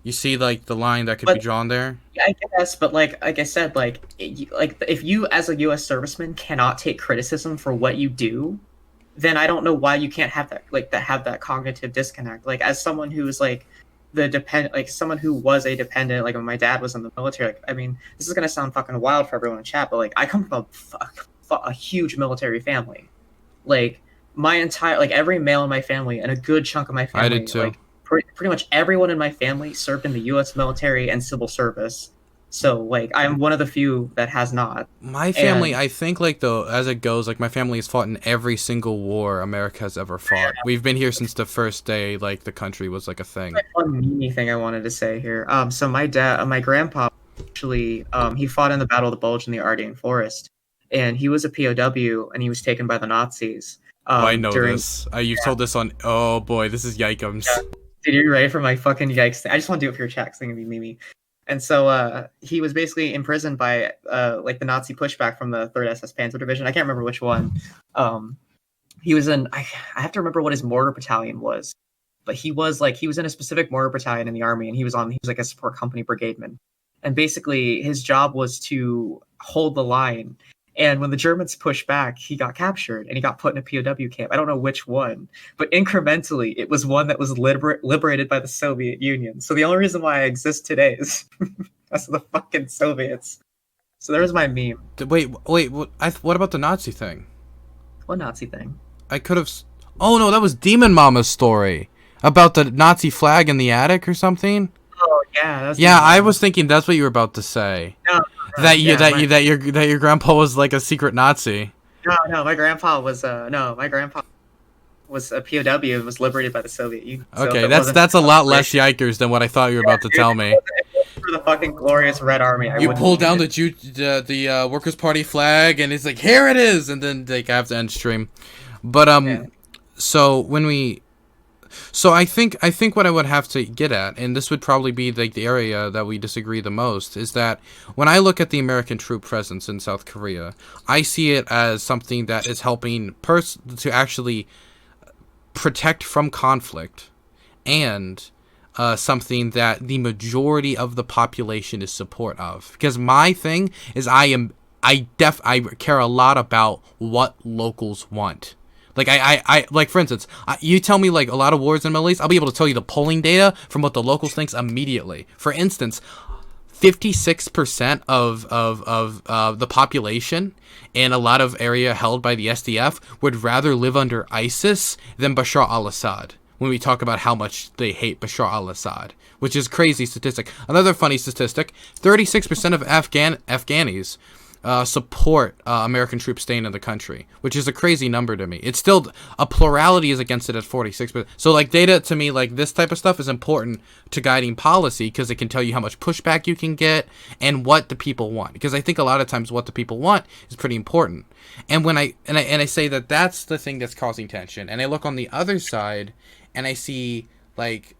You see, like, the line that could be drawn there? Yeah, I guess, but, like I said, like, if you as a U.S. serviceman cannot take criticism for what you do, then I don't know why you can't have that cognitive disconnect. Like, as someone who is, like, someone who was a dependent, like, when my dad was in the military, like, I mean, this is gonna sound fucking wild for everyone in chat, but, like, I come from a huge military family. Like, my entire, like, every male in my family and a good chunk of my family, I did too. Like, pretty much everyone in my family served in the U.S. military and civil service. So, like, I'm one of the few that has not. My family, I think, like, though, as it goes, like, my family has fought in every single war America has ever fought. We've been here since the first day, like, the country was, like, a thing. One meanie thing I wanted to say here. So my grandpa, actually, he fought in the Battle of the Bulge in the Ardean Forest, and he was a POW, and he was taken by the Nazis. I know this. You've told this on. Oh boy, this is yikums. Yeah. Dude, you're ready for my fucking yikes thing? I just want to do it for your chat, because it's gonna be Mimi. And so he was basically imprisoned by like, the Nazi pushback from the 3rd SS Panzer Division. I can't remember which one. He was in. I have to remember what his mortar battalion was, but he was in a specific mortar battalion in the army, and he was like a support company brigademan. And basically, his job was to hold the line And when the Germans pushed back, he got captured and he got put in a POW camp. I don't know which one, but incrementally, it was one that was liberated by the Soviet Union. So the only reason why I exist today is because of the fucking Soviets. So there's my meme. Wait, what about the Nazi thing? What Nazi thing? I could have... Oh, no, that was Demon Mama's story. About the Nazi flag in the attic or something? Oh, yeah. Yeah, I was thinking that's what you were about to say. No, that your grandpa was like a secret Nazi. No, my grandpa was a POW and was liberated by the Soviet Union. So Okay, that's a lot less yikers than what I thought you were about to tell me. For the fucking glorious Red Army, You pull down the Workers' Party flag, and it's like, here it is, and then I have to end stream. But So I think what I would have to get at, and this would probably be like the area that we disagree the most, is that when I look at the American troop presence in South Korea, I see it as something that is helping to actually protect from conflict, and something that the majority of the population is support of. Because my thing is I care a lot about what locals want. Like I like, for instance, you tell me like a lot of wars in the Middle East, I'll be able to tell you the polling data from what the locals thinks immediately. For instance, 56% of the population in a lot of area held by the SDF would rather live under ISIS than Bashar al-Assad. When we talk about how much they hate Bashar al-Assad, which is crazy statistic. Another funny statistic: 36% of Afghanis support American troops staying in the country, which is a crazy number to me. It's still, a plurality is against it at 46%. So like, data to me, like this type of stuff is important to guiding policy, because it can tell you how much pushback you can get and what the people want. Because I think a lot of times what the people want is pretty important. And when I say that that's the thing that's causing tension, and I look on the other side and I see, like,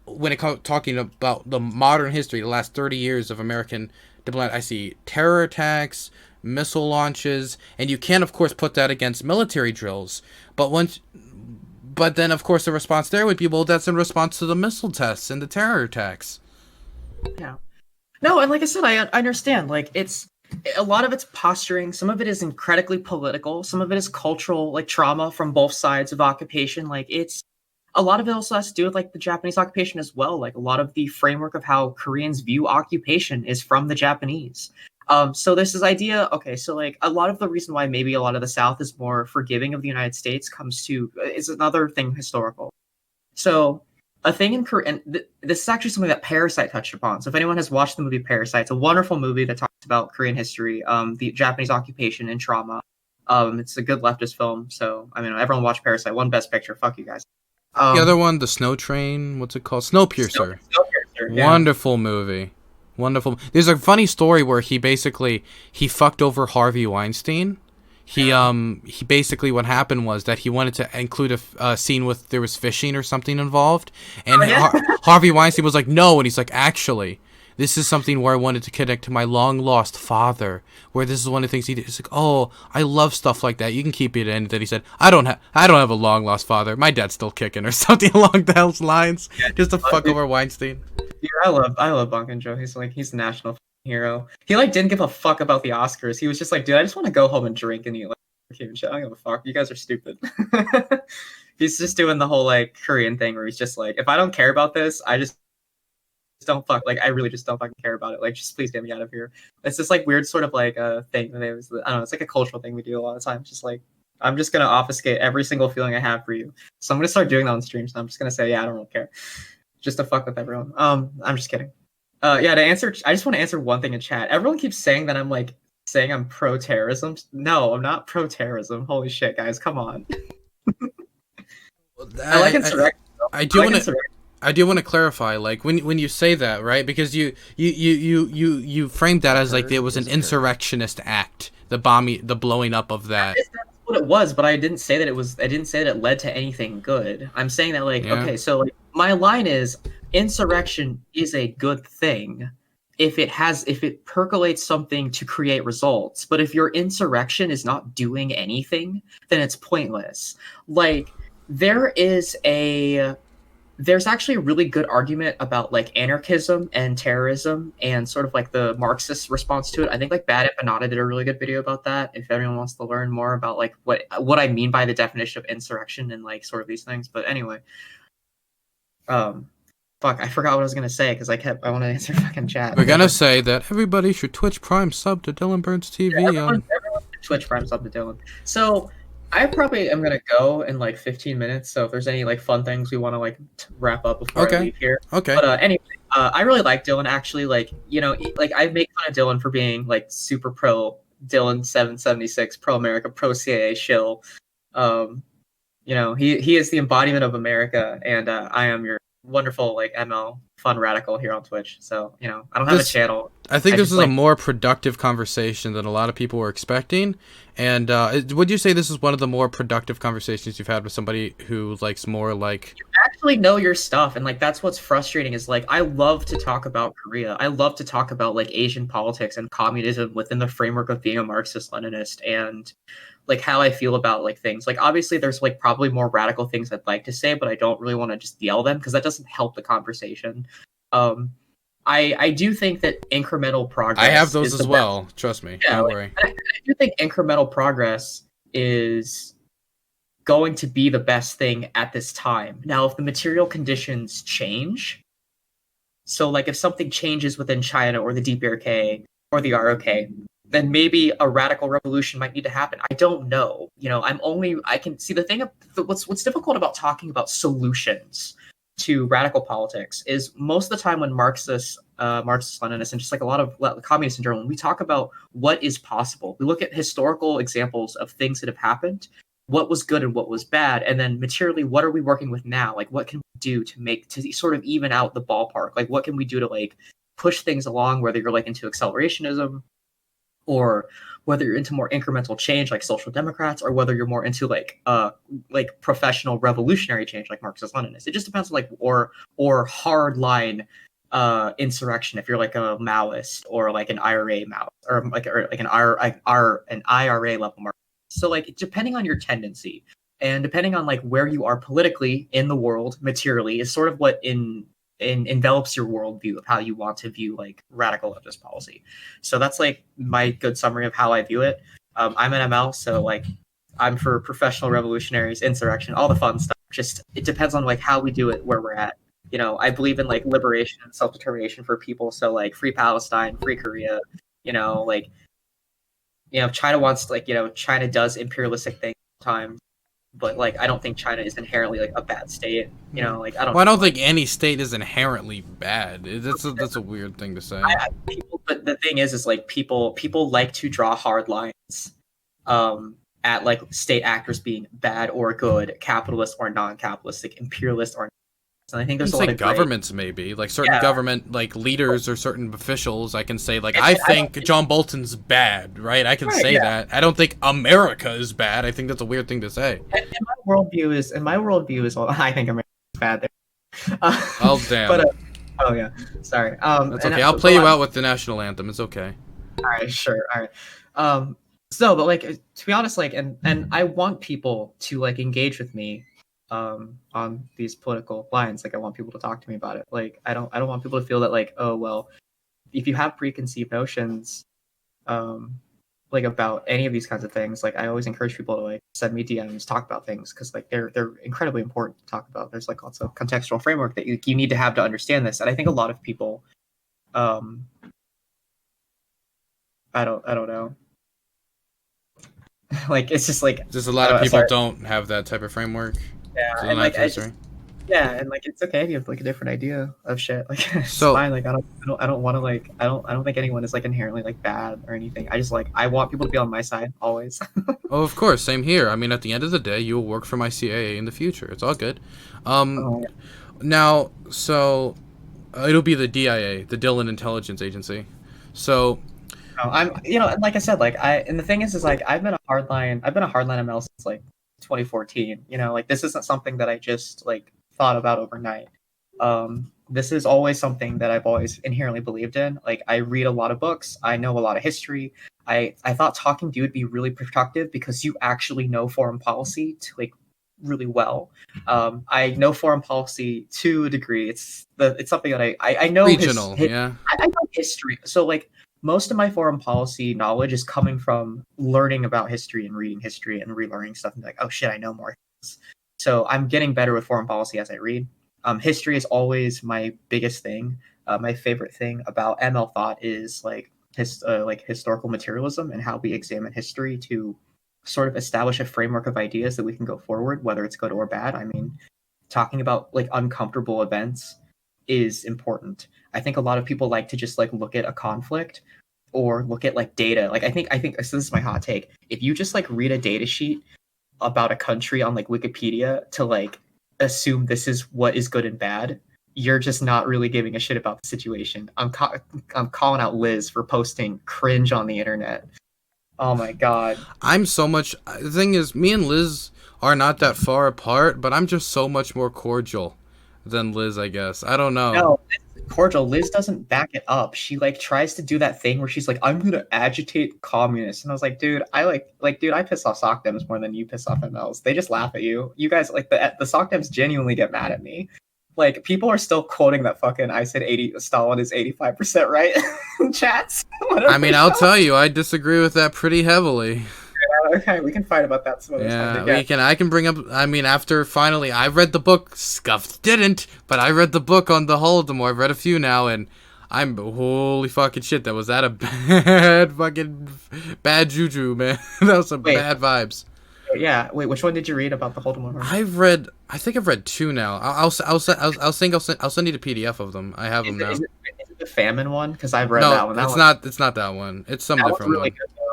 when talking about the modern history, the last 30 years of American diplomat, I see terror attacks, missile launches, and you can of course put that against military drills. But then of course the response there would be, well, that's in response to the missile tests and the terror attacks. Yeah. No, and like I said, I understand. Like, it's a lot of it's posturing. Some of it is incredibly political. Some of it is cultural, like trauma from both sides of occupation. Like, it's a lot of it also has to do with like the Japanese occupation as well. Like, a lot of the framework of how Koreans view occupation is from the Japanese. So there's this idea, okay, so like a lot of the reason why maybe a lot of the South is more forgiving of the United States is another thing historical. So a thing in Korea, and this is actually something that Parasite touched upon. So if anyone has watched the movie Parasite, it's a wonderful movie that talks about Korean history, the Japanese occupation and trauma. It's a good leftist film. So, I mean, everyone watch Parasite, won Best Picture. Fuck you guys. The other one, The Snow Train, what's it called? Snowpiercer. Snowpiercer, yeah. Wonderful movie. Wonderful. There's a funny story where he fucked over Harvey Weinstein. He basically, what happened was that he wanted to include a scene with, there was fishing or something involved, and Harvey Weinstein was like, no, and he's like, actually, this is something where I wanted to connect to my long lost father, where this is one of the things he did. He's like, oh, I love stuff like that. You can keep it in. And then he said, I don't have a long lost father. My dad's still kicking, or something along those lines, just to fuck over Weinstein. Yeah, I love Bong Joon-ho. He's the national hero. He like didn't give a fuck about the Oscars. He was just like, dude, I just want to go home and drink and eat like shit. I don't give a fuck. You guys are stupid. He's just doing the whole like Korean thing where he's just like, if I don't care about this, I just don't fuck. Like, I really just don't fucking care about it. Like, just please get me out of here. It's this like weird sort of like thing that I don't know. It's like a cultural thing we do a lot of times. Just like, I'm just gonna obfuscate every single feeling I have for you. So I'm gonna start doing that on streams. And I'm just gonna say, yeah, I don't really care. Just to fuck with everyone. I'm just kidding. Yeah, to answer, I just want to answer one thing in chat. Everyone keeps saying that I'm like saying I'm pro-terrorism. No, I'm not pro-terrorism. Holy shit, guys, come on. I like insurrection. I do want to clarify, like when you say that, right? Because you framed that as like it was an insurrectionist act, the blowing up of that. That's what it was, but I didn't say that it was. I didn't say that it led to anything good. I'm saying that like, okay, so like my line is insurrection is a good thing if it percolates something to create results. But if your insurrection is not doing anything, then it's pointless. Like, there is a there's actually a really good argument about like anarchism and terrorism and sort of like the Marxist response to it. I think like Bad Empanada did a really good video about that. If anyone wants to learn more about like what I mean by the definition of insurrection and like sort of these things. But anyway, fuck, I forgot what I was gonna say because I want to answer fucking chat. We're gonna say that everybody should Twitch Prime sub to DylanBurnsTV. Yeah, everyone should Twitch Prime sub to Dylan. So I probably am gonna go in like 15 minutes. So if there's any like fun things we want to like wrap up before I leave here. Okay. But anyway, I really like Dylan. Actually, like like I make fun of Dylan for being like super pro Dylan 776, pro America, pro CIA shill. He is the embodiment of America, and I am your wonderful like ML fun radical here on Twitch. So I don't have a channel. I think this is a more productive conversation than a lot of people were expecting. And would you say this is one of the more productive conversations you've had with somebody who likes more like... You actually know your stuff, and like that's what's frustrating is like I love to talk about Korea. I love to talk about like Asian politics and communism within the framework of being a Marxist Leninist and like how I feel about like things. Like obviously there's like probably more radical things I'd like to say, but I don't really want to just yell them because that doesn't help the conversation. I do think that incremental progress. I have those as well. Trust me. Yeah, don't worry. I do think incremental progress is going to be the best thing at this time. Now, if the material conditions change, so like if something changes within China or the DPRK or the ROK, then maybe a radical revolution might need to happen. I don't know. I can see the thing. What's difficult about talking about solutions to radical politics is most of the time when Marxist Leninists and just like a lot of communists in general, when we talk about what is possible, we look at historical examples of things that have happened, what was good and what was bad, and then materially, what are we working with now? Like, what can we do to sort of even out the ballpark? Like, what can we do to like push things along, whether you're like into accelerationism or whether you're into more incremental change like social democrats, or whether you're more into like professional revolutionary change like Marxist Leninists. It just depends on like or hard line insurrection if you're like a Maoist or like an IRA Maoist or like an IRA level Marxist. So like depending on your tendency and depending on like where you are politically in the world materially is sort of what envelops your worldview of how you want to view like radical leftist policy. So that's like my good summary of how I view it. I'm an ML, so like I'm for professional revolutionaries, insurrection, all the fun stuff. Just it depends on like how we do it, where we're at. I believe in like liberation and self-determination for people. So like free Palestine, free Korea. China wants like China does imperialistic things sometimes. But like I don't think China is inherently like a bad state. I don't think any state is inherently bad. That's a weird thing to say. But the thing is like people like to draw hard lines at like state actors being bad or good, capitalist or non-capitalistic, imperialist or. And I think there's a lot of governments maybe like certain government like leaders or certain officials. I can say like I think John Bolton's bad, right? I can say that. I don't think America is bad. I think that's a weird thing to say. And my worldview is well, I think America is bad. There. Oh damn. But oh yeah, sorry. That's okay. I'll play you out with the national anthem. It's okay. All right, sure. All right. But like to be honest, like and I want people to like engage with me on these political lines. Like I want people to talk to me about it. Like I don't want people to feel that like, oh well, if you have preconceived notions like about any of these kinds of things, like I always encourage people to like send me DMs, talk about things, because like they're incredibly important to talk about. There's like lots of contextual framework that you need to have to understand this. And I think a lot of people I don't know. Like it's just like a lot of people don't have that type of framework. Yeah, and like and like it's okay if you have like a different idea of shit. Like it's fine. Like I don't want to like I don't think anyone is like inherently like bad or anything. I just like I want people to be on my side always. Oh, of course, same here. I mean, at the end of the day, you will work for my CIA in the future. It's all good. Now, so it'll be the DIA, the Dylan Intelligence Agency. So. I'm like I said, like and the thing is like I've been a hardline ML since like 2014. Like this isn't something that I just like thought about overnight. This is always something that I've always inherently believed in. Like I read a lot of books, I know a lot of history. I thought talking to you would be really productive because you actually know foreign policy to like really well. I know foreign policy to a degree. It's something that I know Regional, yeah. I know history. So like most of my foreign policy knowledge is coming from learning about history and reading history and relearning stuff and like, oh shit, I know more things. So I'm getting better with foreign policy as I read. History is always my biggest thing. My favorite thing about ML thought is like historical materialism and how we examine history to sort of establish a framework of ideas that we can go forward, whether it's good or bad. I mean, talking about like uncomfortable events is important. I think a lot of people like to just like look at a conflict or look at like data. Like I think so this is my hot take. If you just like read a data sheet about a country on like Wikipedia to like assume this is what is good and bad, you're just not really giving a shit about the situation. I'm calling out Liz for posting cringe on the internet. Oh my god. The thing is, me and Liz are not that far apart, but I'm just so much more cordial than Liz, I guess. I don't know. No, cordial. Liz doesn't back it up. She like tries to do that thing where she's like, I'm gonna agitate communists. And I was like, dude, I piss off sock dems more than you piss off MLs. They just laugh at you. You guys like the sock dems genuinely get mad at me. Like people are still quoting that fucking I said Stalin is 85% right in chats. I mean, I'll tell you, I disagree with that pretty heavily. Yeah, okay, we can fight about that some other time. Yeah, we can. I can bring up. I mean, after finally, I read the book. Scuffed didn't, but I read the book on the Holodomor. I've read a few now, and I'm holy fucking shit. That was a bad juju, man. That was some bad vibes. Yeah. Wait, which one did you read about the Holodomor? I think I've read two now. I'll send you the PDF of them. I have them now. Is it the famine one? Because I've read that one. It's not that one. It's some different really one. Good, though.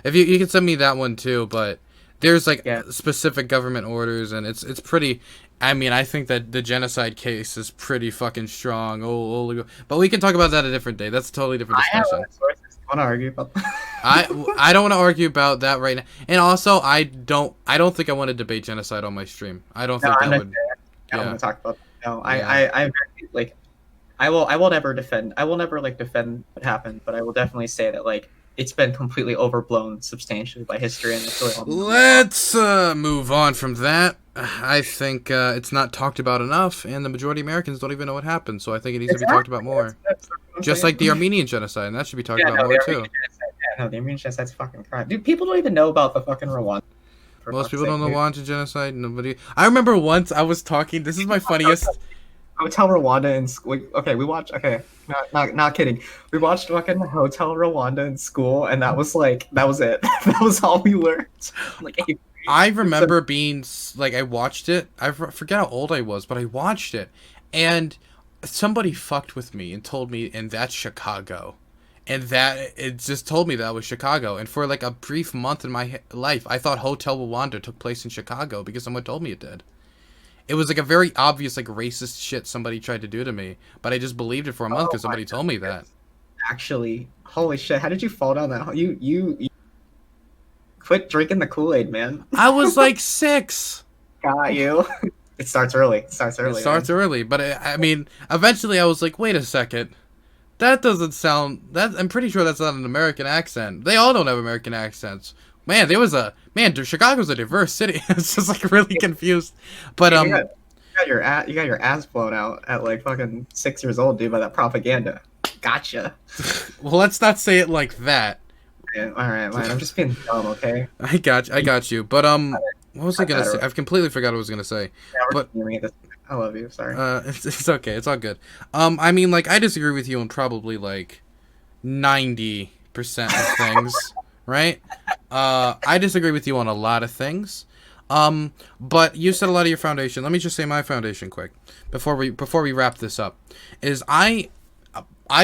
If you can send me that one too, but there's like specific government orders, and it's pretty. I mean, I think that the genocide case is pretty fucking strong. But we can talk about that a different day. That's a totally different discussion. I want to argue about that. I don't want to argue about that right now. And also, I don't think I want to debate genocide on my stream. I don't think that would. I don't want to talk about that. No, I like. I will never defend. I will never like defend what happened, but I will definitely say that like it's been completely overblown substantially by history, and it's really let's move on from that. I think it's not talked about enough, and the majority of Americans don't even know what happened. So I think it needs to be talked about more. Just like the Armenian genocide, and that should be talked about more too. No, the Armenian genocide's fucking crime. Dude, people don't even know about the fucking Rwanda. Most people don't know Rwanda genocide. Nobody. I remember once I was talking. This is my funniest. Hotel Rwanda in school. Okay, we watched. Okay, not kidding. We watched fucking Hotel Rwanda in school, and that was it. That was all we learned. Like, I remember being like, I watched it. I forget how old I was, but I watched it, and somebody fucked with me and told me, and that's Chicago. And that it just told me that was Chicago. And for like a brief month in my life, I thought Hotel Rwanda took place in Chicago because someone told me it did. It was like a very obvious like racist shit somebody tried to do to me, but I just believed it for a month because somebody told me that. Actually, holy shit! How did you fall down that? You quit drinking the Kool-Aid, man. I was like 6. Got you. It starts early. It starts early, but I mean, eventually I was like, wait a second. That doesn't sound. I'm pretty sure that's not an American accent. They all don't have American accents. Man, Chicago's a diverse city. It's just like really confused. But you got your ass blown out at like fucking 6 years old, dude, by that propaganda. Gotcha. Well, let's not say it like that. Yeah, all right, man. I'm just being dumb, okay? I got you. But what was I gonna say? I've completely forgot what I was gonna say. Yeah, I love you. Sorry. It's okay. It's all good. I mean, like, I disagree with you on probably like 90% of things, right? I disagree with you on a lot of things. But you said a lot of your foundation. Let me just say my foundation quick before we wrap this up. Is I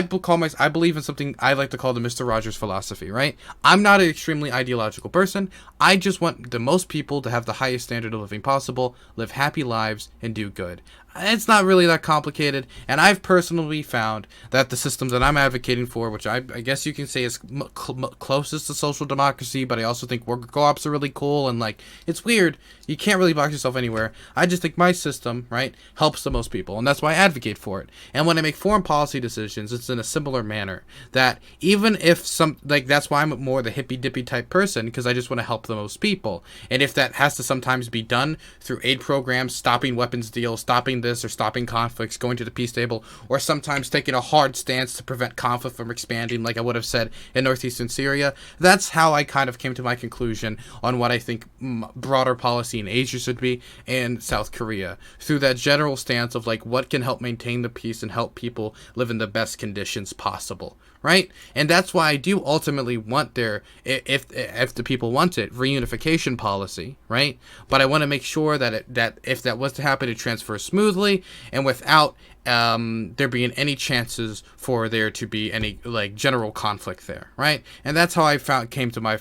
believe in something I like to call the Mr. Rogers philosophy, right? I'm not an extremely ideological person. I just want the most people to have the highest standard of living possible, live happy lives, and do good. It's not really that complicated, and I've personally found that the system that I'm advocating for, which I guess you can say is closest to social democracy, but I also think worker co-ops are really cool, and like, it's weird. You can't really box yourself anywhere. I just think my system, right, helps the most people, and that's why I advocate for it. And when I make foreign policy decisions, it's in a similar manner. That even if that's why I'm more the hippy dippy type person, because I just want to help the most people. And if that has to sometimes be done through aid programs, stopping weapons deals, stopping this or stopping conflicts, going to the peace table, or sometimes taking a hard stance to prevent conflict from expanding, like I would have said in northeastern Syria, that's how I kind of came to my conclusion on what I think broader policy in Asia should be, and South Korea, through that general stance of like what can help maintain the peace and help people live in the best conditions possible, right? And that's why I do ultimately want there, if the people want it, reunification policy, right? But I want to make sure that if that was to happen, it transfers smoothly and without there being any chances for there to be any like general conflict there, right? And that's how I came to my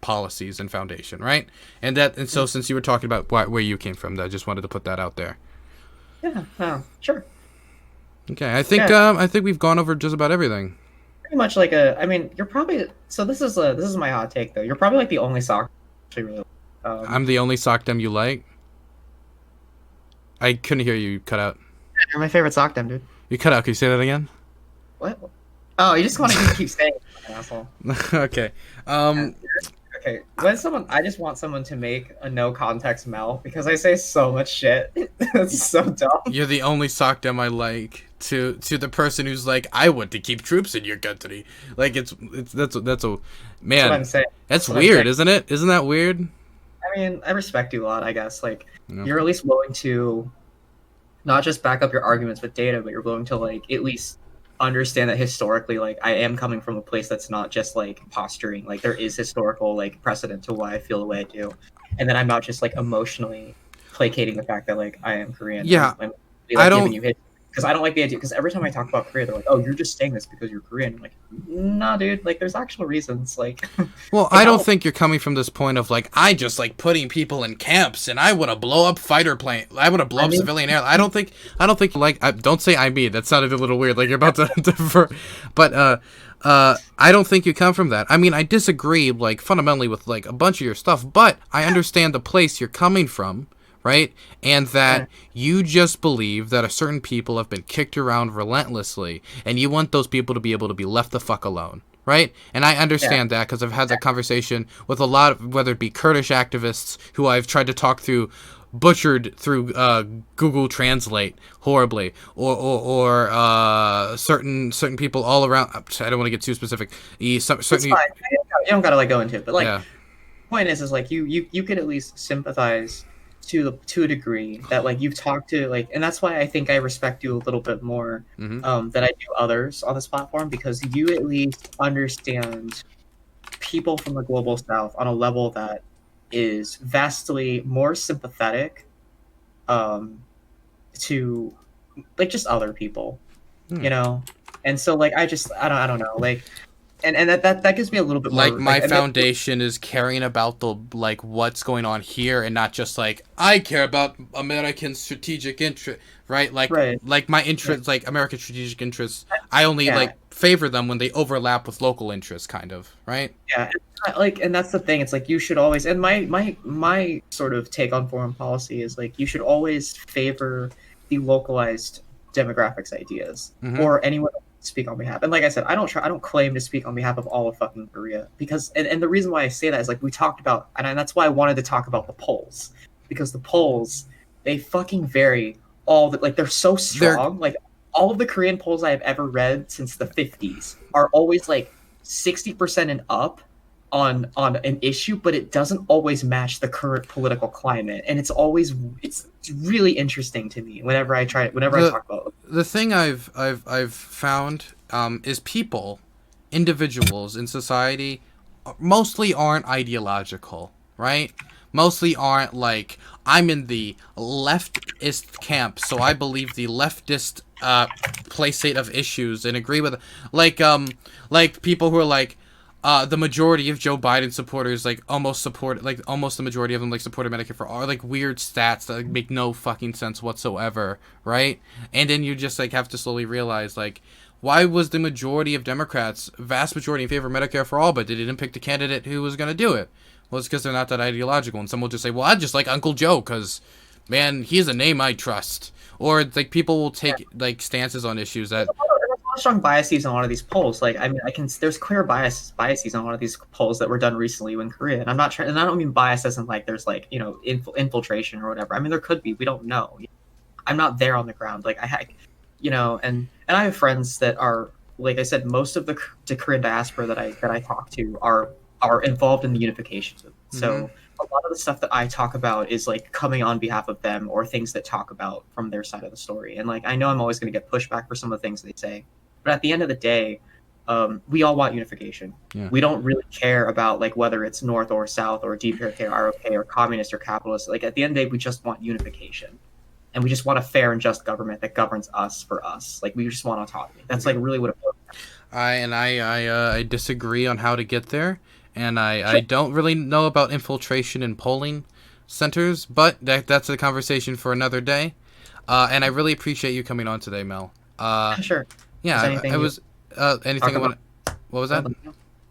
policies and foundation, right? And so since you were talking about where you came from, I just wanted to put that out there. Yeah, sure. Okay, I think we've gone over just about everything. Pretty much like I mean, you're probably, so this is my hot take though. You're probably like the only sock actually really. I'm the only sockdem you like. I couldn't hear you. Cut out. You're my favorite sockdem, dude. You cut out. Can you say that again? What? Oh, you just want to keep saying it, asshole. Okay. Okay. I just want someone to make a no context Mel because I say so much shit. It's so dumb. You're the only sockdem I like. To the person who's like, I want to keep troops in your country. Like that's a man. That's what I'm saying. That's weird, isn't it? Isn't that weird? I mean, I respect you a lot, I guess. Like, No. You're at least willing to not just back up your arguments with data, but you're willing to like at least understand that historically, like I am coming from a place that's not just like posturing. Like there is historical like precedent to why I feel the way I do, and then I'm not just like emotionally placating the fact that like I am Korean. Yeah, I'm I don't. giving you because I don't like the idea. Because every time I talk about Korea, they're like, "Oh, you're just saying this because you're Korean." I'm like, nah, dude. Like, there's actual reasons. Like, well, I don't think you're coming from this point of like I just like putting people in camps and I want to blow up fighter plane. I want to blow up civilian air. I don't think like. Don't say I me. That sounded a little weird. Like you're about to defer. But I don't think you come from that. I mean, I disagree like fundamentally with like a bunch of your stuff, but I understand the place you're coming from. Right? And that you just believe that a certain people have been kicked around relentlessly, and you want those people to be able to be left the fuck alone. Right? And I understand that because I've had that conversation with a lot of, whether it be Kurdish activists who I've tried to talk through, butchered through Google Translate horribly, or certain people all around. I don't want to get too specific. It's fine. You don't gotta like go into it, but like, the point is like you could at least sympathize to a degree that like you've talked to like, and that's why I think I respect you a little bit more than I do others on this platform, because you at least understand people from the global south on a level that is vastly more sympathetic to like just other people, you know. And so like I don't know, like and that gives me a little bit more, like my foundation is caring about the like what's going on here, and not just like I care about American strategic interest, right? Like my interests, like American strategic interests, I only like favor them when they overlap with local interests, kind of, right? Yeah, like, and that's the thing. It's like you should always, and my sort of take on foreign policy is like you should always favor the localized demographics ideas or anyone speak on behalf. And like I said, I don't claim to speak on behalf of all of fucking Korea, because and the reason why I say that is like we talked about, and that's why I wanted to talk about the polls, because the polls, they fucking vary all the, like they're so strong. Like all of the Korean polls I have ever read since the 50s are always like 60% and up on an issue, but it doesn't always match the current political climate, and it's really interesting to me whenever I talk about it. The thing I've found is individuals in society mostly aren't ideological, right? Mostly aren't like, I'm in the leftist camp, so I believe the leftist playstate of issues and agree with like people who are like the majority of Joe Biden supporters like almost the majority of them like supported Medicare for all, like weird stats that like, make no fucking sense whatsoever, right? And then you just like have to slowly realize like, why was the majority of Democrats, vast majority, in favor of Medicare for all, but they didn't pick the candidate who was going to do it? Well, it's because they're not that ideological, and some will just say, well, I just like Uncle Joe because, man, he's a name I trust. Or like people will take like stances on issues that lot of strong biases in a lot of these polls. Like, I mean, there's clear biases on a lot of these polls that were done recently in Korea. And I'm not trying, and I don't mean bias as in like there's like, you know, infiltration or whatever. I mean, there could be. We don't know. I'm not there on the ground. Like, you know, and I have friends that are, like I said, most of the Korean diaspora that I talk to are involved in the unification movement. So a lot of the stuff that I talk about is like coming on behalf of them or things that talk about from their side of the story. And like I know I'm always going to get pushback for some of the things they say, but at the end of the day, we all want unification. Yeah. We don't really care about like whether it's North or South or DPRK or ROK or communist or capitalist. Like at the end of the day, we just want unification. And we just want a fair and just government that governs us for us. Like we just want autonomy. That's like really what it boils down to. I disagree on how to get there, and I don't really know about infiltration in polling centers, but that's a conversation for another day. And I really appreciate you coming on today, Mel. Sure. Yeah, anything I want. What was that?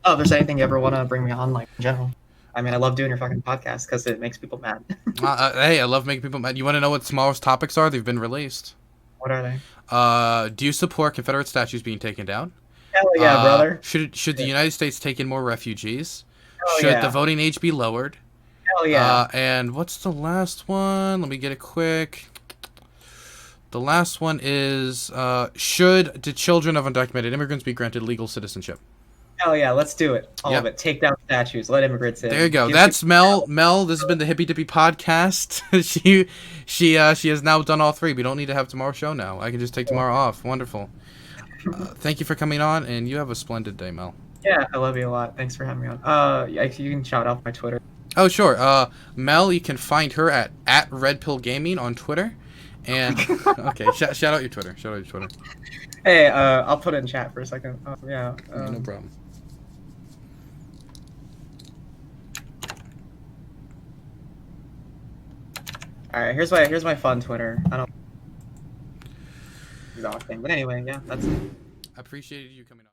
Oh, if there's anything you ever want to bring me on, like in general. I mean, I love doing your fucking podcast because it makes people mad. Hey, I love making people mad. You want to know what tomorrow's topics are? They've been released. What are they? Do you support Confederate statues being taken down? Hell yeah, brother. Should the United States take in more refugees? Hell Should yeah. the voting age be lowered? Hell yeah. And what's the last one? Let me get it quick. The last one is, should the children of undocumented immigrants be granted legal citizenship? Hell yeah, let's do it. All of it. Take down statues. Let immigrants in. There you go. That's Mel. Mel, this has been the Hippy Dippy podcast. she has now done all three. We don't need to have tomorrow's show now. I can just take tomorrow off. Wonderful. Thank you for coming on, and you have a splendid day, Mel. Yeah, I love you a lot. Thanks for having me on. You can shout out my Twitter. Oh, sure. Mel, you can find her at RedPillGaming on Twitter. And okay, shout out your Twitter. Shout out your Twitter. Hey, I'll put it in chat for a second. Yeah. No problem. All right, here's my fun Twitter. I don't exhausting, but anyway, yeah, that's it. I appreciated you coming on.